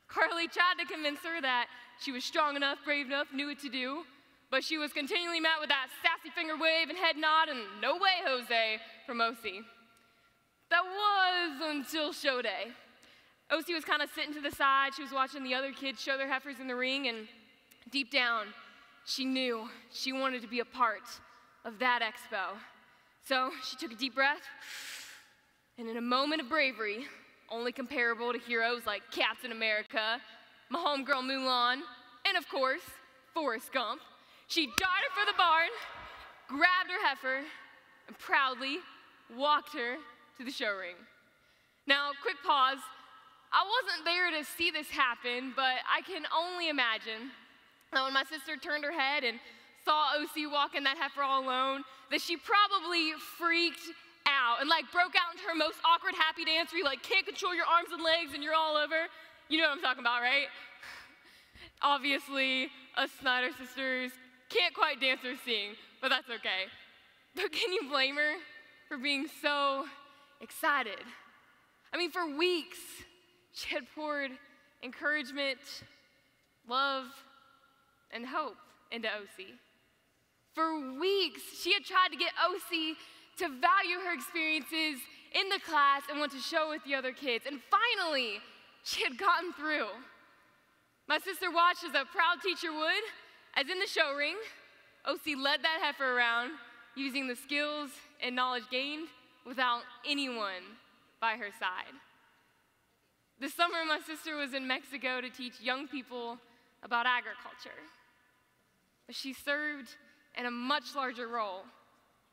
Speaker 1: Carly tried to convince her that she was strong enough, brave enough, knew what to do, but she was continually met with that sassy finger wave and head nod and no way, Jose, from OC. That was until show day. OC was kind of sitting to the side. She was watching the other kids show their heifers in the ring, and deep down, she knew she wanted to be a part of that expo. So she took a deep breath, and in a moment of bravery, only comparable to heroes like Captain America, my homegirl Mulan, and of course, Forrest Gump, she darted for the barn, grabbed her heifer, and proudly walked her to the show ring. Now, quick pause. I wasn't there to see this happen, but I can only imagine that when my sister turned her head and saw OC walking that heifer all alone, that she probably freaked out and like broke out into her most awkward happy dance where you like can't control your arms and legs and you're all over. You know what I'm talking about, right? Obviously, us Snyder sisters can't quite dance or sing, but that's okay. But can you blame her for being so excited? I mean, for weeks, she had poured encouragement, love, and hope into OC. For weeks, she had tried to get OC to value her experiences in the class and want to show with the other kids. And finally, she had gotten through. My sister watched as a proud teacher would, as in the show ring, OC led that heifer around using the skills and knowledge gained without anyone by her side. This summer, my sister was in Mexico to teach young people about agriculture. But she served in a much larger role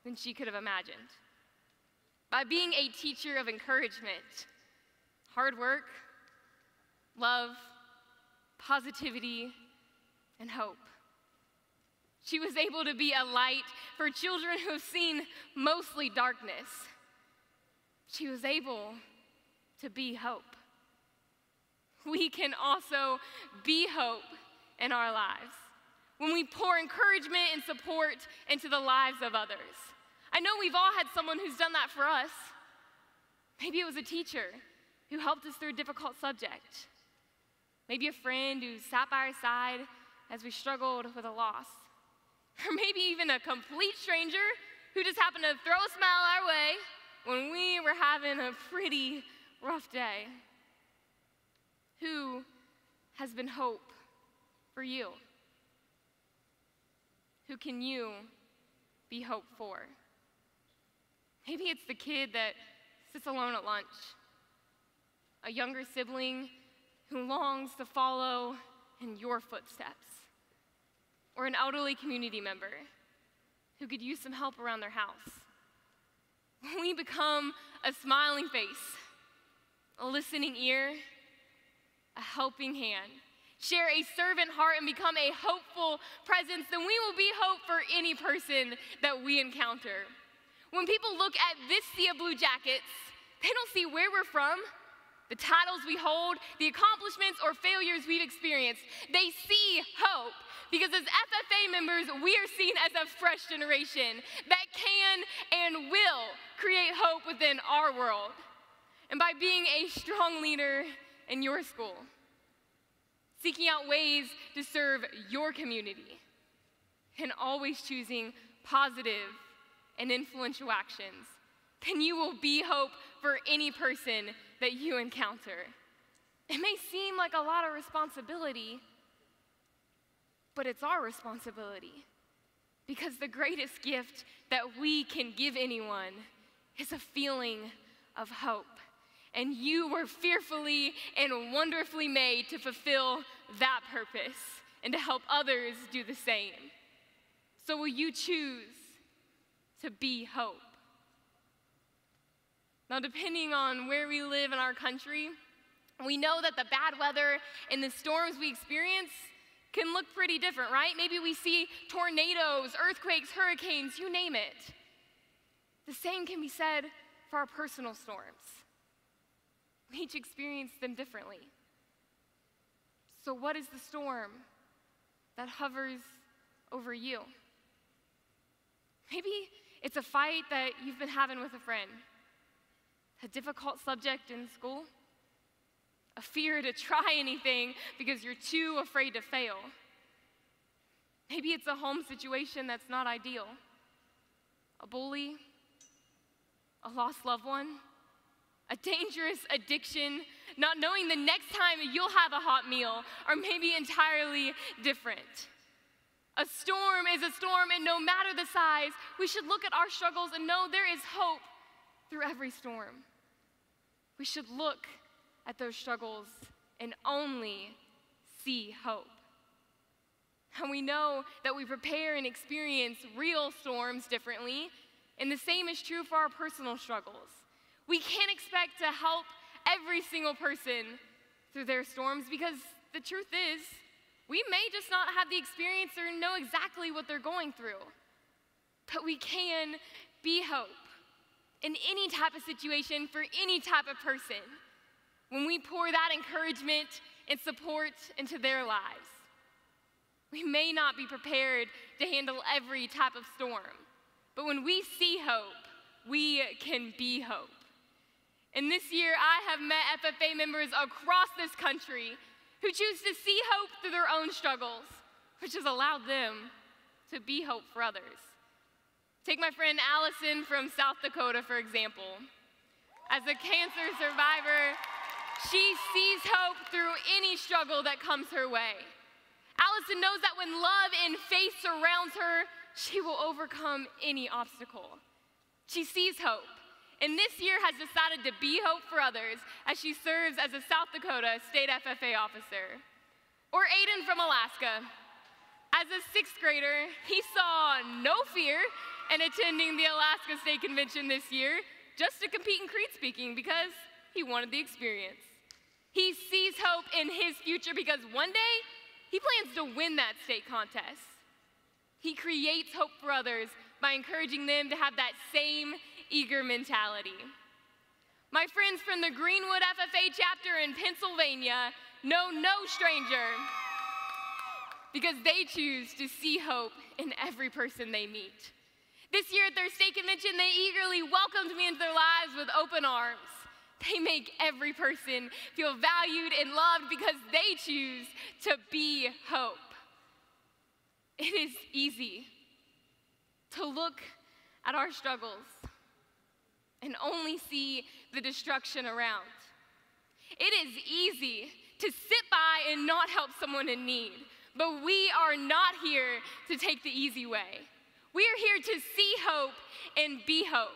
Speaker 1: than she could have imagined. By being a teacher of encouragement, hard work, love, positivity, and hope. She was able to be a light for children who have seen mostly darkness. She was able to be hope. We can also be hope in our lives when we pour encouragement and support into the lives of others. I know we've all had someone who's done that for us. Maybe it was a teacher who helped us through a difficult subject. Maybe a friend who sat by our side as we struggled with a loss. Or maybe even a complete stranger who just happened to throw a smile our way when we were having a pretty rough day. Who has been hope for you? Who can you be hope for? Maybe it's the kid that sits alone at lunch, a younger sibling who longs to follow in your footsteps, or an elderly community member who could use some help around their house. When we become a smiling face, a listening ear, a helping hand, share a servant heart, and become a hopeful presence, then we will be hope for any person that we encounter. When people look at this sea of blue jackets, they don't see where we're from, the titles we hold, the accomplishments or failures we've experienced. They see hope, because as FFA members, we are seen as a fresh generation that can and will create hope within our world. And by being a strong leader in your school, seeking out ways to serve your community, and always choosing positive and influential actions, then you will be hope for any person that you encounter. It may seem like a lot of responsibility, but it's our responsibility, because the greatest gift that we can give anyone is a feeling of hope. And you were fearfully and wonderfully made to fulfill that purpose and to help others do the same. So will you choose to be hope? Now, depending on where we live in our country, we know that the bad weather and the storms we experience can look pretty different, right? Maybe we see tornadoes, earthquakes, hurricanes, you name it. The same can be said for our personal storms. We each experience them differently. So what is the storm that hovers over you? Maybe it's a fight that you've been having with a friend, a difficult subject in school, a fear to try anything because you're too afraid to fail. Maybe it's a home situation that's not ideal, a bully, a lost loved one, a dangerous addiction, not knowing the next time you'll have a hot meal, or maybe entirely different. A storm is a storm, and no matter the size, we should look at our struggles and know there is hope through every storm. We should look at those struggles and only see hope. And we know that we prepare and experience real storms differently, and the same is true for our personal struggles. We can't expect to help every single person through their storms, because the truth is, we may just not have the experience or know exactly what they're going through. But we can be hope in any type of situation for any type of person when we pour that encouragement and support into their lives. We may not be prepared to handle every type of storm, but when we see hope, we can be hope. And this year, I have met FFA members across this country who choose to see hope through their own struggles, which has allowed them to be hope for others. Take my friend Allison from South Dakota, for example. As a cancer survivor, she sees hope through any struggle that comes her way. Allison knows that when love and faith surrounds her, she will overcome any obstacle. She sees hope, and this year has decided to be hope for others as she serves as a South Dakota State FFA officer. Or Aiden from Alaska. As a 6th grader, he saw no fear in attending the Alaska State Convention this year just to compete in Creed speaking because he wanted the experience. He sees hope in his future because one day he plans to win that state contest. He creates hope for others by encouraging them to have that same eager mentality. My friends from the Greenwood FFA chapter in Pennsylvania know no stranger because they choose to see hope in every person they meet. This year at their state convention, they eagerly welcomed me into their lives with open arms. They make every person feel valued and loved because they choose to be hope. It is easy to look at our struggles and only see the destruction around. It is easy to sit by and not help someone in need. But we are not here to take the easy way. We are here to see hope and be hope.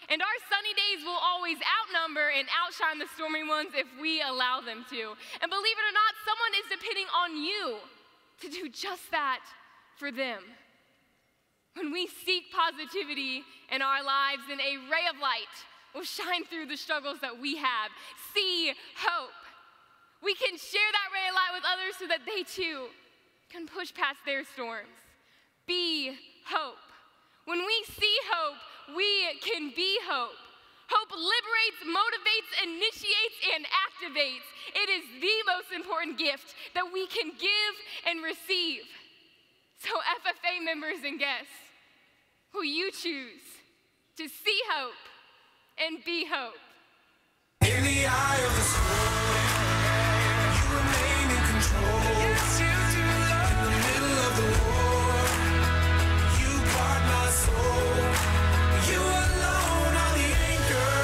Speaker 1: And our sunny days will always outnumber and outshine the stormy ones if we allow them to. And believe it or not, someone is depending on you to do just that for them. When we seek positivity in our lives, then a ray of light will shine through the struggles that we have. See hope. We can share that ray of light with others so that they too can push past their storms. Be hope. When we see hope, we can be hope. Hope liberates, motivates, initiates, and activates. It is the most important gift that we can give and receive. So FFA members and guests, will you choose to see hope and be hope?
Speaker 4: In the eye of the storm, you remain in control. Yes, you do, Lord. In the middle of the war, you guard my soul. You alone are the anchor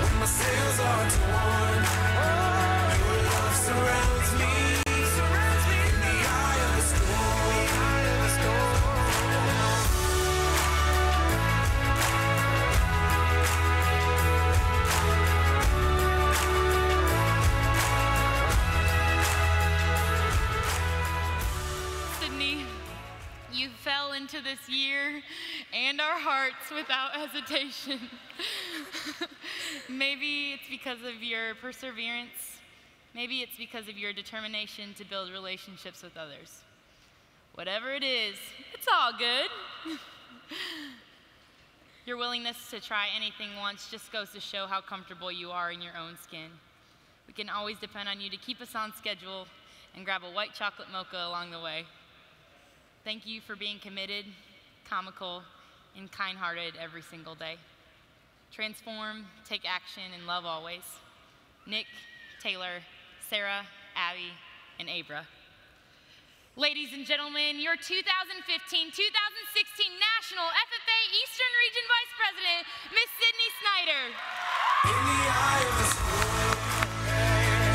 Speaker 4: when my sails are torn. Your love surrounds me. In the eye of the storm.
Speaker 8: You fell into this year and our hearts without hesitation. Maybe it's because of your perseverance. Maybe it's because of your determination to build relationships with others. Whatever it is, it's all good. Your willingness to try anything once just goes to show how comfortable you are in your own skin. We can always depend on you to keep us on schedule and grab a white chocolate mocha along the way. Thank you for being committed, comical, and kind-hearted every single day. Transform, take action, and love always. Nick, Taylor, Sarah, Abby, and Abra. Ladies and gentlemen, your 2015-2016 National FFA Eastern Region Vice President, Miss Sydney Snyder.
Speaker 4: In the eye of the storm,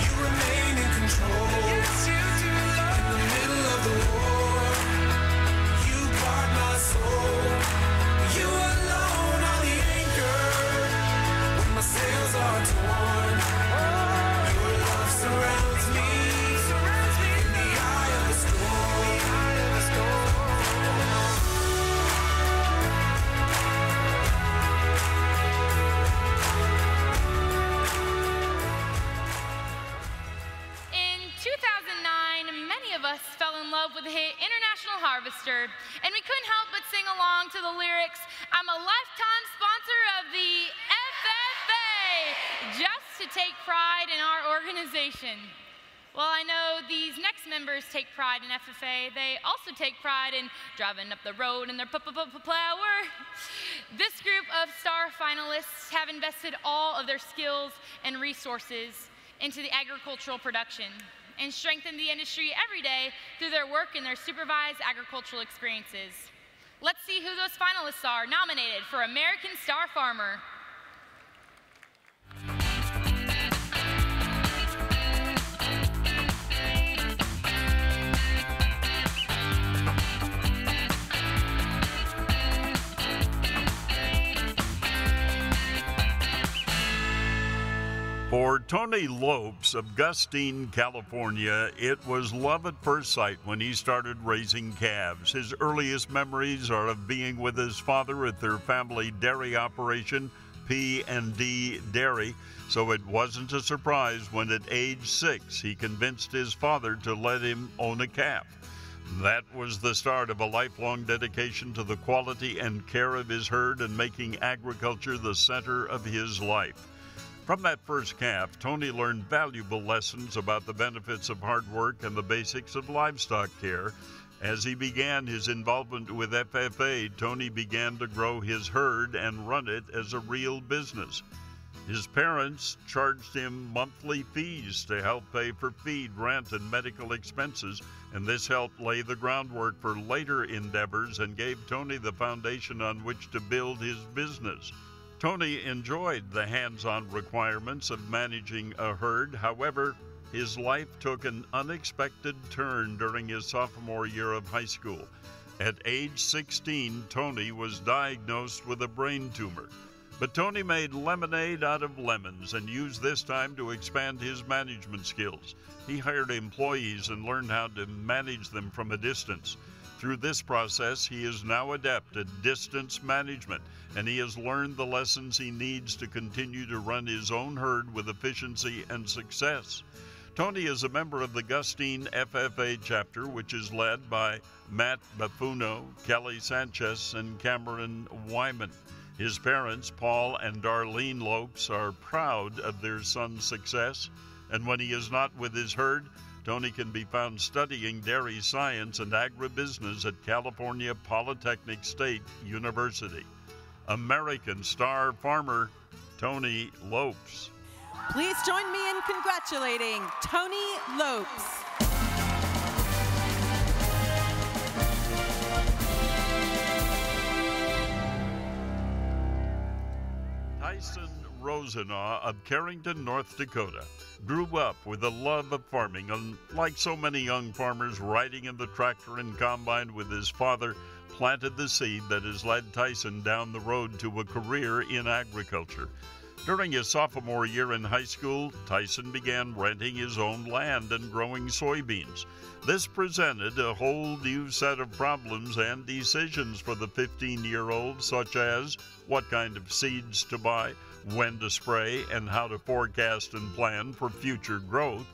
Speaker 4: you remain in control. Yes, you do, Lord. In the middle of the war, you guard my soul. You alone are the anchor when my sails are torn. Your love surrounds me. In the eye of the storm.
Speaker 8: In 2009, many of us fell in love with the hit International Harvester, and we couldn't help but sing along to the lyrics, "I'm a lifetime sponsor of the FFA," just to take pride in our organization. While I know these next members take pride in FFA, they also take pride in driving up the road in their plower. This group of star finalists have invested all of their skills and resources into the agricultural production and strengthened the industry every day through their work and their supervised agricultural experiences. Let's see who those finalists are nominated for American Star Farmer.
Speaker 2: For Tony Lopes of Gustine, California, it was love at first sight when he started raising calves. His earliest memories are of being with his father at their family dairy operation, P&D Dairy, so it wasn't a surprise when at age 6 he convinced his father to let him own a calf. That was the start of a lifelong dedication to the quality and care of his herd and making agriculture the center of his life. From that first calf, Tony learned valuable lessons about the benefits of hard work and the basics of livestock care. As he began his involvement with FFA, Tony began to grow his herd and run it as a real business. His parents charged him monthly fees to help pay for feed, rent, and medical expenses, and this helped lay the groundwork for later endeavors and gave Tony the foundation on which to build his business. Tony enjoyed the hands-on requirements of managing a herd. However, his life took an unexpected turn during his sophomore year of high school. At age 16, Tony was diagnosed with a brain tumor. But Tony made lemonade out of lemons and used this time to expand his management skills. He hired employees and learned how to manage them from a distance. Through this process, he is now adept at distance management, and he has learned the lessons he needs to continue to run his own herd with efficiency and success. Tony is a member of the Gustine FFA chapter, which is led by Matt Baffuno, Kelly Sanchez, and Cameron Wyman. His parents, Paul and Darlene Lopes, are proud of their son's success, and when he is not with his herd, Tony can be found studying dairy science and agribusiness at California Polytechnic State University. American star farmer Tony Lopes.
Speaker 12: Please join me in congratulating Tony Lopes.
Speaker 2: Tyson Rosenaw of Carrington, North Dakota, grew up with a love of farming, and like so many young farmers, riding in the tractor and combine with his father planted the seed that has led Tyson down the road to a career in agriculture. During his sophomore year in high school, Tyson began renting his own land and growing soybeans. This presented a whole new set of problems and decisions for the 15-year-old, such as what kind of seeds to buy, when to spray, and how to forecast and plan for future growth.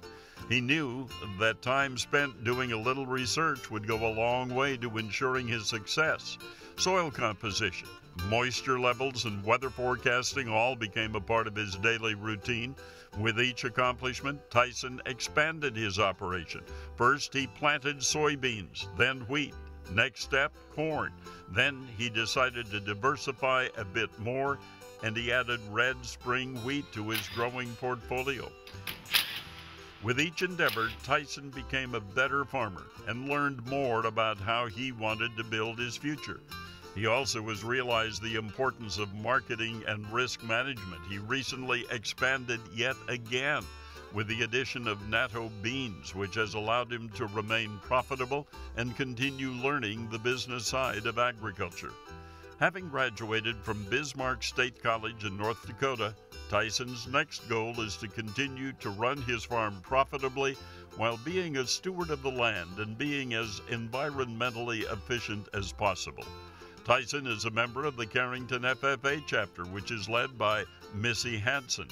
Speaker 2: He knew that time spent doing a little research would go a long way to ensuring his success. Soil composition, moisture levels, and weather forecasting all became a part of his daily routine. With each accomplishment, Tyson expanded his operation. First, he planted soybeans, then wheat. Next step, corn. Then he decided to diversify a bit more, and he added red spring wheat to his growing portfolio. With each endeavor, Tyson became a better farmer and learned more about how he wanted to build his future. He also has realized the importance of marketing and risk management. He recently expanded yet again with the addition of natto beans, which has allowed him to remain profitable and continue learning the business side of agriculture. Having graduated from Bismarck State College in North Dakota, Tyson's next goal is to continue to run his farm profitably while being a steward of the land and being as environmentally efficient as possible. Tyson is a member of the Carrington FFA chapter, which is led by Missy Hansen.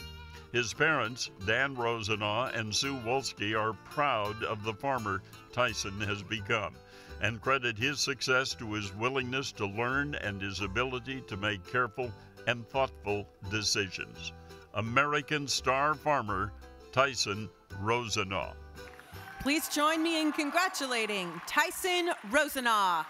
Speaker 2: His parents, Dan Rosenaw and Sue Wolski, are proud of the farmer Tyson has become and credit his success to his willingness to learn and his ability to make careful and thoughtful decisions. American star farmer Tyson Rosenaw.
Speaker 12: Please join me in congratulating Tyson Rosenaw.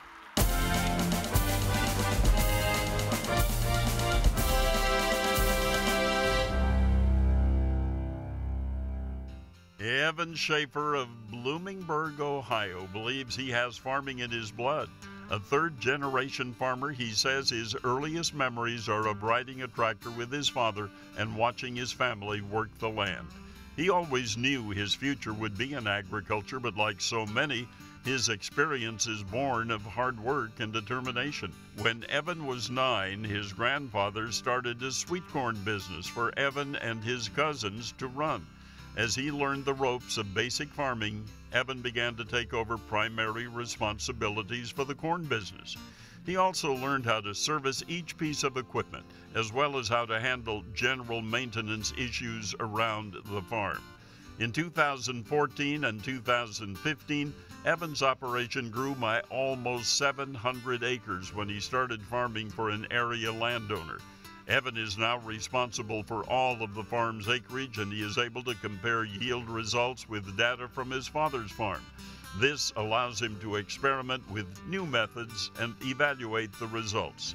Speaker 2: Evan Schaefer of Bloomingburg, Ohio, believes he has farming in his blood. A third-generation farmer, he says his earliest memories are of riding a tractor with his father and watching his family work the land. He always knew his future would be in agriculture, but like so many, his experience is born of hard work and determination. When Evan was 9, his grandfather started a sweet corn business for Evan and his cousins to run. As he learned the ropes of basic farming, Evan began to take over primary responsibilities for the corn business. He also learned how to service each piece of equipment, as well as how to handle general maintenance issues around the farm. In 2014 and 2015, Evan's operation grew by almost 700 acres when he started farming for an area landowner. Evan is now responsible for all of the farm's acreage, and he is able to compare yield results with data from his father's farm. This allows him to experiment with new methods and evaluate the results.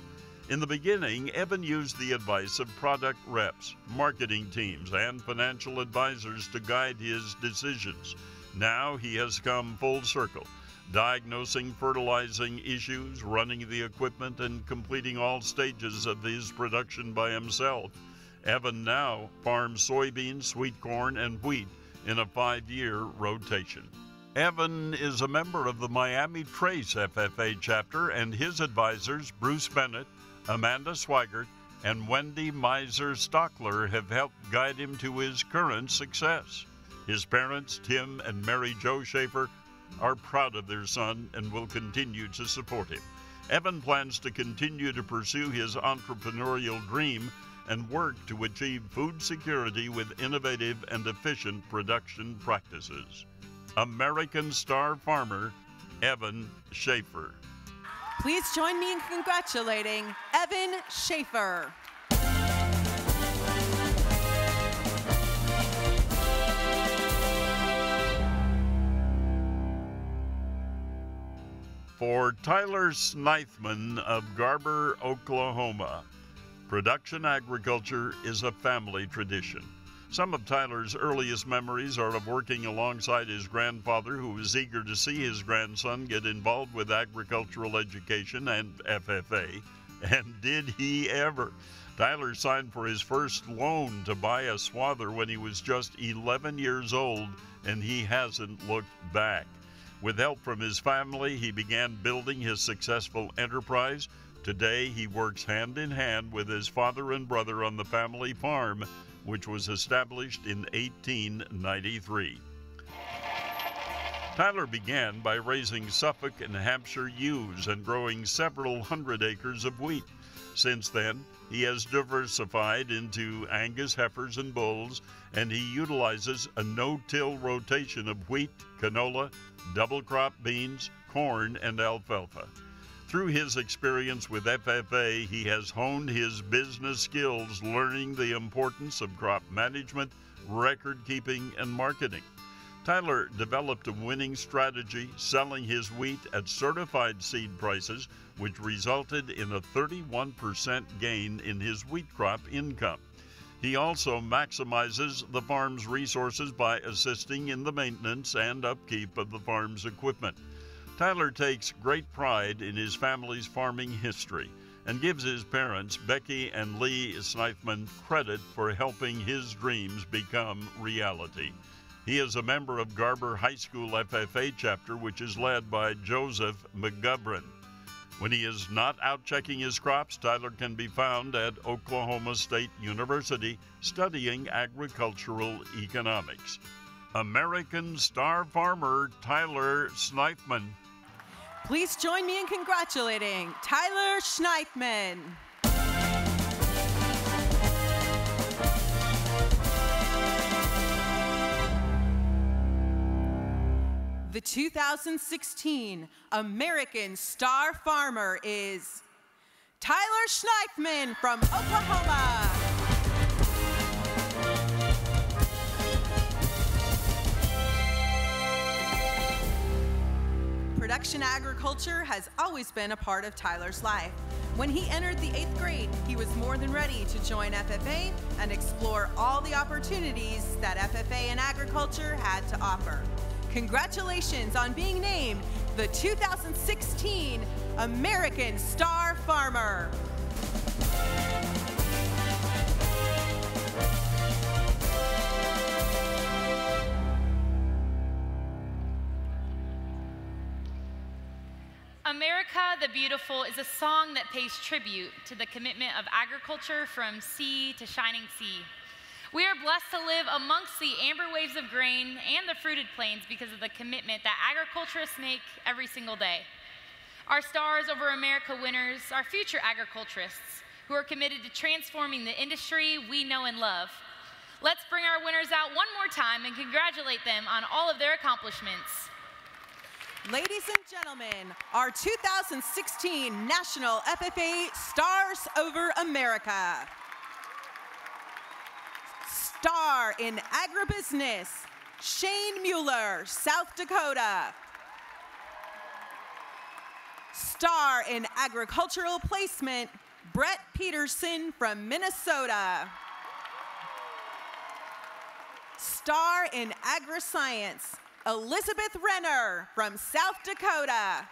Speaker 2: In the beginning, Evan used the advice of product reps, marketing teams, and financial advisors to guide his decisions. Now he has come full circle, diagnosing fertilizing issues, running the equipment, and completing all stages of his production by himself. Evan now farms soybeans, sweet corn, and wheat in a 5-year rotation. Evan is a member of the Miami Trace FFA chapter, and his advisors, Bruce Bennett, Amanda Swigert, and Wendy Miser-Stockler, have helped guide him to his current success. His parents, Tim and Mary Jo Schaefer, are proud of their son and will continue to support him. Evan plans to continue to pursue his entrepreneurial dream and work to achieve food security with innovative and efficient production practices. American Star Farmer, Evan Schaefer.
Speaker 12: Please join me in congratulating Evan Schaefer.
Speaker 2: For Tyler Snithman of Garber, Oklahoma, production agriculture is a family tradition. Some of Tyler's earliest memories are of working alongside his grandfather, who was eager to see his grandson get involved with agricultural education and FFA. And did he ever? Tyler signed for his first loan to buy a swather when he was just 11 years old, and he hasn't looked back. With help from his family, he began building his successful enterprise. Today, he works hand in hand with his father and brother on the family farm, which was established in 1893. Tyler began by raising Suffolk and Hampshire ewes and growing several hundred acres of wheat. Since then, he has diversified into Angus heifers and bulls, and he utilizes a no-till rotation of wheat, canola, double crop beans, corn, and alfalfa. Through his experience with FFA, he has honed his business skills, learning the importance of crop management, record keeping, and marketing. Tyler developed a winning strategy, selling his wheat at certified seed prices, which resulted in a 31% gain in his wheat crop income. He also maximizes the farm's resources by assisting in the maintenance and upkeep of the farm's equipment. Tyler takes great pride in his family's farming history and gives his parents, Becky and Lee Snithman, credit for helping his dreams become reality. He is a member of Garber High School FFA chapter, which is led by Joseph McGovern. When he is not out checking his crops, Tyler can be found at Oklahoma State University studying agricultural economics. American Star Farmer Tyler Snithman.
Speaker 12: Please join me in congratulating Tyler Snithman. The 2016 American Star Farmer is Tyler Snithman from Oklahoma. Production agriculture has always been a part of Tyler's life. When he entered the 8th grade, he was more than ready to join FFA and explore all the opportunities that FFA and agriculture had to offer. Congratulations on being named the 2016 American Star Farmer.
Speaker 8: America the Beautiful is a song that pays tribute to the commitment of agriculture from sea to shining sea. We are blessed to live amongst the amber waves of grain and the fruited plains because of the commitment that agriculturists make every single day. Our Stars Over America winners are future agriculturists who are committed to transforming the industry we know and love. Let's bring our winners out one more time and congratulate them on all of their accomplishments.
Speaker 12: Ladies and gentlemen, our 2016 National FFA Stars Over America. Star in Agribusiness, Shane Mueller, South Dakota. Star in Agricultural Placement, Brett Peterson from Minnesota. Star in Agri-Science, Elizabeth Renner from South Dakota.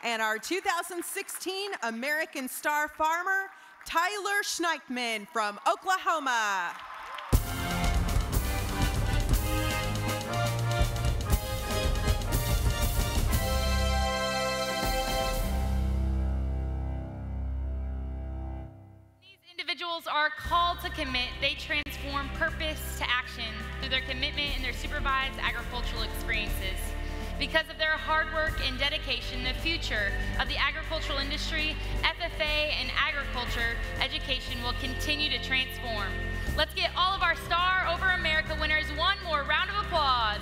Speaker 12: And our 2016 American Star Farmer, Tyler Snithman from Oklahoma.
Speaker 8: called to commit, they transform purpose to action through their commitment and their supervised agricultural experiences. Because of their hard work and dedication, the future of the agricultural industry, FFA, and agriculture education will continue to transform. Let's get all of our Star Over America winners one more round of applause.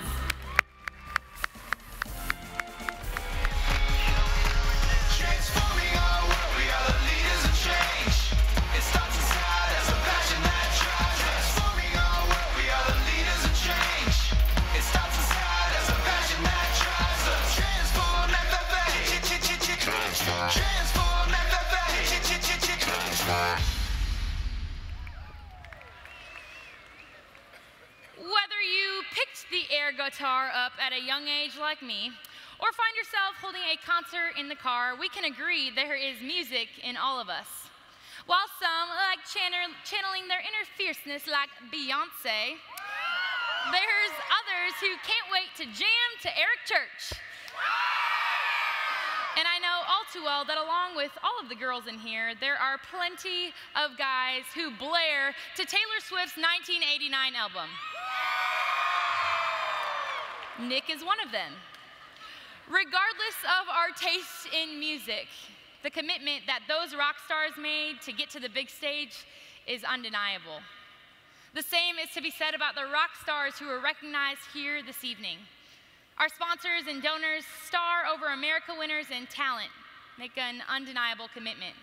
Speaker 4: Transforming our world, we are the leaders of change. It starts inside as a passion that drives. Transforming our world, we are the leaders of change. It starts inside as a passion that drives us. Transform FFA. Transform FFA.
Speaker 8: Whether you picked the air guitar up at a young age like me, or find yourself holding a concert in the car, we can agree there is music in all of us. While some like channeling their inner fierceness like Beyonce, there's others who can't wait to jam to Eric Church. And I know all too well that along with all of the girls in here, there are plenty of guys who blare to Taylor Swift's 1989 album. Nick is one of them. Regardless of our taste in music, the commitment that those rock stars made to get to the big stage is undeniable. The same is to be said about the rock stars who are recognized here this evening. Our sponsors and donors, Star Over America winners, and talent make an undeniable commitment.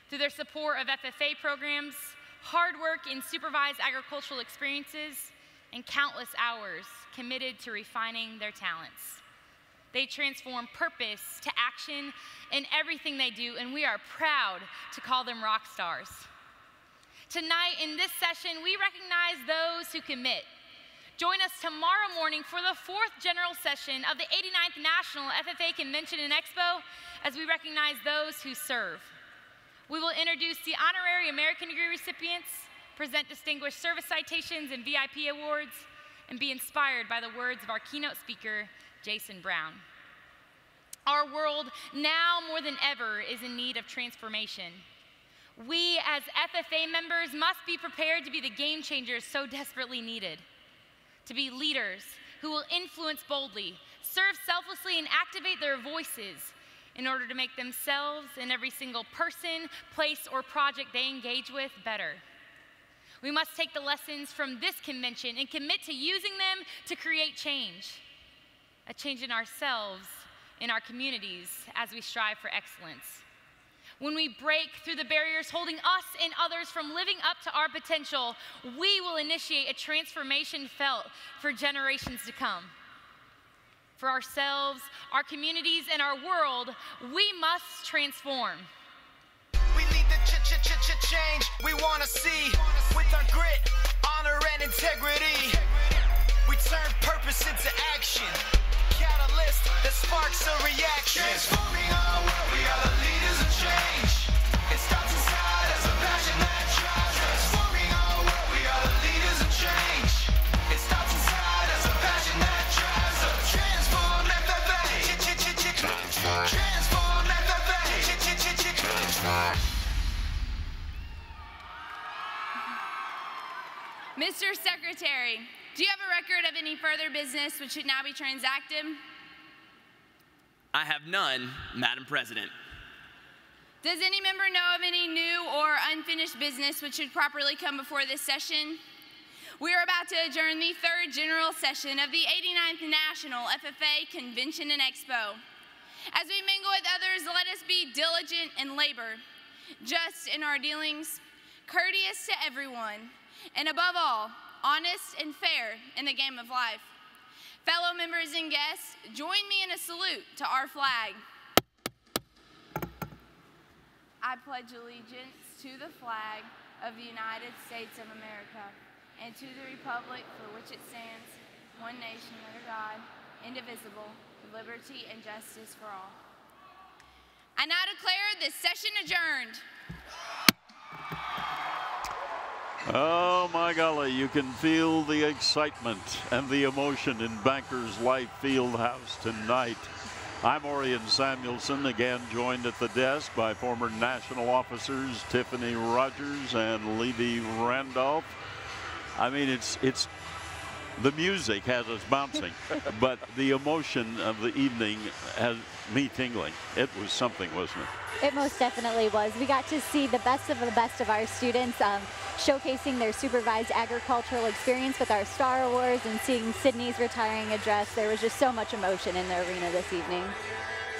Speaker 8: Through their support of FFA programs, hard work in supervised agricultural experiences, and countless hours committed to refining their talents. They transform purpose to action in everything they do, and we are proud to call them rock stars. Tonight in this session, we recognize those who commit. Join us tomorrow morning for the 4th general session of the 89th National FFA Convention and Expo as we recognize those who serve. We will introduce the honorary American degree recipients, present distinguished service citations and VIP awards, and be inspired by the words of our keynote speaker, Jason Brown. Our world, now more than ever, is in need of transformation. We, as FFA members, must be prepared to be the game changers so desperately needed. To be leaders who will influence boldly, serve selflessly, and activate their voices in order to make themselves and every single person, place, or project they engage with better. We must take the lessons from this convention and commit to using them to create change. A change in ourselves, in our communities, as we strive for excellence. When we break through the barriers holding us and others from living up to our potential, we will initiate a transformation felt for generations to come. For ourselves, our communities, and our world, we must transform.
Speaker 4: We lead the change we want to see with our grit, honor, and integrity. We turn purpose into action. Catalyst that sparks a reaction. Transforming our world, we are the leaders of change. It starts inside as a passion that drives. Transforming our world, we are the leaders of change. It starts inside as a passion that drives us. Transform FFA. Transform FFA.
Speaker 26: Mr. Secretary, do you have a record of any further business which should now be transacted?
Speaker 10: I have none, Madam President.
Speaker 26: Does any member know of any new or unfinished business which should properly come before this session? We are about to adjourn the 3rd general session of the 89th National FFA Convention and Expo. As we mingle with others, let us be diligent in labor, just in our dealings, courteous to everyone, and above all, honest and fair in the game of life. Fellow members and guests, join me in a salute to our flag. I pledge allegiance to the flag of the United States of America and to the republic for which it stands, one nation under God, indivisible, with liberty and justice for all. I now declare this session adjourned.
Speaker 2: Oh my golly, you can feel the excitement and the emotion in Bankers Life Fieldhouse tonight. I'm Orion Samuelson, again joined at the desk by former national officers Tiffany Rogers and Levy Randolph. I mean, it's the music has us bouncing, but the emotion of the evening has me tingling. It was something, wasn't it?
Speaker 5: It most definitely was. We got to see the best of our students showcasing their supervised agricultural experience with our Star Awards and seeing Sydney's retiring address. There was just so much emotion in the arena this evening.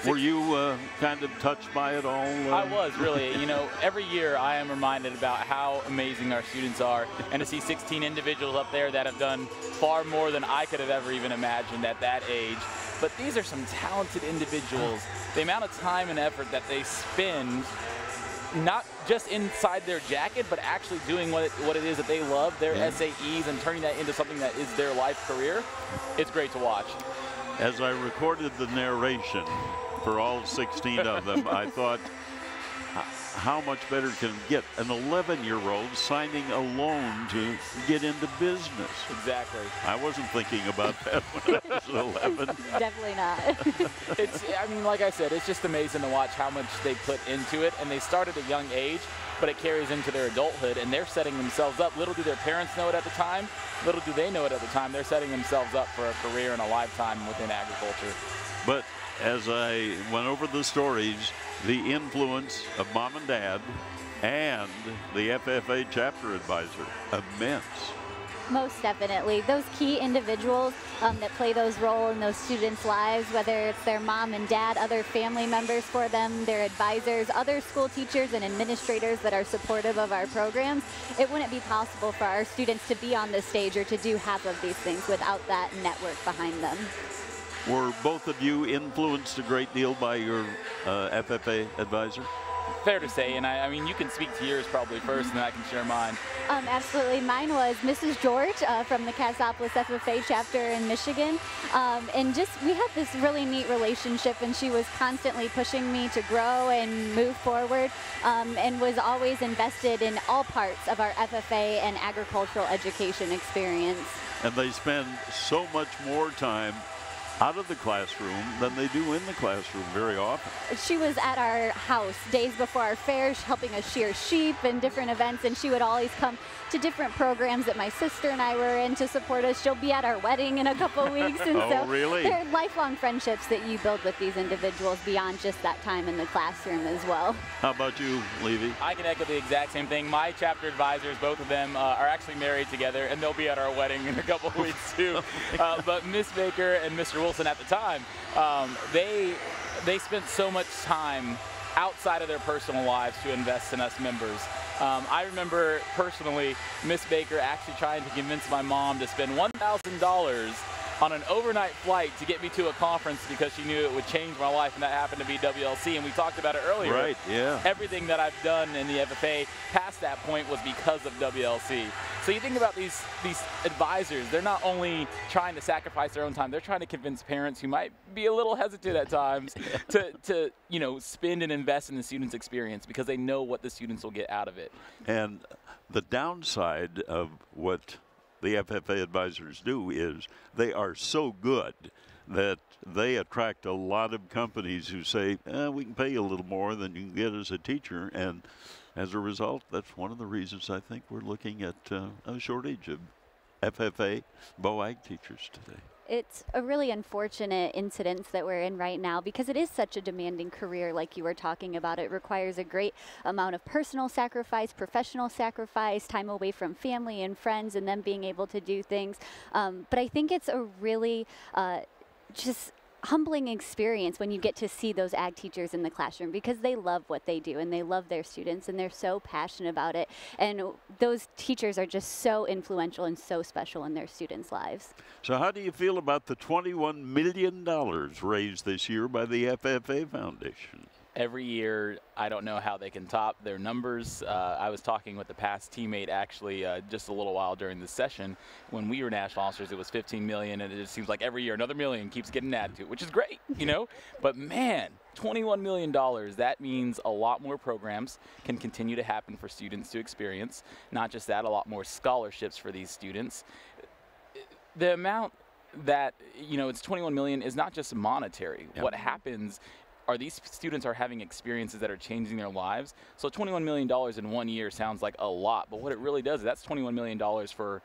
Speaker 2: Were you kind of touched by it all?
Speaker 21: I was, really. You know, every year I am reminded about how amazing our students are, and to see 16 individuals up there that have done far more than I could have ever even imagined at that age. But these are some talented individuals. The amount of time and effort that they spend, not just inside their jacket, but actually doing what it is that they love, their SAEs, and turning that into something that is their life career, it's great to watch.
Speaker 2: As I recorded the narration for all 16 of them, I thought, how much better can it get? An 11-year-old signing a loan to get into business.
Speaker 21: Exactly.
Speaker 2: I wasn't thinking about that when I was 11.
Speaker 5: Definitely not.
Speaker 21: I mean, like I said, it's just amazing to watch how much they put into it, and they start at a young age, but it carries into their adulthood, and they're setting themselves up. Little do their parents know it at the time, little do they know it at the time. They're setting themselves up for a career and a lifetime within agriculture.
Speaker 2: But as I went over the stories, the influence of mom and dad and the FFA chapter advisor, immense.
Speaker 5: Most definitely. Those key individuals that play those roles in those students' lives, whether it's their mom and dad, other family members for them, their advisors, other school teachers and administrators that are supportive of our programs, it wouldn't be possible for our students to be on this stage or to do half of these things without that network behind them.
Speaker 2: Were both of you influenced a great deal by your FFA advisor?
Speaker 21: Fair to say, and I mean, you can speak to yours probably first, and then I can share mine.
Speaker 5: Absolutely. Mine was Mrs. George from the Cassopolis FFA chapter in Michigan. And we had this really neat relationship, and she was constantly pushing me to grow and move forward, and was always invested in all parts of our FFA and agricultural education experience.
Speaker 2: And they spend so much more time out of the classroom than they do in the classroom very often.
Speaker 5: She was at our house days before our fairs, helping us shear sheep and different events, and she would always come to different programs that my sister and I were in to support us. She'll be at our wedding in a couple weeks. And
Speaker 2: oh,
Speaker 5: so
Speaker 2: really?
Speaker 5: They're lifelong friendships that you build with these individuals beyond just that time in the classroom as well.
Speaker 2: How about you, Levy?
Speaker 21: I can echo the exact same thing. My chapter advisors, both of them, are actually married together, and they'll be at our wedding in a couple weeks too. But Miss Baker and Mr. Wilson at the time, they spent so much time outside of their personal lives to invest in us members. I remember personally Miss Baker actually trying to convince my mom to spend $1,000 on an overnight flight to get me to a conference because she knew it would change my life, and that happened to be WLC, and we talked about it earlier.
Speaker 2: Right, yeah.
Speaker 21: Everything that I've done in the FFA past that point was because of WLC. So you think about these advisors, they're not only trying to sacrifice their own time, they're trying to convince parents who might be a little hesitant at times to you know, spend and invest in the student's experience because they know what the students will get out of it.
Speaker 2: And the downside of what the FFA advisors do is they are so good that they attract a lot of companies who say, we can pay you a little more than you can get as a teacher. And as a result, that's one of the reasons I think we're looking at a shortage of FFA BOAG teachers today.
Speaker 5: It's a really unfortunate incidence that we're in right now because it is such a demanding career like you were talking about. It requires a great amount of personal sacrifice, professional sacrifice, time away from family and friends, and then being able to do things. But I think it's a really just humbling experience when you get to see those ag teachers in the classroom because they love what they do and they love their students and they're so passionate about it. And those teachers are just so influential and so special in their students' lives.
Speaker 2: So how do you feel about the $21 million raised this year by the FFA Foundation?
Speaker 21: Every year, I don't know how they can top their numbers. I was talking with a past teammate actually just a little while during the session. When we were national officers, it was $15 million, and it just seems like every year another million keeps getting added to it, which is great, you know? But man, $21 million, that means a lot more programs can continue to happen for students to experience. Not just that, a lot more scholarships for these students. The amount that, you know, it's 21 million is not just monetary.
Speaker 2: Yep.
Speaker 21: What happens are these students are having experiences that are changing their lives. So $21 million in 1 year sounds like a lot, but what it really does is that's $21 million for,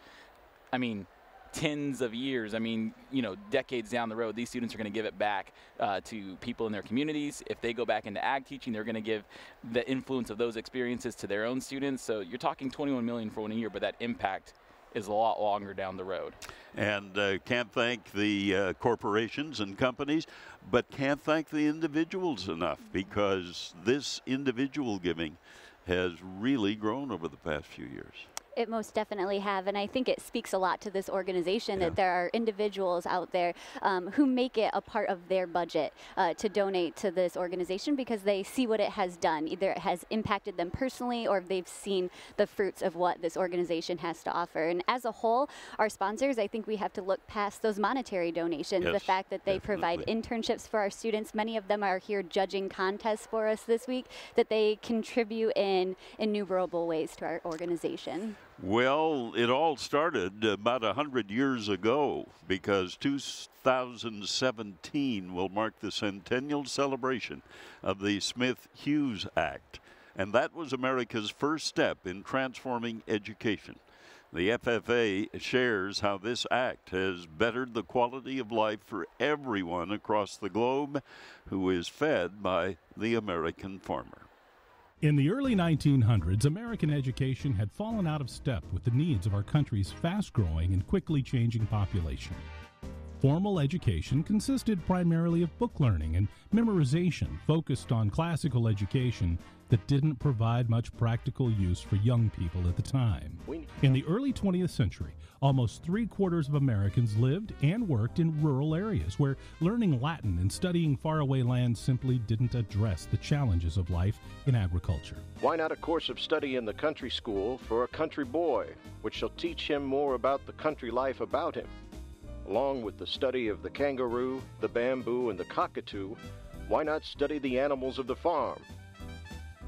Speaker 21: I mean, tens of years. I mean, you know, decades down the road, these students are going to give it back to people in their communities. If they go back into ag teaching, they're going to give the influence of those experiences to their own students. So you're talking 21 million for 1 year, but that impact is a lot longer down the road.
Speaker 2: And can't thank the corporations and companies, but can't thank the individuals enough, because this individual giving has really grown over the past few years.
Speaker 5: It most definitely have, and I think it speaks a lot to this organization that there are individuals out there who make it a part of their budget to donate to this organization because they see what it has done. Either it has impacted them personally or they've seen the fruits of what this organization has to offer. And as a whole, our sponsors, I think we have to look past those monetary donations. The fact that they provide internships for our students, many of them are here judging contests for us this week, that they contribute in innumerable ways to our organization.
Speaker 2: Well, it all started about 100 years ago, because 2017 will mark the centennial celebration of the Smith-Hughes Act, and that was America's first step in transforming education. The FFA shares how this act has bettered the quality of life for everyone across the globe who is fed by the American farmer.
Speaker 7: In the early 1900s, American education had fallen out of step with the needs of our country's fast-growing and quickly changing population. Formal education consisted primarily of book learning and memorization focused on classical education that didn't provide much practical use for young people at the time. In the early 20th century, almost 3/4 of Americans lived and worked in rural areas where learning Latin and studying faraway lands simply didn't address the challenges of life in agriculture.
Speaker 11: Why not a course of study in the country school for a country boy, which shall teach him more about the country life about him? Along with the study of the kangaroo, the bamboo, and the cockatoo, why not study the animals of the farm?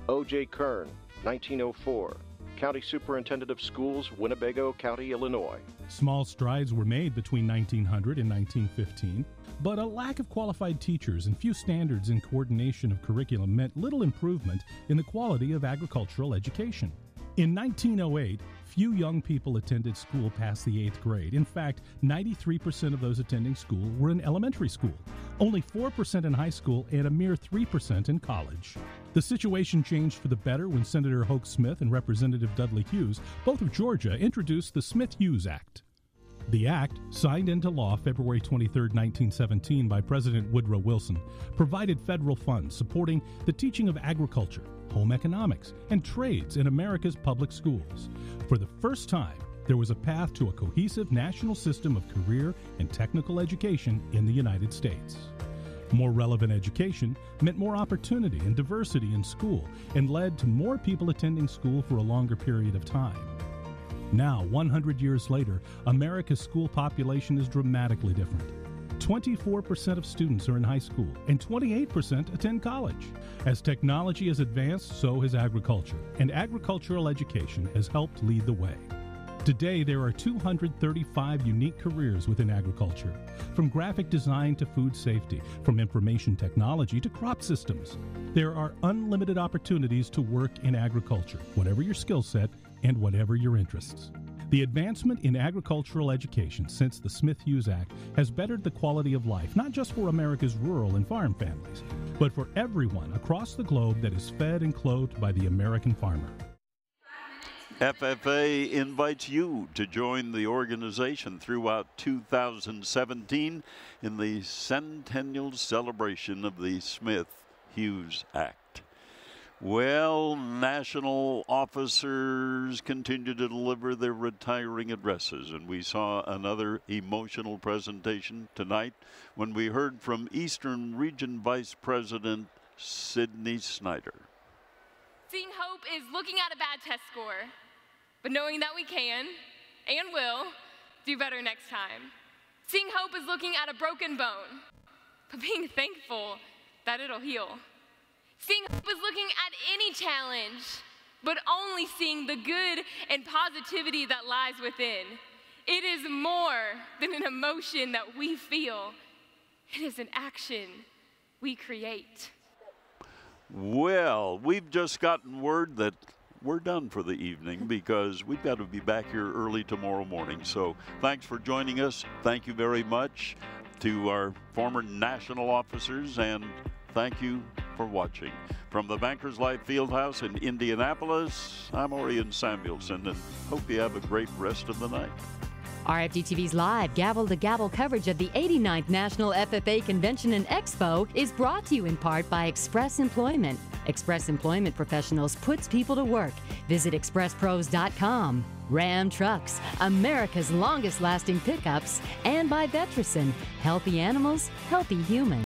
Speaker 11: O.J. Kern, 1904, County Superintendent of Schools, Winnebago County, Illinois.
Speaker 7: Small strides were made between 1900 and 1915, but a lack of qualified teachers and few standards in coordination of curriculum meant little improvement in the quality of agricultural education. In 1908, few young people attended school past the 8th grade. In fact, 93% of those attending school were in elementary school, only 4% in high school, and a mere 3% in college. The situation changed for the better when Senator Hoke Smith and Representative Dudley Hughes, both of Georgia, introduced the Smith-Hughes Act. The act, signed into law February 23, 1917 by President Woodrow Wilson, provided federal funds supporting the teaching of agriculture, home economics, and trades in America's public schools. For the first time, there was a path to a cohesive national system of career and technical education in the United States. More relevant education meant more opportunity and diversity in school and led to more people attending school for a longer period of time. Now, 100 years later, America's school population is dramatically different. 24% of students are in high school and 28% attend college. As technology has advanced, so has agriculture, and agricultural education has helped lead the way. Today, there are 235 unique careers within agriculture, from graphic design to food safety, from information technology to crop systems. There are unlimited opportunities to work in agriculture, whatever your skill set and whatever your interests. The advancement in agricultural education since the Smith-Hughes Act has bettered the quality of life, not just for America's rural and farm families, but for everyone across the globe that is fed and clothed by the American farmer.
Speaker 2: FFA invites you to join the organization throughout 2017 in the centennial celebration of the Smith-Hughes Act. Well, national officers continue to deliver their retiring addresses, and we saw another emotional presentation tonight when we heard from Eastern Region Vice President Sydney Snyder.
Speaker 1: Seeing hope is looking at a bad test score, but knowing that we can and will do better next time. Seeing hope is looking at a broken bone, but being thankful that it'll heal. Seeing hope is looking at any challenge, but only seeing the good and positivity that lies within. It is more than an emotion that we feel. It is an action we create.
Speaker 2: Well, we've just gotten word that we're done for the evening because we've got to be back here early tomorrow morning. So thanks for joining us. Thank you very much to our former national officers, and thank you for watching. From the Bankers Life Fieldhouse in Indianapolis, I'm Orion Samuelson, and hope you have a great rest of the night.
Speaker 13: RFD-TV's live gavel-to-gavel coverage of the 89th National FFA Convention and Expo is brought to you in part by Express Employment. Express Employment Professionals puts people to work. Visit expresspros.com. Ram Trucks, America's longest-lasting pickups, and by Vetricin, healthy animals, healthy humans.